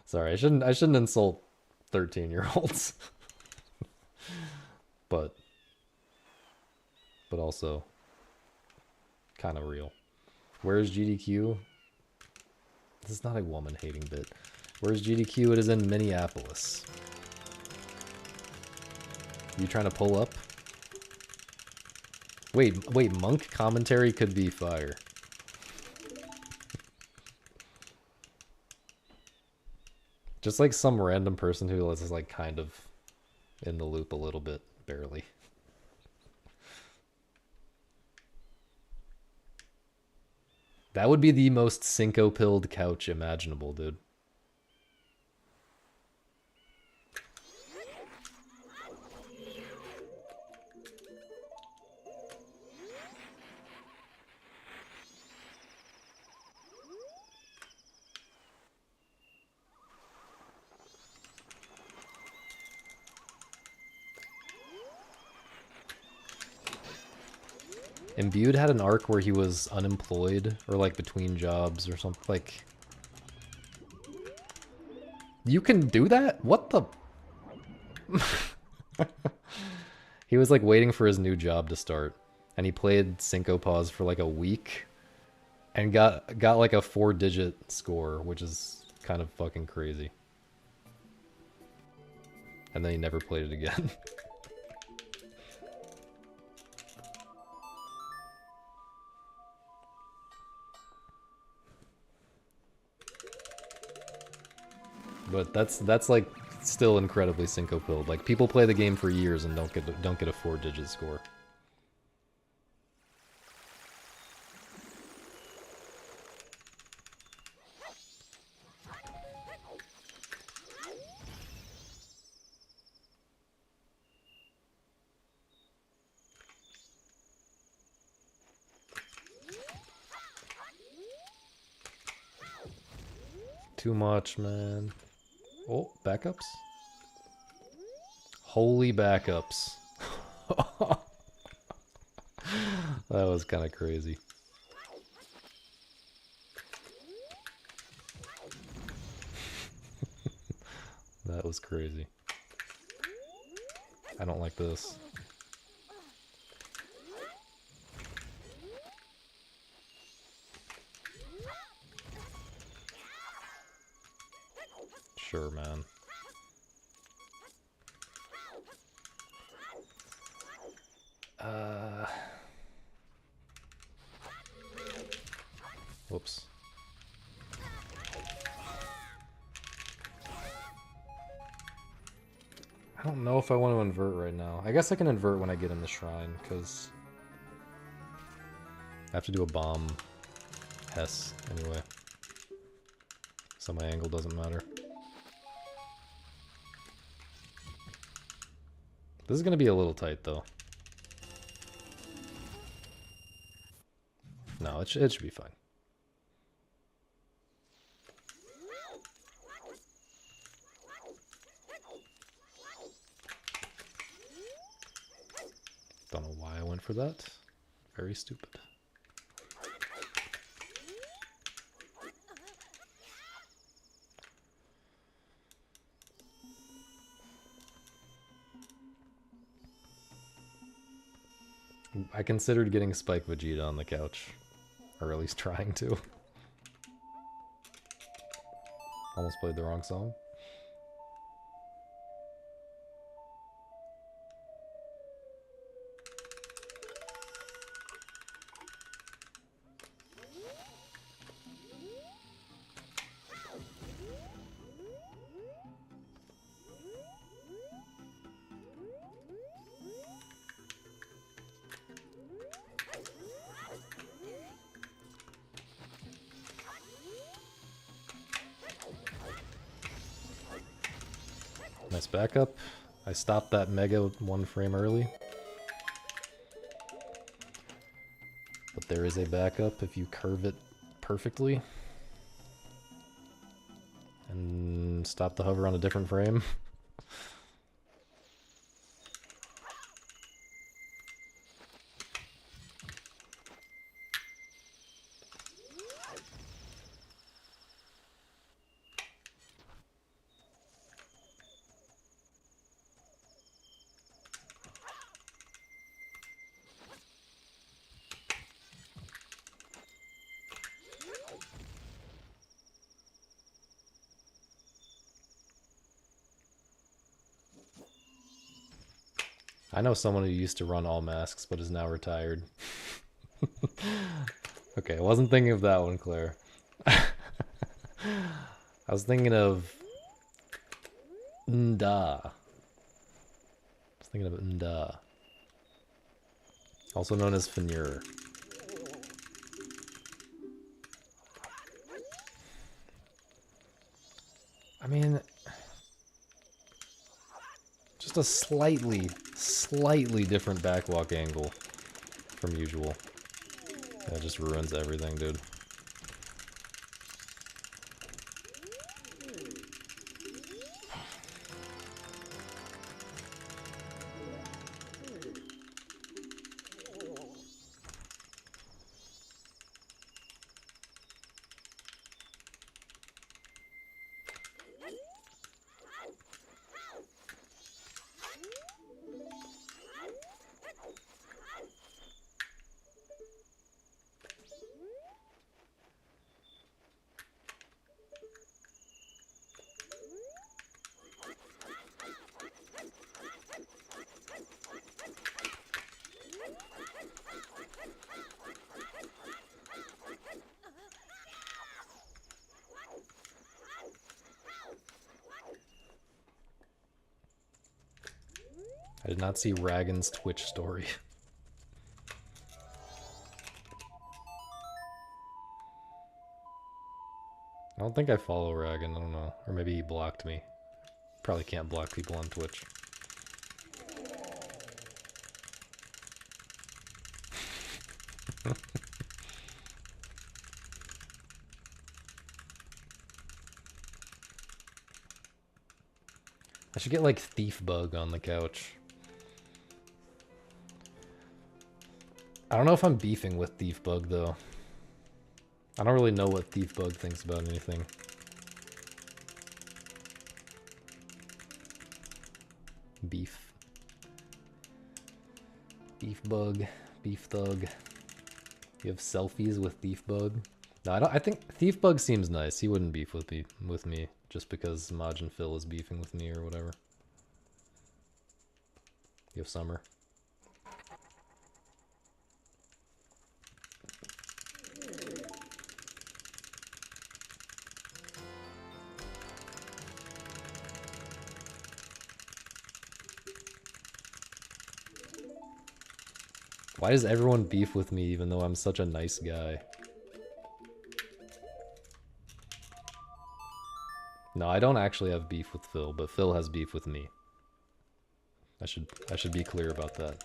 Sorry, I shouldn't insult 13-year-olds. but also kind of real. Where's GDQ? This is not a woman-hating bit. Where's GDQ? It is in Minneapolis. You trying to pull up? Wait, Monk commentary could be fire. Just like some random person who is like kind of in the loop a little bit, barely. That would be the most synco-pilled couch imaginable, dude. Imbued had an arc where he was unemployed or like between jobs or something. Like, you can do that? What the? He was like waiting for his new job to start, and he played Syncopause for like a week, and got like a 4-digit score, which is kind of fucking crazy. And then he never played it again. But that's like still incredibly synco-pilled. Like people play the game for years and don't get a 4-digit score. Too much, man. Oh, backups? Holy backups. That was kind of crazy. That was crazy. I don't like this. Sure, man. Whoops. I don't know if I want to invert right now. I guess I can invert when I get in the shrine, because I have to do a bomb Hess anyway. So my angle doesn't matter. This is going to be a little tight, though. No, it should be fine. Don't know why I went for that. Very stupid. I considered getting Spike Vegeta on the couch. Or at least trying to. Almost played the wrong song. Nice backup. I stopped that Mega 1 frame early. But there is a backup if you curve it perfectly. And stop the hover on a different frame. I know someone who used to run all masks, but is now retired. Okay, I wasn't thinking of that one, Claire. I was thinking of Nda. Nda. Also known as Fenrir. I mean, just a slightly different backwalk angle from usual. That just ruins everything, dude. I did not see Ragan's Twitch story. I don't think I follow Ragan, I don't know. Or maybe he blocked me. Probably can't block people on Twitch. I should get like Thief Bug on the couch. I don't know if I'm beefing with Thief Bug though. I don't really know what Thief Bug thinks about anything. Beef. Beef Bug. Beef Thug. You have selfies with Thief Bug? No, I don't. I think Thief Bug seems nice. He wouldn't beef with me just because Maj and Phil is beefing with me or whatever. You have Summer. Why does everyone beef with me even though I'm such a nice guy? No, I don't actually have beef with Phil, but Phil has beef with me. I should be clear about that.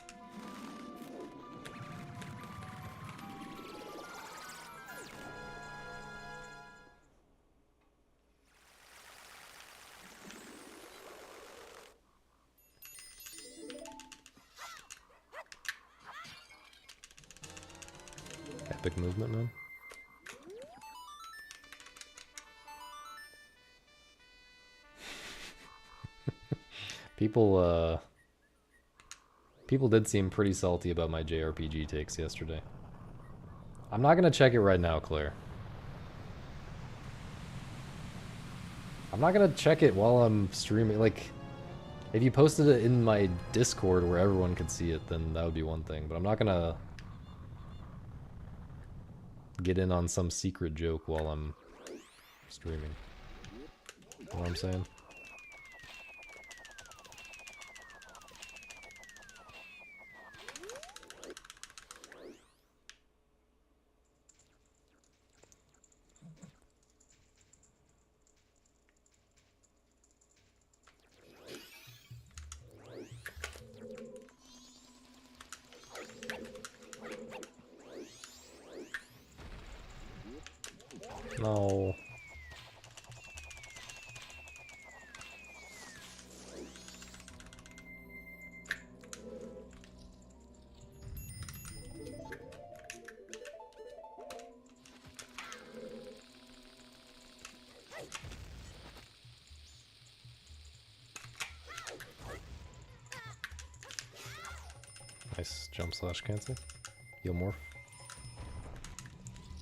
Epic movement, man. People did seem pretty salty about my JRPG takes yesterday. I'm not gonna check it right now, Claire. I'm not gonna check it while I'm streaming. Like, if you posted it in my Discord where everyone could see it, then that would be one thing. But I'm not gonna get in on some secret joke while I'm streaming. You know what I'm saying? No. Nice jump slash cancel. Yo, Morph.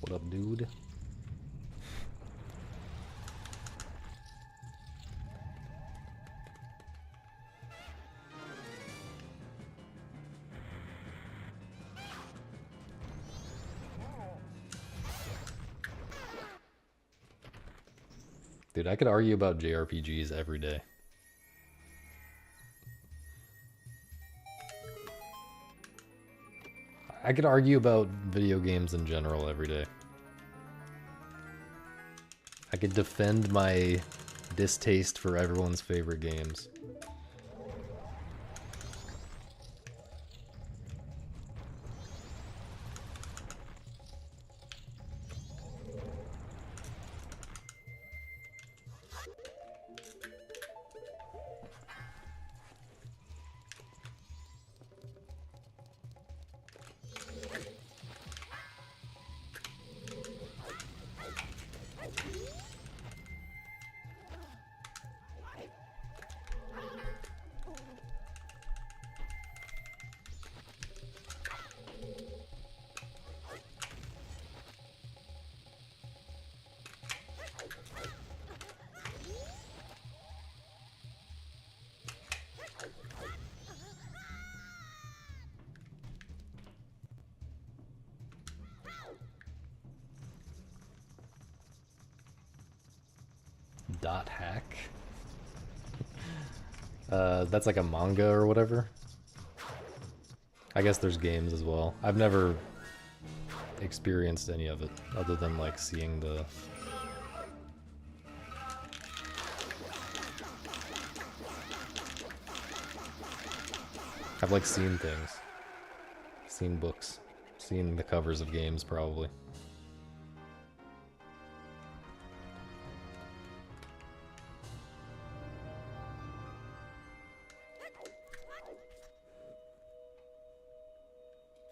What up, dude? Dude, I could argue about JRPGs every day. I could argue about video games in general every day. I could defend my distaste for everyone's favorite games. Dot hack? That's like a manga or whatever. I guess there's games as well. I've never experienced any of it other than like seeing the... I've like seen things. Seen books. Seen the covers of games probably.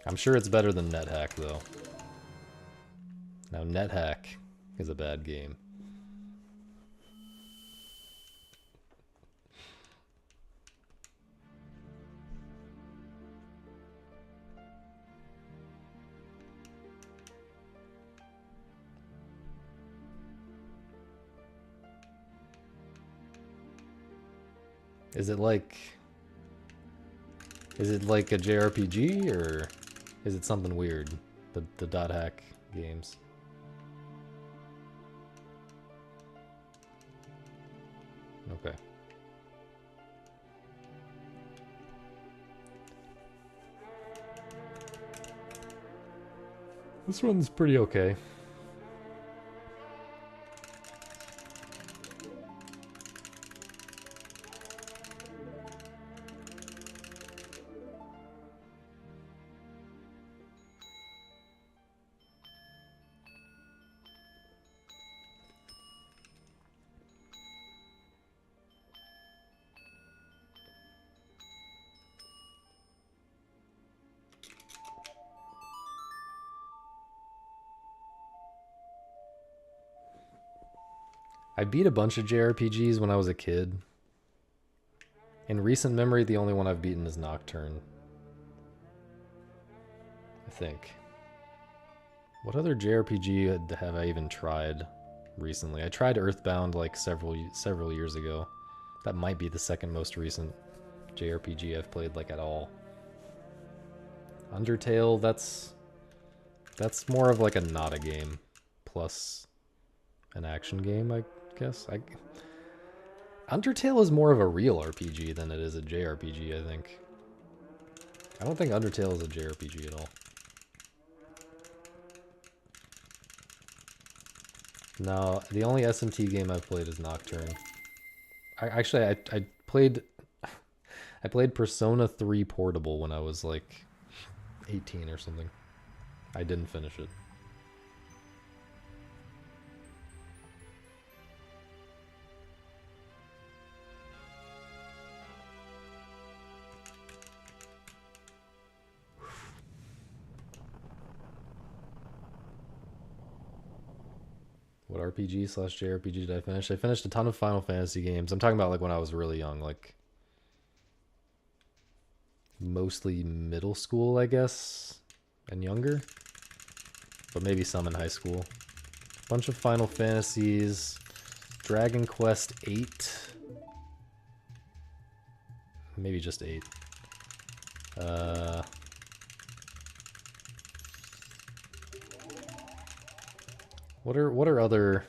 I'm sure it's better than NetHack, though. Now, NetHack is a bad game. Is it like a JRPG, or is it something weird? The dot hack games. Okay. This one's pretty okay. I beat a bunch of JRPGs when I was a kid. In recent memory, the only one I've beaten is Nocturne. I think. What other JRPG have I even tried recently? I tried Earthbound like several years ago. That might be the second most recent JRPG I've played like at all. Undertale, that's more of like a not a game plus an action game, I guess. Undertale is more of a real RPG than it is a JRPG, I think. I don't think Undertale is a JRPG at all. No, the only SMT game I've played is Nocturne. I played Persona 3 Portable when I was like 18 or something. I didn't finish it. What RPG/JRPG did I finish? I finished a ton of Final Fantasy games. I'm talking about like when I was really young, like mostly middle school, I guess, and younger, but maybe some in high school. Bunch of Final Fantasies, Dragon Quest 8, maybe just 8. What are other?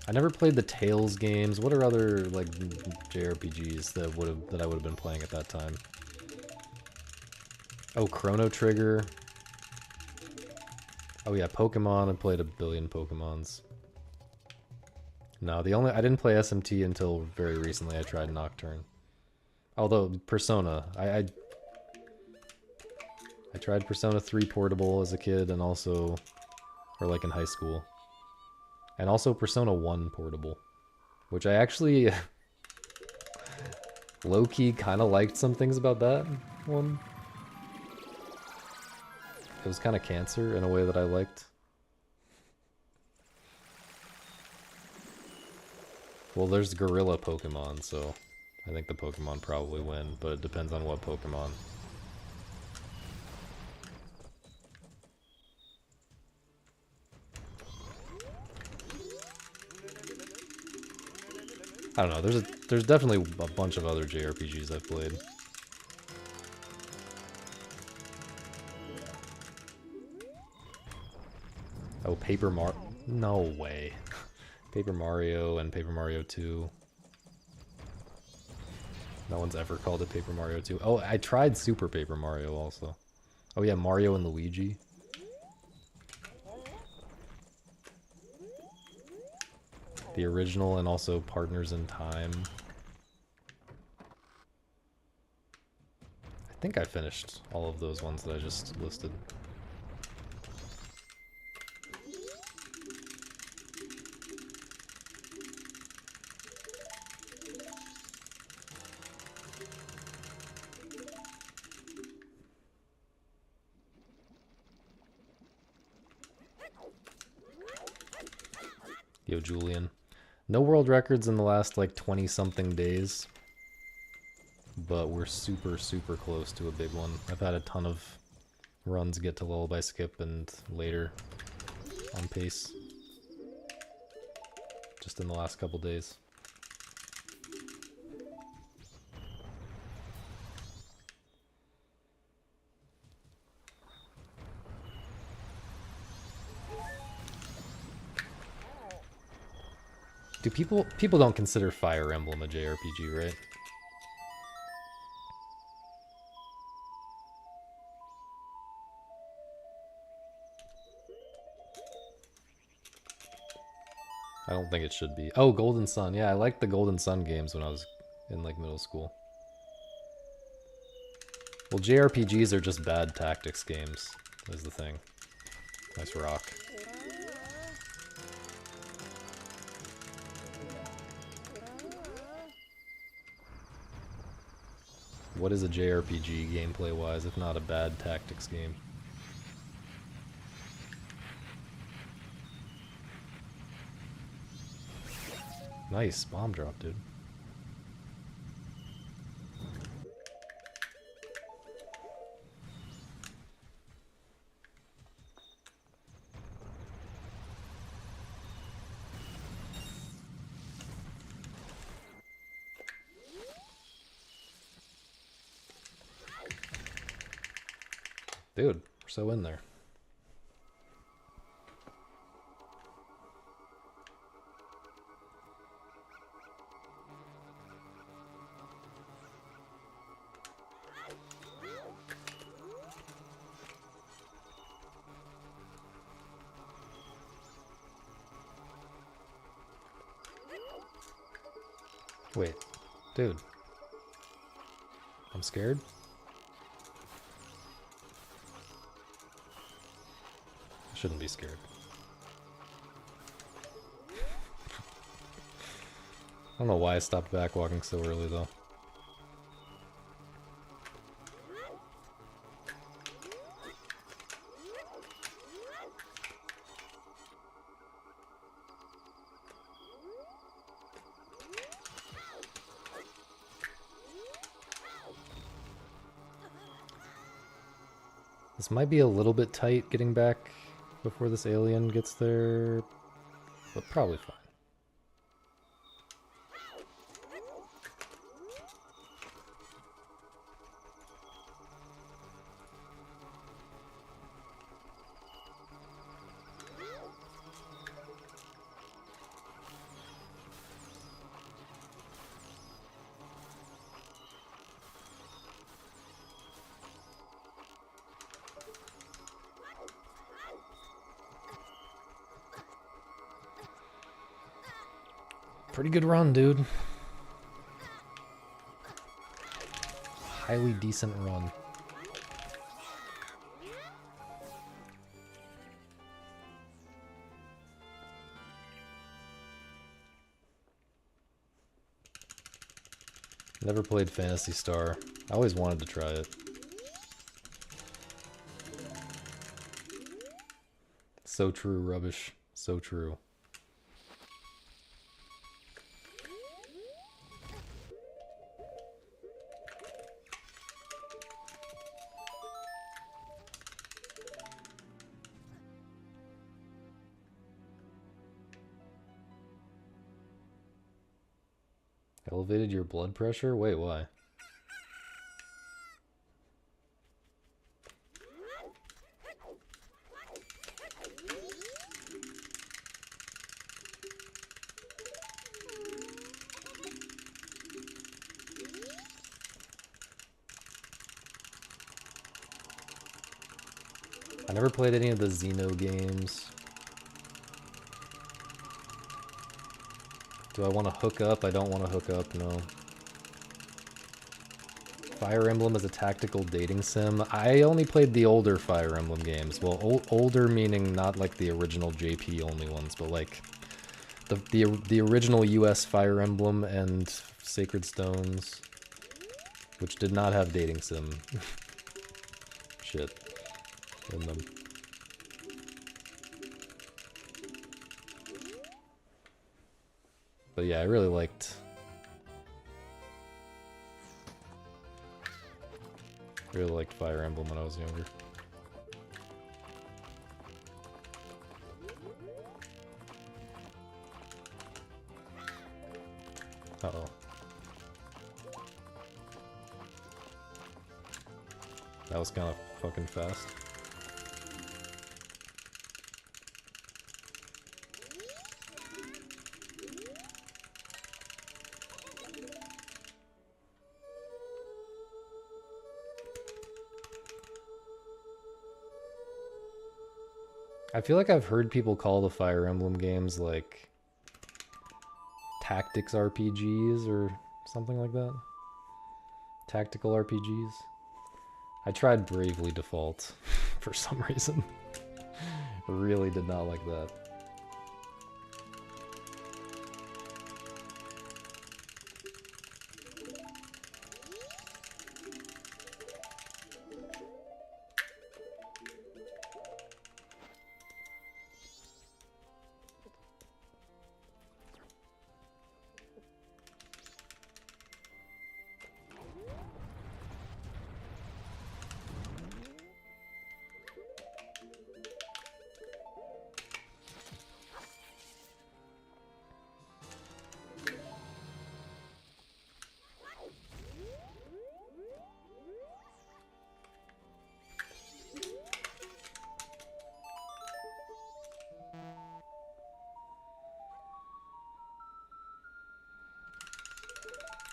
I never played the Tales games. What are other like JRPGs that I would have been playing at that time? Oh, Chrono Trigger. Oh yeah, Pokemon. I played a billion Pokemons. No, I didn't play SMT until very recently. I tried Nocturne. Although Persona, I tried Persona 3 Portable as a kid, and also, or like in high school. And also Persona 1 Portable, which I actually low-key kind of liked some things about that one. It was kind of cancer in a way that I liked. Well, there's gorilla Pokemon, so I think the Pokemon probably win, but it depends on what Pokemon. I don't know, there's definitely a bunch of other JRPGs I've played. Oh, no way. Paper Mario and Paper Mario 2. No one's ever called it Paper Mario 2. Oh, I tried Super Paper Mario also. Oh yeah, Mario and Luigi. The original and also Partners in Time. I think I finished all of those ones that I just listed. Yo, Julian. No world records in the last like 20 something days, but we're super, super close to a big one. I've had a ton of runs get to Lullaby Skip and later on pace just in the last couple days. Do people don't consider Fire Emblem a JRPG, right? I don't think it should be. Oh, Golden Sun. Yeah, I liked the Golden Sun games when I was in like middle school. Well, JRPGs are just bad tactics games, is the thing. Nice rock. What is a JRPG gameplay-wise, if not a bad tactics game? Nice bomb drop, dude. Dude, we're so in there. Wait, dude. I'm scared. I shouldn't be scared. I don't know why I stopped backwalking so early, though. This might be a little bit tight getting back before this alien gets there, but probably fine. Pretty good run, dude. Highly decent run. Never played Phantasy Star. I always wanted to try it. So true, rubbish. So true. Elevated your blood pressure? Wait, why? I never played any of the Xeno games. Do I want to hook up? I don't want to hook up, no. Fire Emblem is a tactical dating sim. I only played the older Fire Emblem games. Well, older meaning not like the original JP only ones, but like the original US Fire Emblem and Sacred Stones, which did not have dating sim shit in them. But yeah, I really liked Fire Emblem when I was younger. Uh-oh. That was kind of fucking fast. I feel like I've heard people call the Fire Emblem games like tactics RPGs or something like that. Tactical RPGs. I tried Bravely Default for some reason. Really did not like that.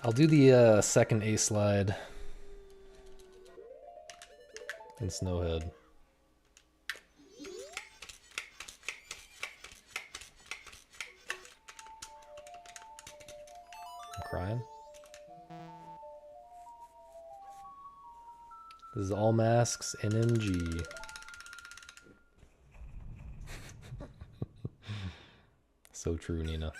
I'll do the second A slide in Snowhead. I'm crying. This is all masks NMG. So true, Nina.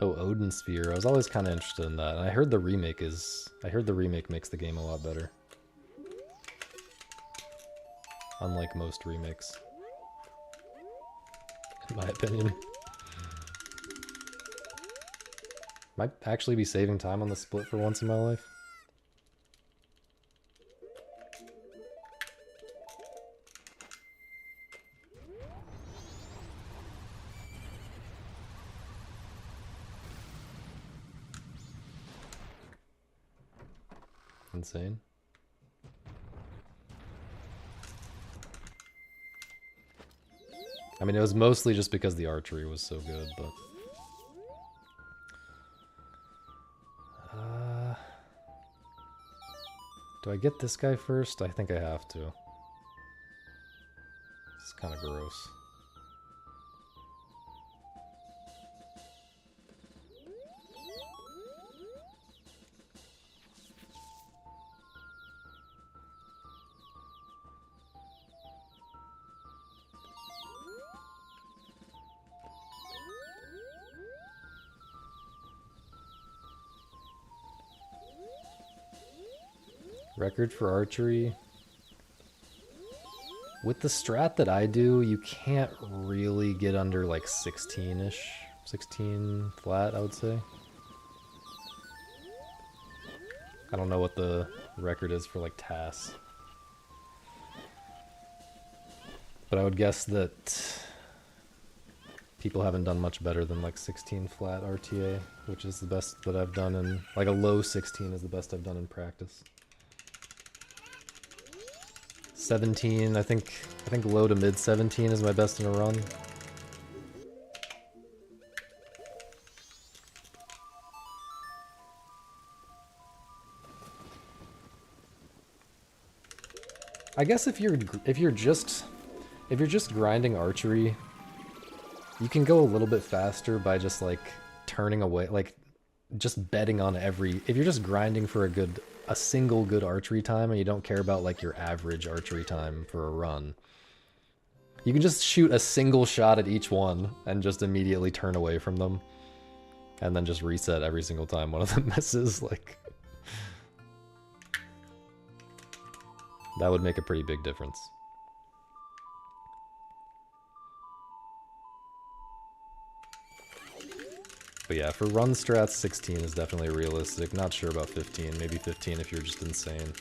Oh, Odin Sphere. I was always kind of interested in that. And I heard the remake makes the game a lot better. Unlike most remakes. In my opinion. Might actually be saving time on the split for once in my life. Insane. I mean, it was mostly just because the archery was so good, but... do I get this guy first? I think I have to. It's kind of gross. Record for archery. With the strat that I do, you can't really get under like 16-ish. 16 flat, I would say. I don't know what the record is for like TAS. But I would guess that people haven't done much better than like 16 flat RTA, which is the best that I've done in, like a low 16 is the best I've done in practice. 17, I think low to mid 17 is my best in a run. I guess if you're just grinding archery, you can go a little bit faster by just like turning away, like just betting on every. If you're just grinding for a single good archery time and you don't care about like your average archery time for a run, you can just shoot a single shot at each one and just immediately turn away from them, and then just reset every single time one of them misses. Like that would make a pretty big difference. But yeah, for run strats, 16 is definitely realistic. Not sure about 15. Maybe 15 if you're just insane.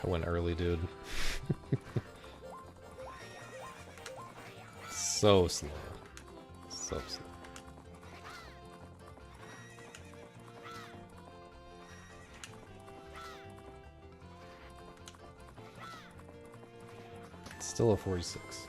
I went early, dude. So slow. So slow. Still a 46.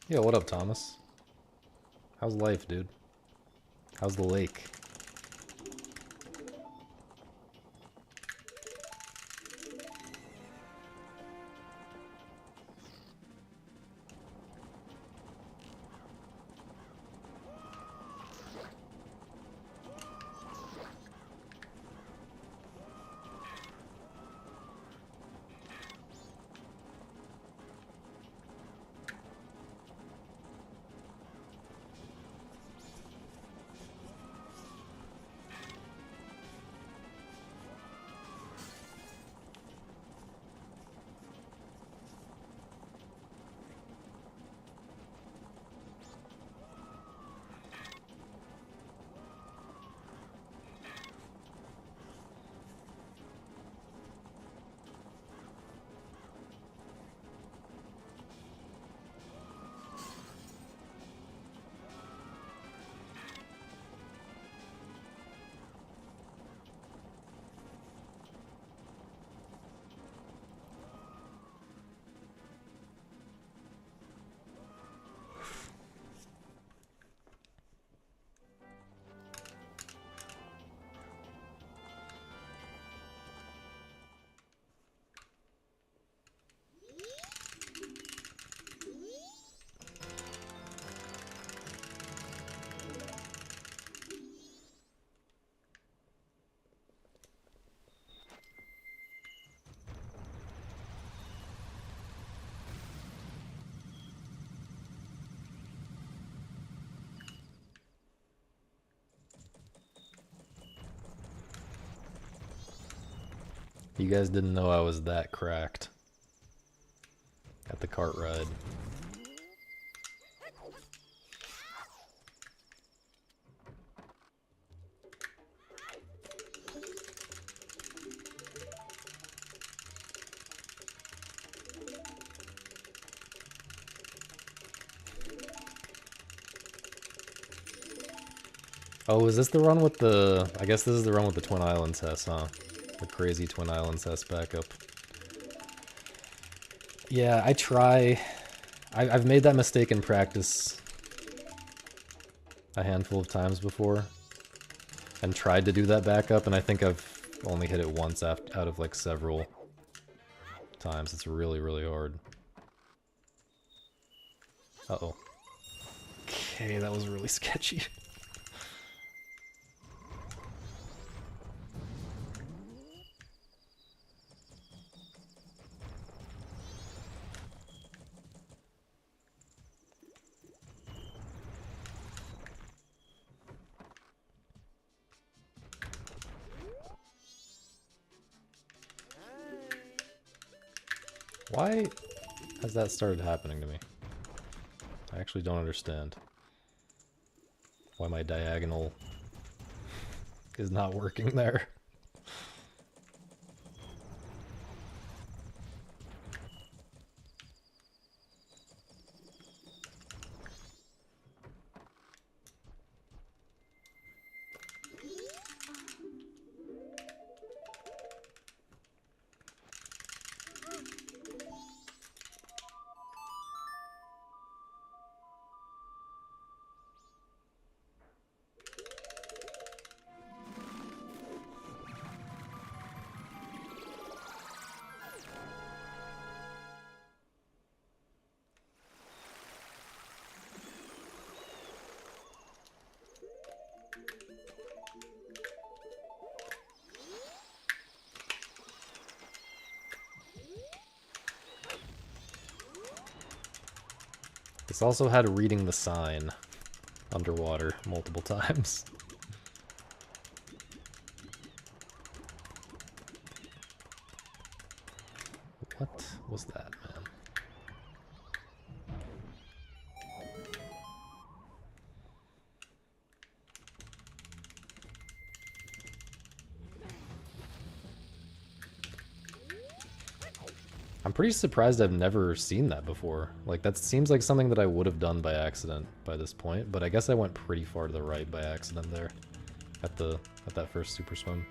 Yo, what up, Thomas? How's life, dude? How's the lake? You guys didn't know I was that cracked at the cart ride. Oh, is this the run with the... I guess this is the run with the Twin Islands Hess, huh? The crazy Twin Islands Hess backup. Yeah, I try... I've made that mistake in practice a handful of times before. And tried to do that backup, and I think I've only hit it once out of like several times. It's really, really hard. Uh-oh. Okay, that was really sketchy. Why has that started happening to me? I actually don't understand why my diagonal is not working there. This also had reading the sign underwater multiple times. What was that, man? I'm pretty surprised I've never seen that before. Like, that seems like something that I would have done by accident by this point, but I guess I went pretty far to the right by accident there at that first super swim.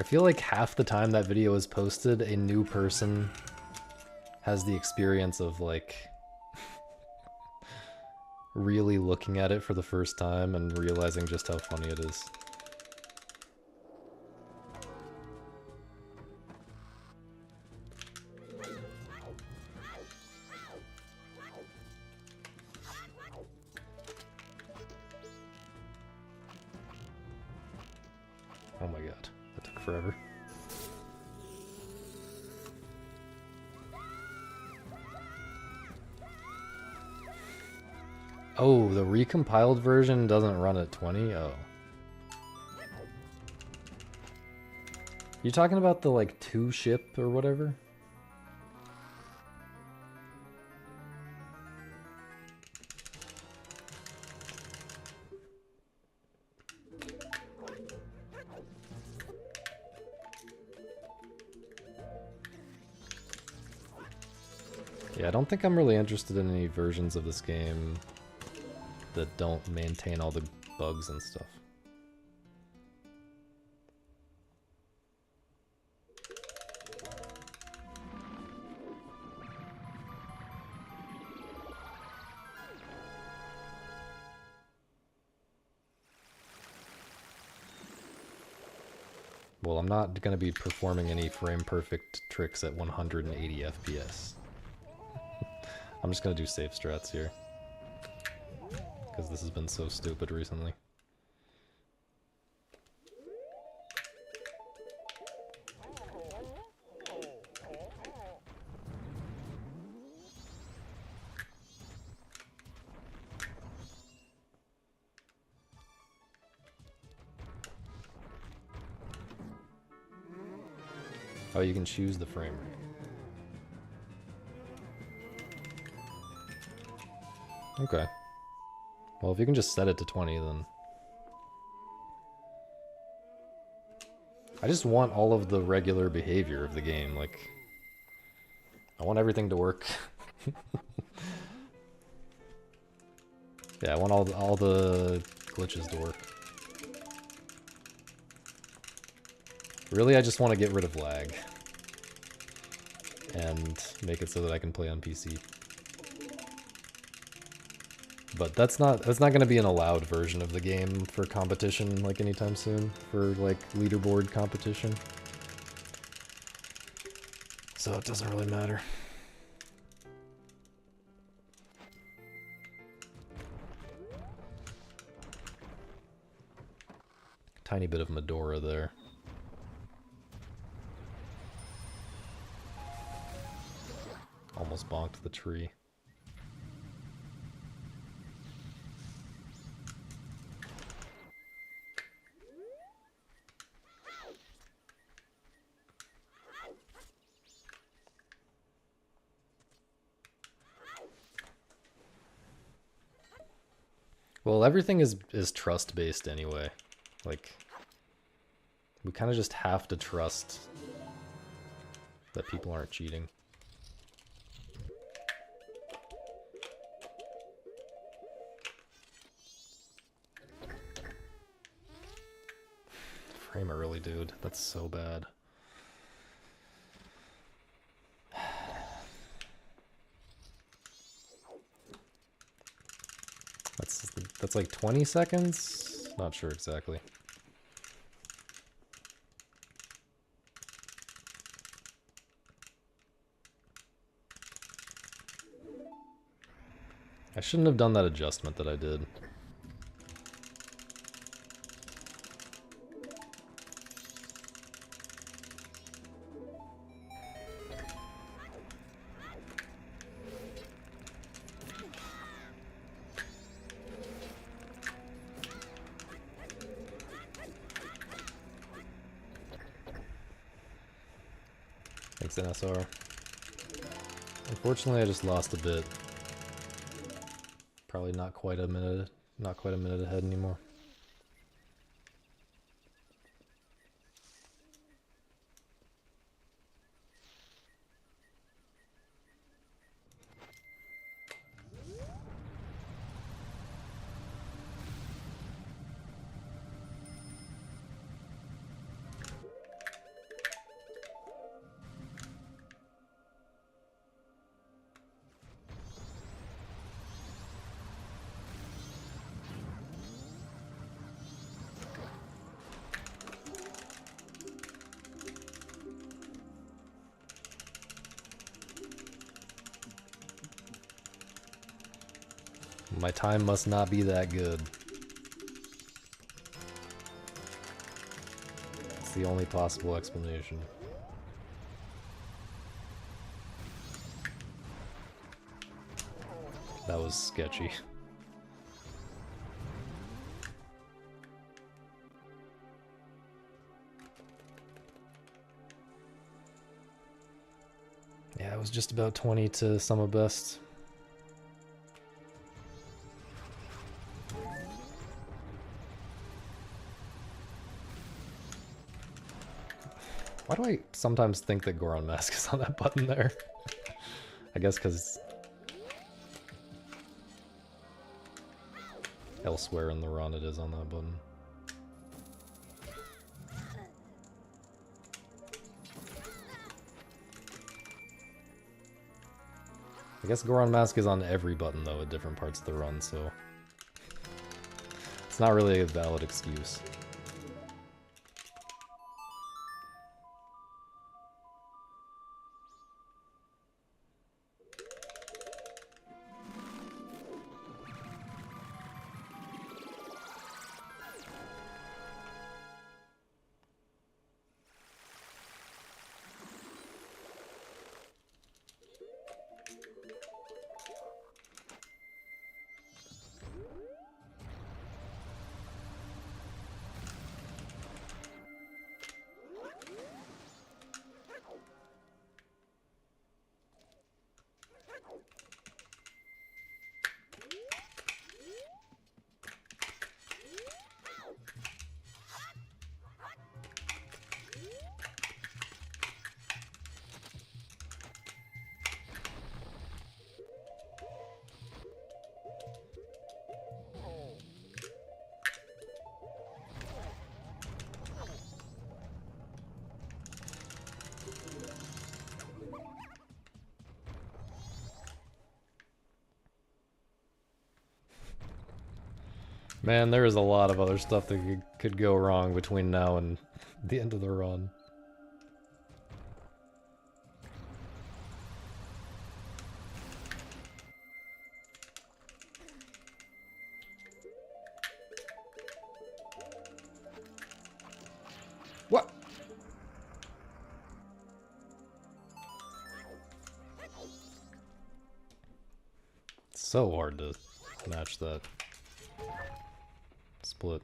I feel like half the time that video is posted, a new person has the experience of, like, really looking at it for the first time and realizing just how funny it is. Oh my god, that took forever. Oh, the recompiled version doesn't run at 20? Oh. You talking about the, like, 2 ship or whatever? Yeah, I don't think I'm really interested in any versions of this game that don't maintain all the bugs and stuff. Well, I'm not going to be performing any frame-perfect tricks at 180 FPS. I'm just going to do safe strats here. Because this has been so stupid recently. Oh, you can choose the frame rate. Okay. Well, if you can just set it to 20, then... I just want all of the regular behavior of the game, like... I want everything to work. Yeah, I want all the glitches to work. Really, I just want to get rid of lag. And make it so that I can play on PC. But that's not going to be an allowed version of the game for competition like anytime soon, for like leaderboard competition. So it doesn't really matter. Tiny bit of majora there. Almost bonked the tree. Well, everything is trust-based anyway. Like, we kind of just have to trust that people aren't cheating. Frame early, dude. That's so bad. That's like 20 seconds? Not sure exactly. I shouldn't have done that adjustment that I did. Thanks, NSR. Unfortunately, I just lost a bit. Probably not quite a minute ahead anymore. My time must not be that good. It's the only possible explanation. That was sketchy. Yeah, it was just about 20 to sum of best. Why do I sometimes think that Goron Mask is on that button there? I guess because elsewhere in the run it is on that button. I guess Goron Mask is on every button though at different parts of the run, so it's not really a valid excuse. Man, there is a lot of other stuff that could go wrong between now and the end of the run. What? It's so hard to match that split.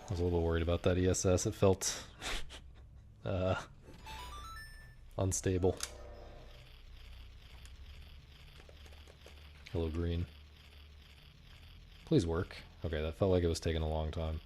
I was a little worried about that ESS. It felt unstable. Hello, green. Please work. Okay, that felt like it was taking a long time.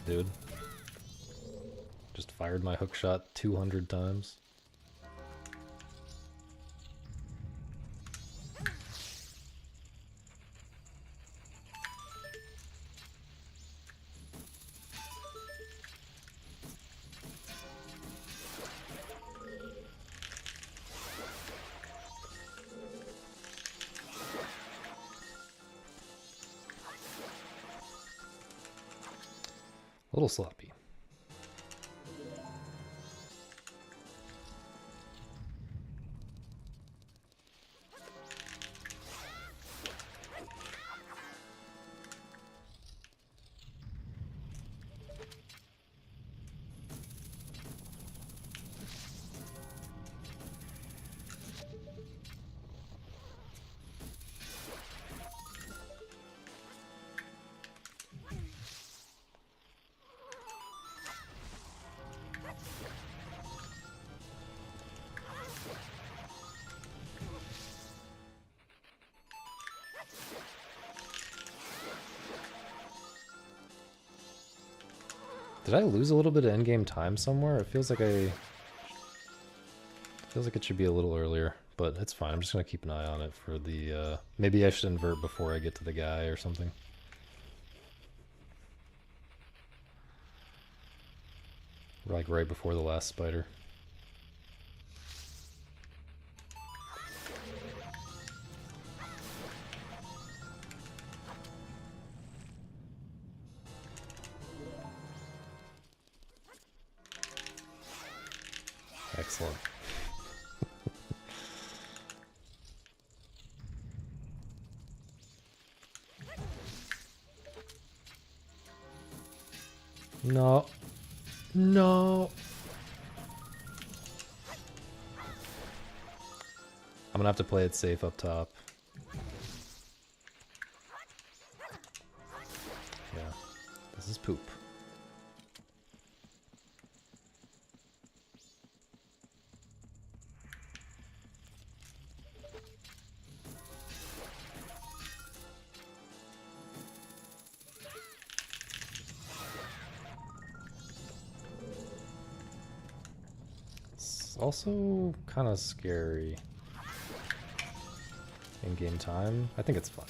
Dude. Just fired my hook shot 200 times. A little sloppy. Did I lose a little bit of endgame time somewhere? It feels like it should be a little earlier, but it's fine. I'm just gonna keep an eye on it for the, maybe I should invert before I get to the guy or something. Like right before the last spider. Excellent. No. No. I'm gonna have to play it safe up top. Yeah. This is poop. Also kind of scary in game time. I think it's fun.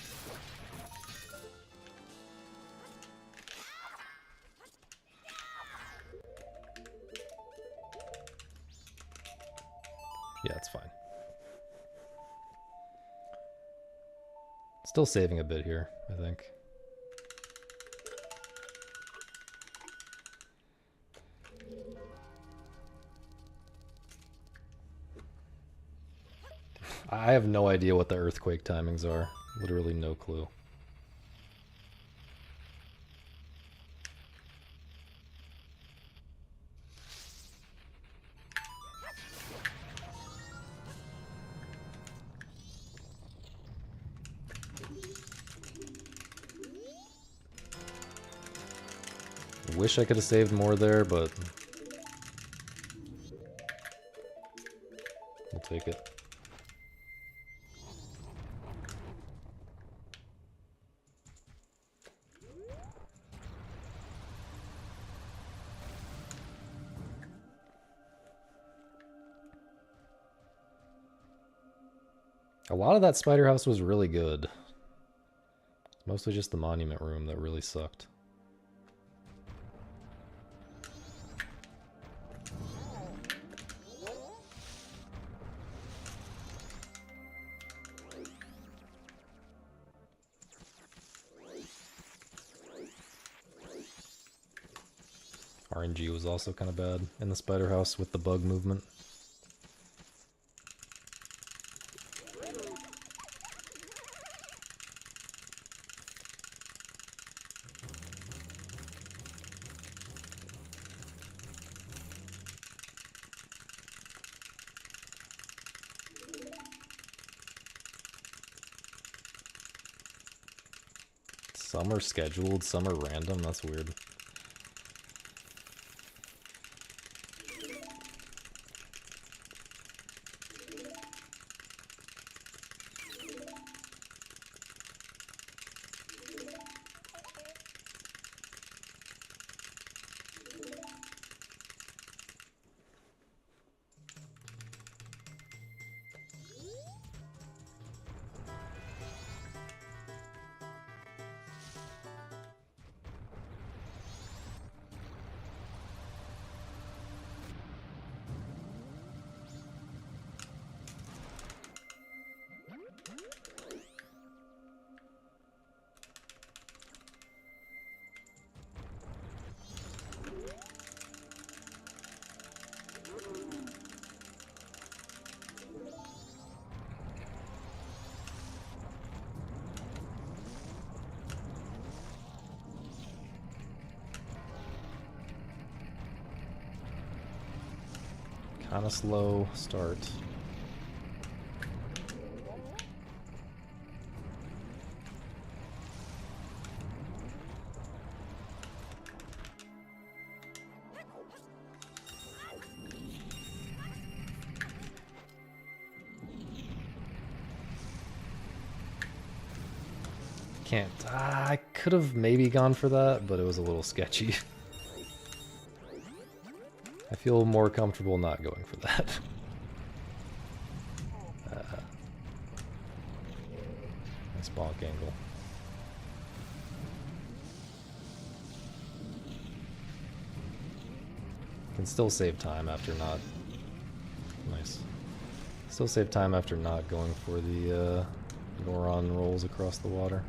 Yeah, it's fine. Still saving a bit here, I think. I have no idea what the earthquake timings are. Literally no clue. Wish I could have saved more there, but we'll take it. A lot of that spider house was really good. It's mostly just the monument room that really sucked. RNG was also kind of bad in the spider house with the bug movement. Some are scheduled, some are random, that's weird. Kinda slow start. Can't. I could have maybe gone for that, but it was a little sketchy. I feel more comfortable not going for that. Nice bonk angle. Can still save time after not... Nice. Still save time after not going for the Goron rolls across the water.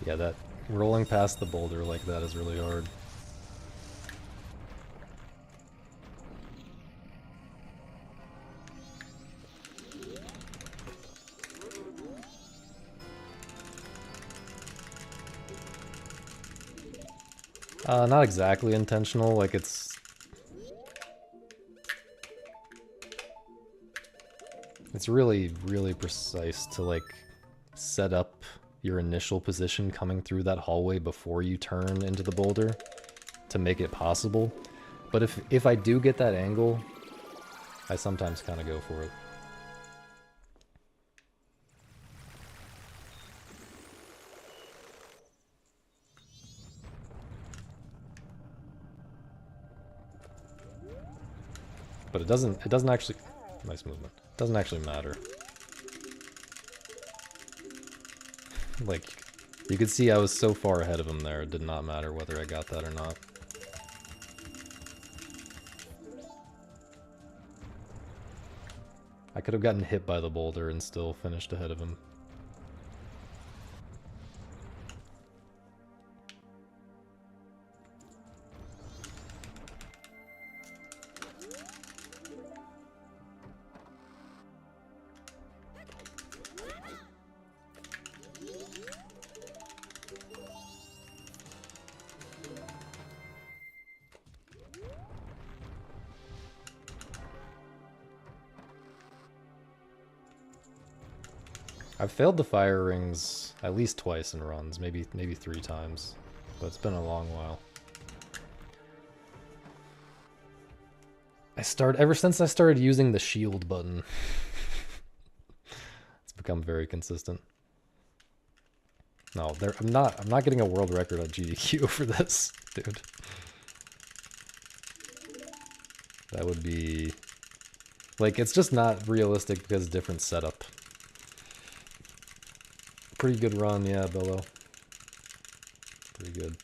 Yeah, that rolling past the boulder like that is really hard. Not exactly intentional, like it's really, really precise to like set up your initial position coming through that hallway before you turn into the boulder to make it possible. But if I do get that angle, I sometimes kind of go for it. But it doesn't actually, nice movement. It doesn't actually matter. Like, you could see I was so far ahead of him there, it did not matter whether I got that or not. I could have gotten hit by the boulder and still finished ahead of him. I've failed the fire rings at least twice in runs, maybe 3 times, but it's been a long while. Ever since I started using the shield button, it's become very consistent. No, I'm not getting a world record on GDQ for this, dude. That would be like, it's just not realistic because different setup. Pretty good run, yeah, Billo. Pretty good.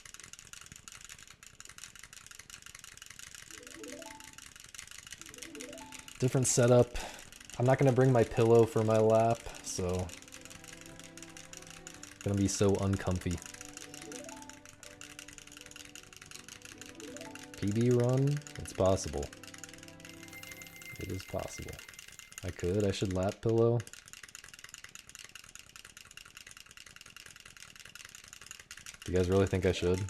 Different setup. I'm not gonna bring my pillow for my lap, so it's gonna be so uncomfy. PB run? It's possible. It is possible. I should lap pillow. Do you guys really think I should?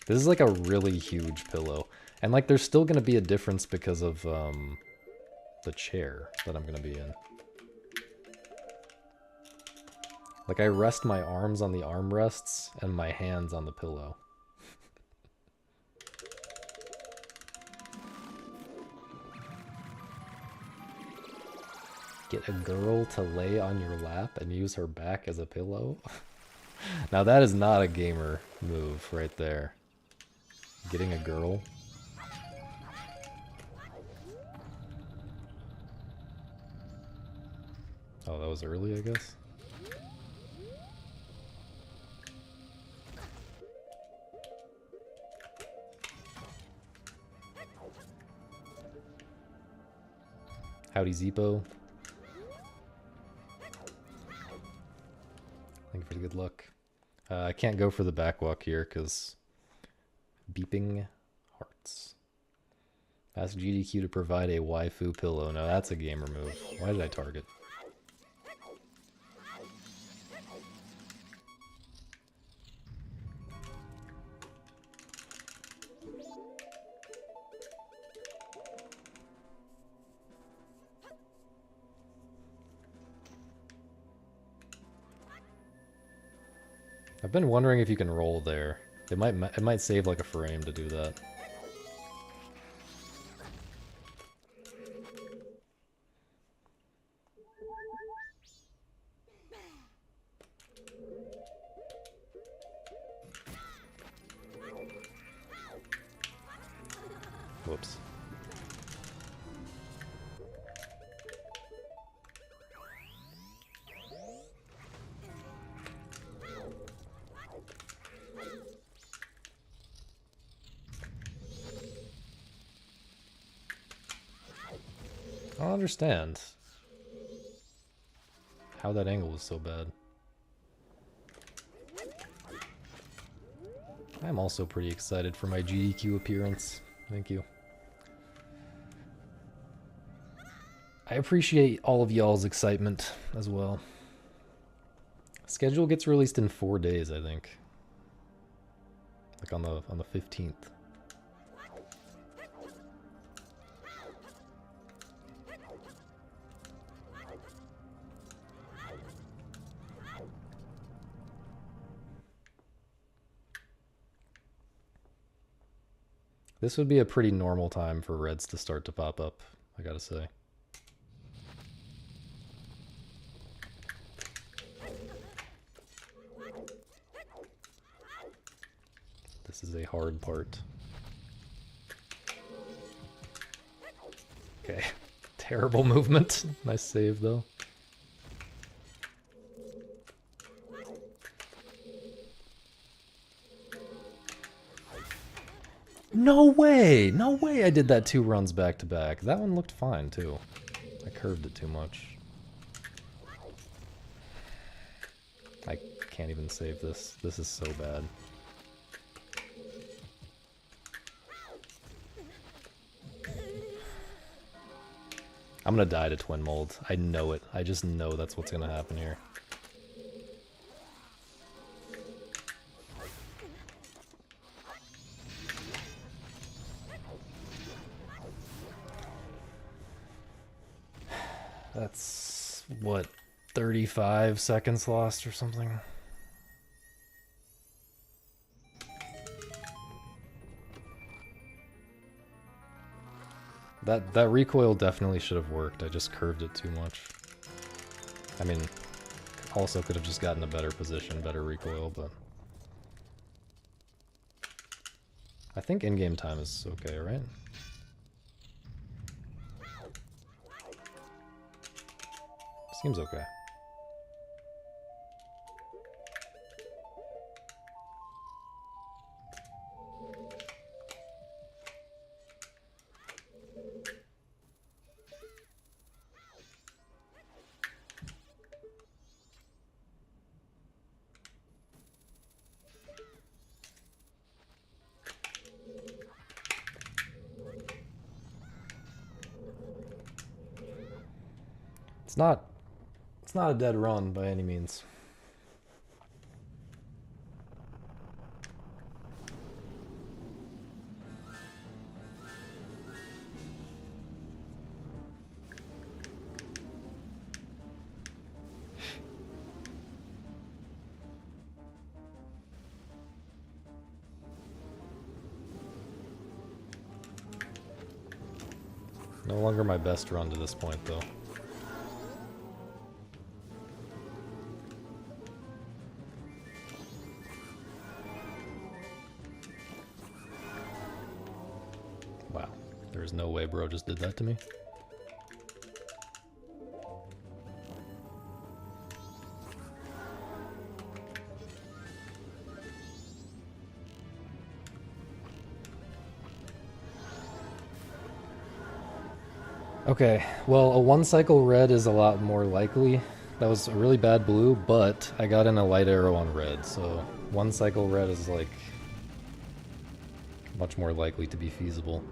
This is like a really huge pillow. And like there's still gonna be a difference because of the chair that I'm gonna be in. Like I rest my arms on the armrests and my hands on the pillow. Get a girl to lay on your lap and use her back as a pillow? Now that is not a gamer move right there. Getting a girl. Oh, that was early, I guess. Howdy, Zeepo. Thank you for the good luck. I can't go for the backwalk here because beeping hearts. Ask GDQ to provide a waifu pillow. No, that's a gamer move. Why did I target? I've been wondering if you can roll there. It might save like a frame to do that. Whoops. I don't understand how that angle was so bad. I'm also pretty excited for my GDQ appearance. Thank you. I appreciate all of y'all's excitement as well. Schedule gets released in 4 days, I think. Like on the 15th. This would be a pretty normal time for reds to start to pop up, I gotta say. This is a hard part. Okay, terrible movement. Nice save though. No way! No way I did that 2 runs back to back. That one looked fine too. I curved it too much. I can't even save this. This is so bad. I'm gonna die to twin mold. I know it. I just know that's what's gonna happen here. That's, what, 35 seconds lost or something? That recoil definitely should have worked. I just curved it too much. I mean, also could have just gotten a better position, better recoil, but I think in-game time is okay, right? Seems okay. It's not a dead run by any means. No longer my best run to this point, though. Wow. There's no way bro just did that to me. Okay, well, a one cycle red is a lot more likely. That was a really bad blue, but I got in a light arrow on red, so one cycle red is like much more likely to be feasible.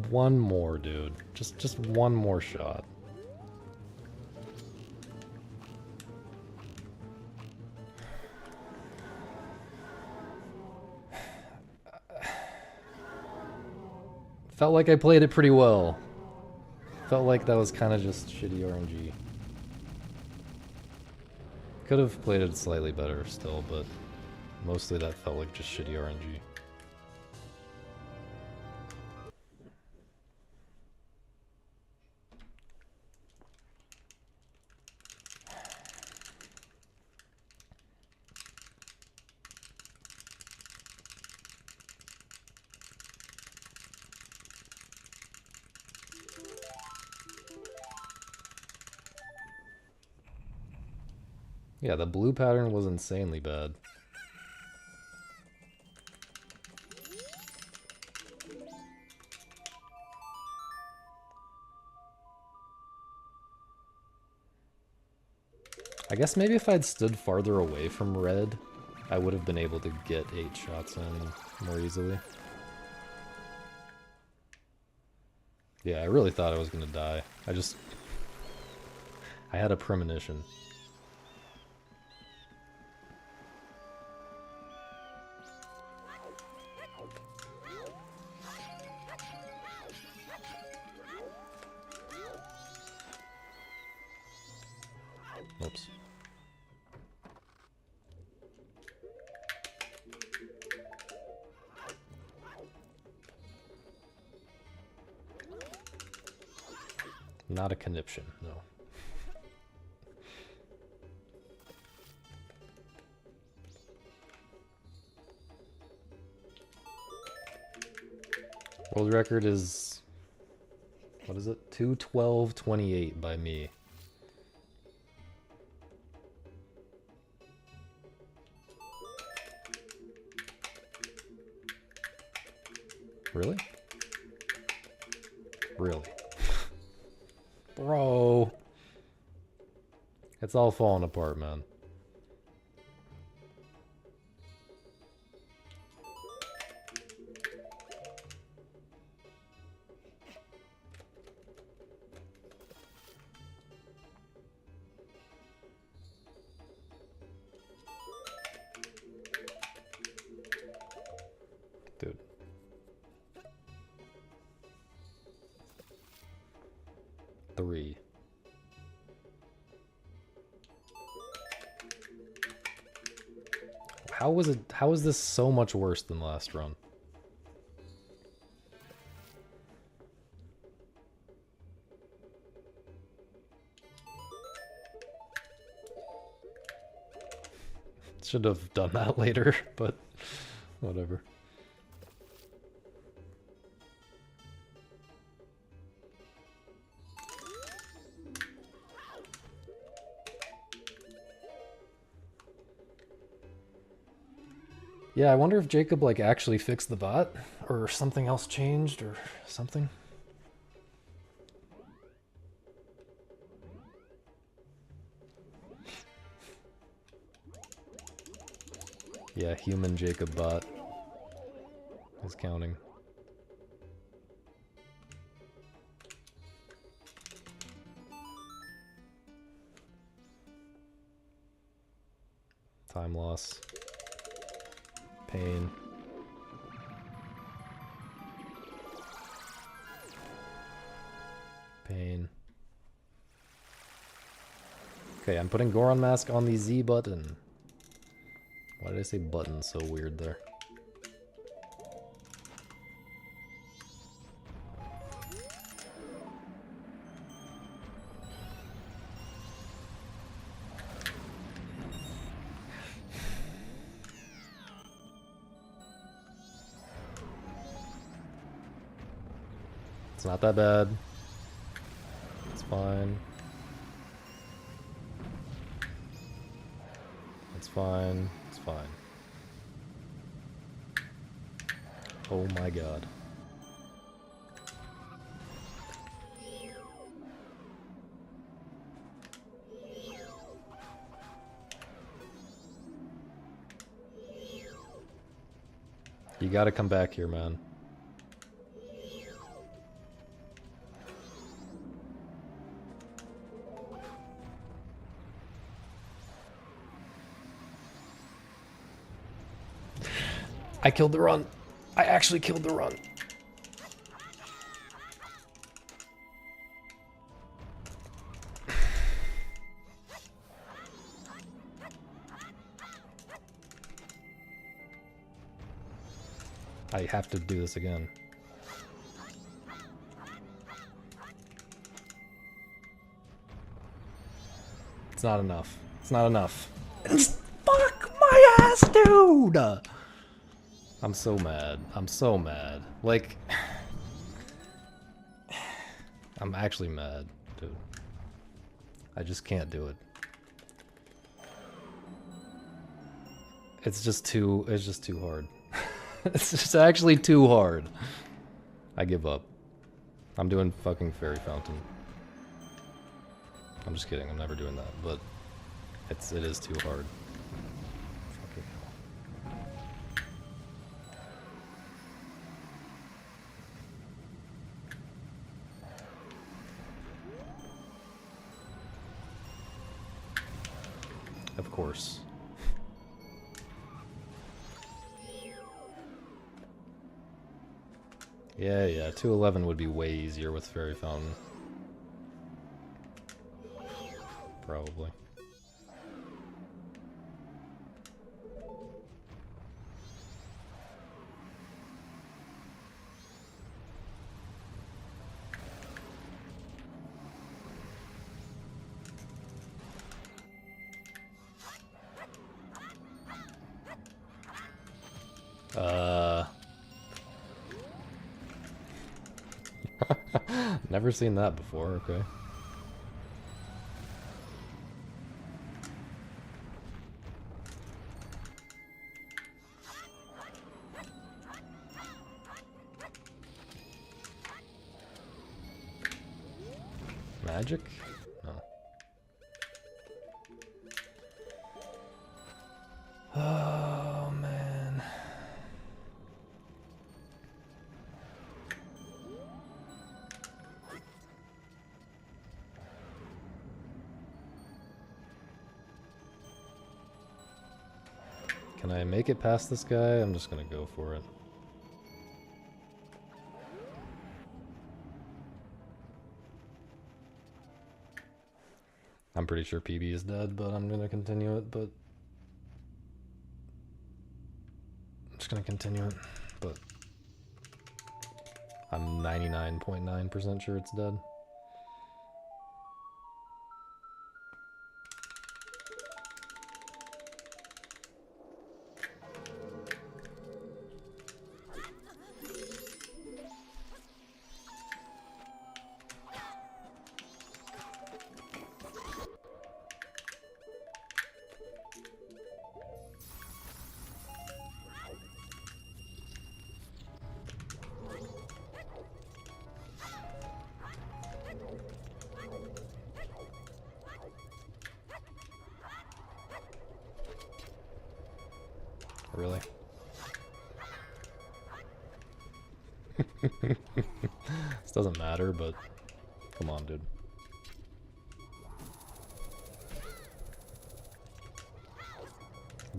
One more, dude. Just one more shot. Felt like I played it pretty well. Felt like that was kind of just shitty RNG. Could have played it slightly better still, but mostly that felt like just shitty RNG. Yeah, the blue pattern was insanely bad. I guess maybe if I'd stood farther away from red, I would have been able to get 8 shots in more easily. Yeah, I really thought I was gonna die. I had a premonition. Oops. Not a conniption, no. World record is... what is it? 2:12:28 by me. Really? Really? Bro. It's all falling apart, man. 3. How is this so much worse than last run? Should have done that later, but whatever. Yeah, I wonder if Jacob like actually fixed the bot or something else changed or something. Yeah, human Jacob bot is counting. Time loss. Pain. Pain. Okay, I'm putting Goron Mask on the Z button. Why did I say button so weird there? It's not that bad. It's fine. It's fine. It's fine. Oh my god. You gotta come back here, man. I killed the run. I actually killed the run. I have to do this again. It's not enough. It's not enough. Fuck my ass, dude! I'm so mad. I'm so mad. Like... I'm actually mad, dude. I just can't do it. It's just too hard. It's just actually too hard. I give up. I'm doing fucking Fairy Fountain. I'm just kidding, I'm never doing that, but it is too hard. Fucking hell. Of course. Yeah, 211 would be way easier with Fairy Fountain. Probably. Never seen that before, okay. Magic? No. Oh, man. Can I make it past this guy? I'm just gonna go for it. I'm pretty sure PB is dead, but I'm gonna continue it, but... I'm just gonna continue it, but... I'm 99.9% sure it's dead. Really? This doesn't matter, but come on, dude.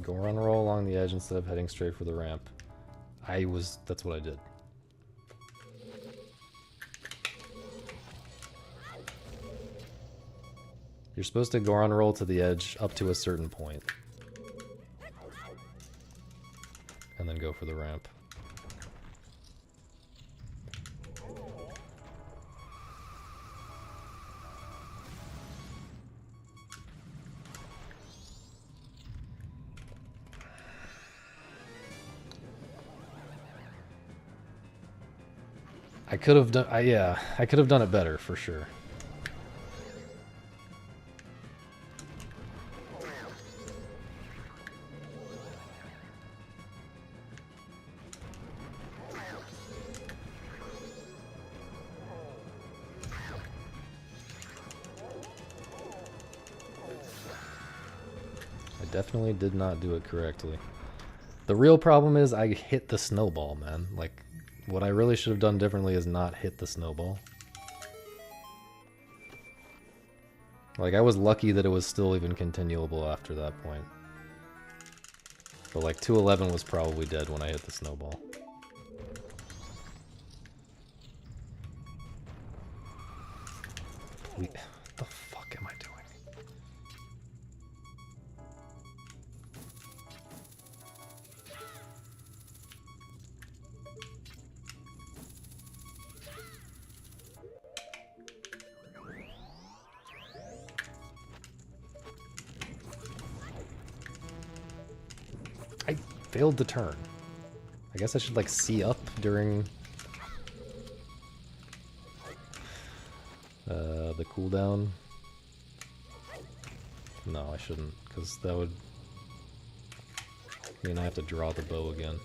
Go run roll along the edge instead of heading straight for the ramp. That's what I did. You're supposed to go on roll to the edge up to a certain point. And then go for the ramp. I could have done, yeah, I could have done it better for sure. I definitely did not do it correctly. The real problem is I hit the snowball, man. Like, what I really should have done differently is not hit the snowball. Like, I was lucky that it was still even continuable after that point. But like, 211 was probably dead when I hit the snowball. What the fuck am I doing? I failed the turn. I guess I should like see up during the cooldown. No, I shouldn't, because that would mean I have to draw the bow again.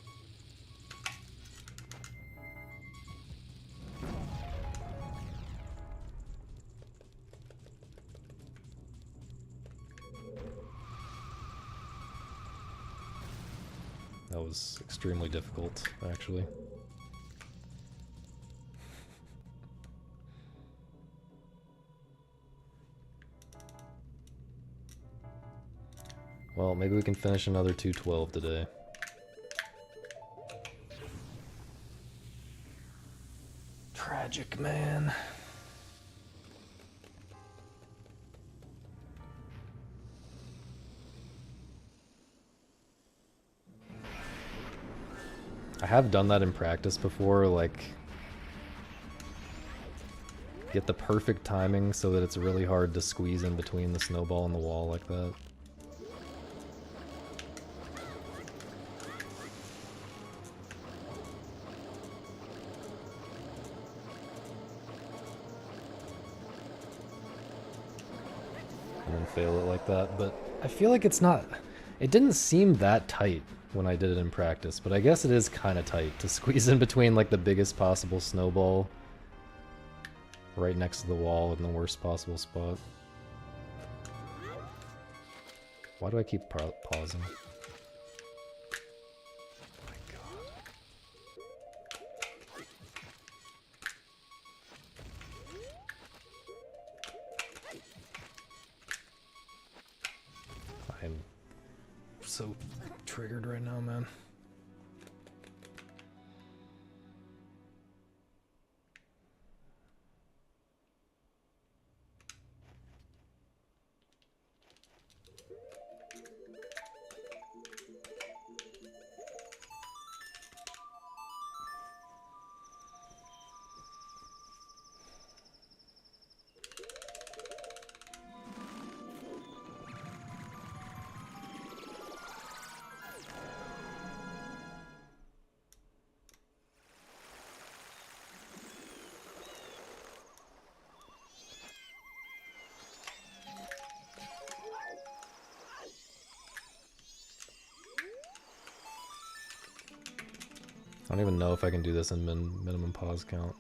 That was extremely difficult, actually. Well, maybe we can finish another 212 today. Tragic, man. I have done that in practice before, like, get the perfect timing so that it's really hard to squeeze in between the snowball and the wall like that. And then fail it like that, but I feel like it's not... It didn't seem that tight when I did it in practice, but I guess it is kind of tight to squeeze in between like the biggest possible snowball right next to the wall in the worst possible spot. Why do I keep pausing? Oh my god. I'm so triggered right now, man. I don't even know if I can do this in minimum pause count.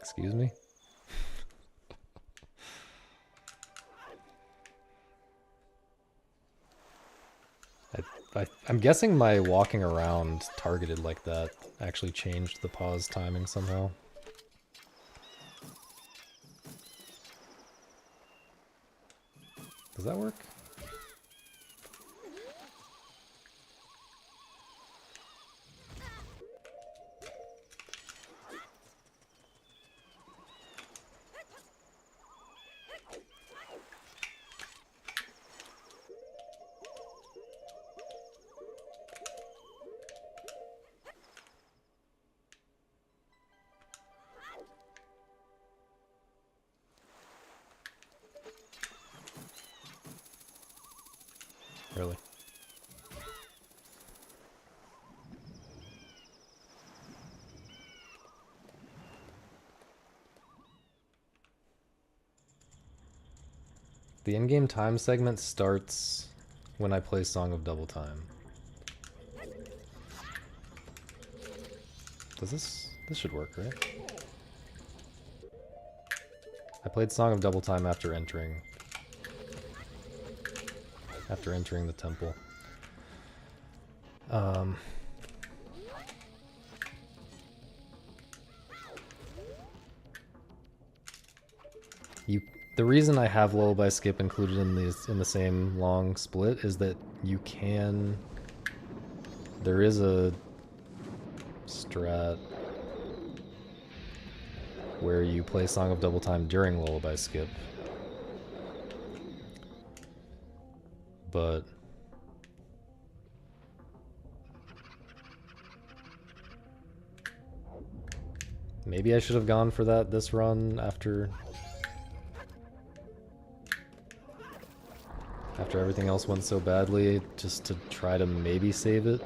Excuse me? I'm guessing my walking around targeted like that actually changed the pause timing somehow. Does that work? Really? The in-game time segment starts when I play Song of Double Time. Does this should work, right? I played Song of Double Time after entering the temple. The reason I have Lullaby Skip included in the same long split is that there is a strat where you play Song of Double Time during Lullaby Skip. But maybe I should have gone for that this run after everything else went so badly, just to try to maybe save it.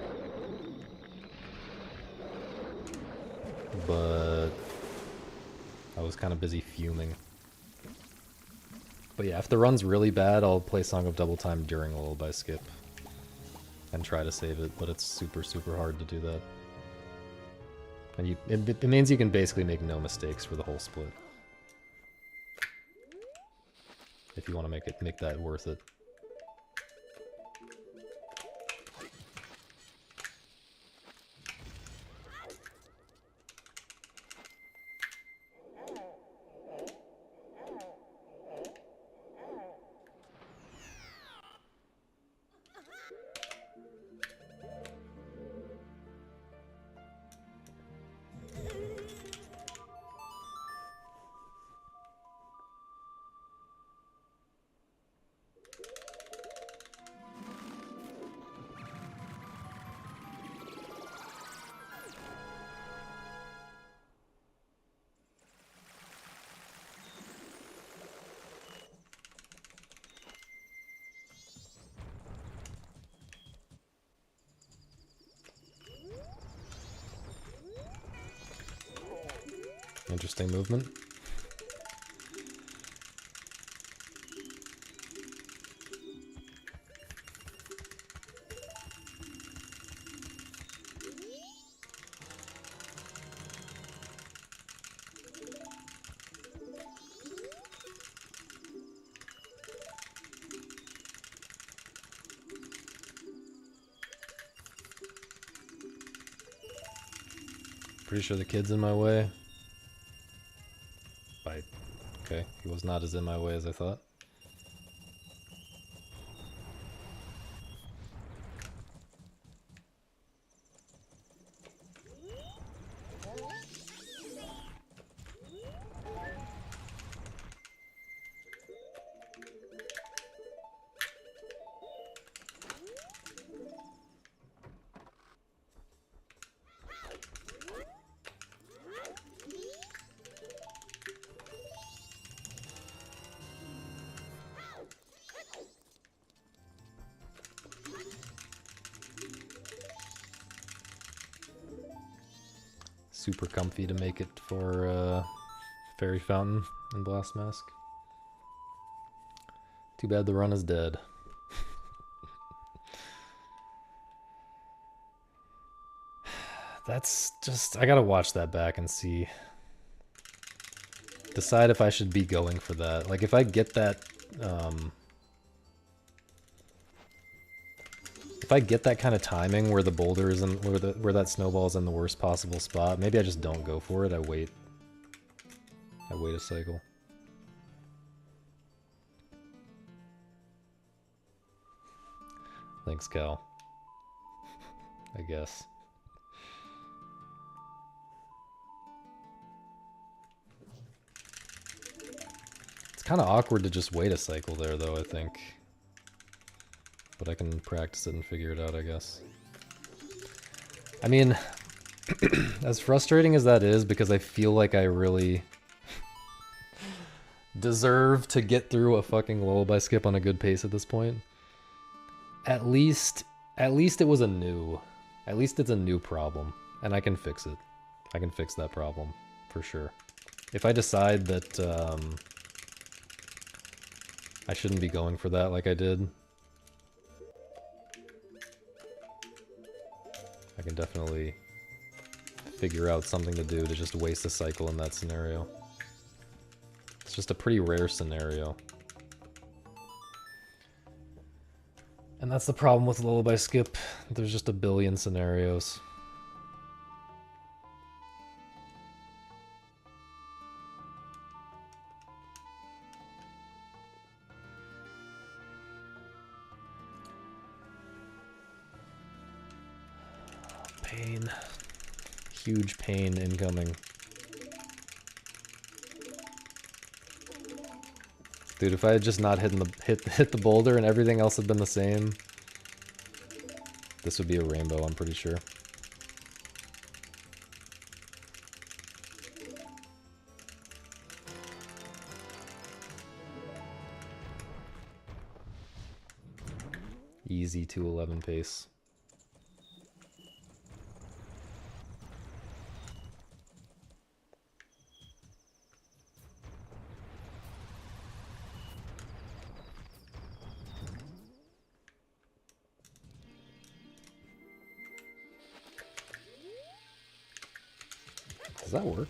But I was kind of busy fuming. But yeah, if the run's really bad, I'll play Song of Double Time during Lullaby Skip and try to save it, but it's super, super hard to do that. And it means you can basically make no mistakes for the whole split. If you want to make that worth it. Interesting movement. Pretty sure the kid's in my way. Okay, he was not as in my way as I thought. super comfy to make it for Fairy Fountain and Blast Mask. Too bad the run is dead. That's just... I gotta watch that back and see. Decide if I should be going for that. Like, if I get that... if I get that kind of timing where the boulder is in... where that snowball is in the worst possible spot, maybe I just don't go for it. I wait a cycle. Thanks, Cal. I guess. It's kind of awkward to just wait a cycle there, though, I think. But I can practice it and figure it out, I guess. I mean, as frustrating as that is, because I feel like I really deserve to get through a fucking lullaby skip on a good pace at this point. At least it was a new... At least it's a new problem, and I can fix it. I can fix that problem, for sure. If I decide that I shouldn't be going for that like I did, I can definitely figure out something to do to just waste a cycle in that scenario. It's just a pretty rare scenario. And that's the problem with Lullaby Skip. There's just a billion scenarios. Pain. Huge pain incoming. Dude, if I had just not hit the boulder and everything else had been the same, this would be a rainbow, I'm pretty sure. Easy 211 pace. Does that work?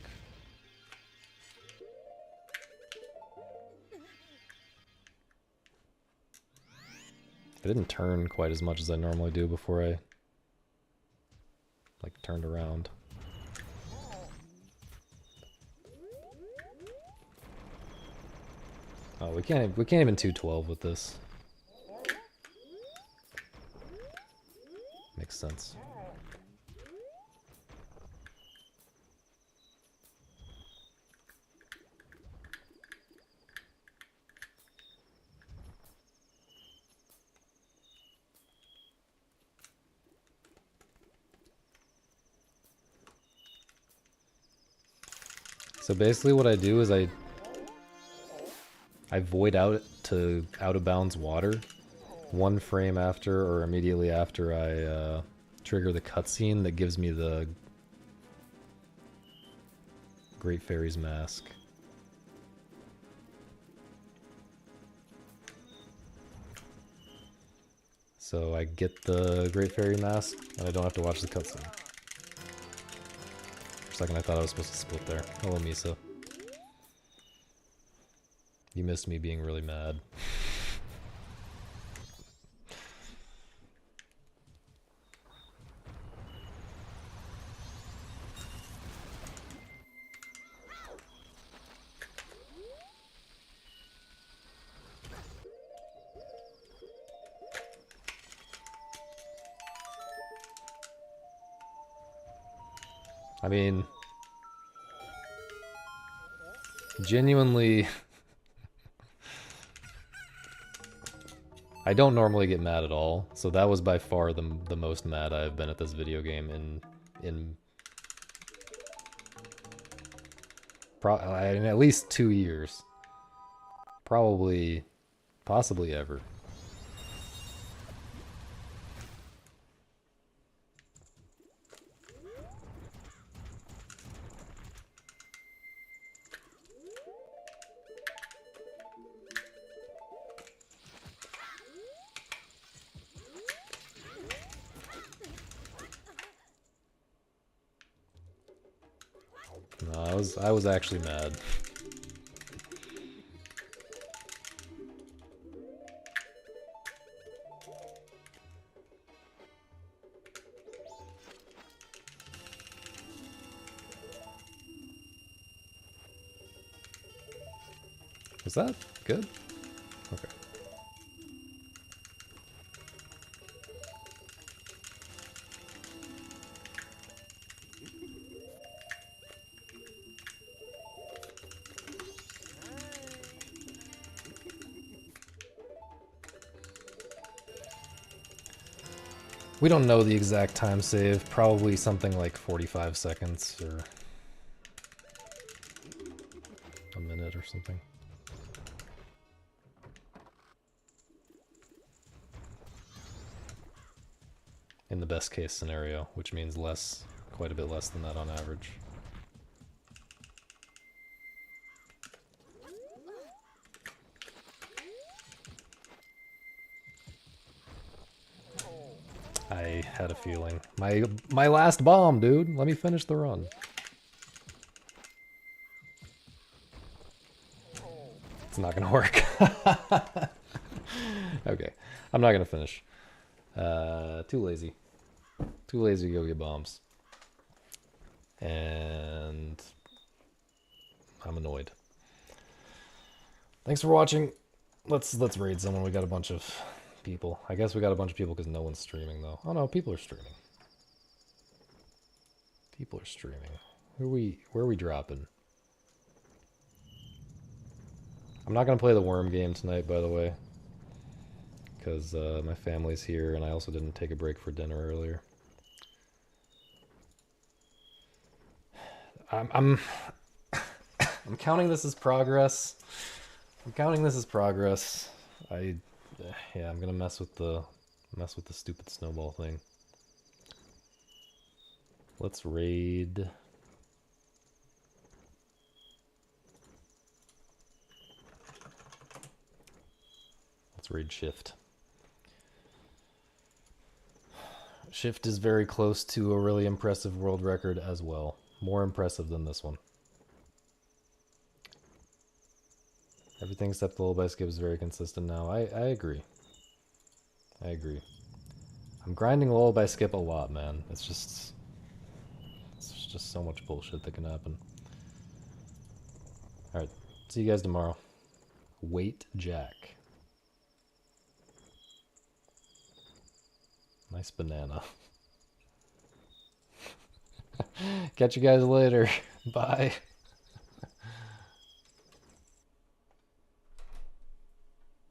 I didn't turn quite as much as I normally do before I like turned around. Oh, we can't even 212 with this. Makes sense. So basically what I do is I void out to out of bounds water one frame after or immediately after I trigger the cutscene that gives me the Great Fairy's Mask. So I get the Great Fairy Mask and I don't have to watch the cutscene. For a second I thought I was supposed to split there. Hello, Misa. You missed me being really mad. I mean, genuinely, I don't normally get mad at all, so that was by far the most mad I've been at this video game in at least 2 years. Probably, possibly ever. No, I was actually mad. Was that good? Okay. We don't know the exact time save. Probably something like 45 seconds or a minute or something. In the best case scenario, which means less, quite a bit less than that on average. I had a feeling. My last bomb, dude. Let me finish the run. It's not gonna work. Okay, I'm not gonna finish. Too lazy. Too lazy to go get bombs. And I'm annoyed. Thanks for watching. Let's raid someone. We got a bunch of people. I guess we got a bunch of people because no one's streaming though. Oh no, people are streaming. People are streaming. Where are we dropping? I'm not gonna play the worm game tonight, by the way, because my family's here, and I also didn't take a break for dinner earlier. I'm counting this as progress. I'm counting this as progress. Yeah, I'm gonna mess with the stupid snowball thing. Let's raid. Let's raid Shift. Shift is very close to a really impressive world record as well. More impressive than this one. Everything except the lullaby skip is very consistent now. I agree. I agree. I'm grinding lullaby skip a lot, man. It's just so much bullshit that can happen. Alright, see you guys tomorrow. Wait Jack. Nice banana. Catch you guys later. Bye.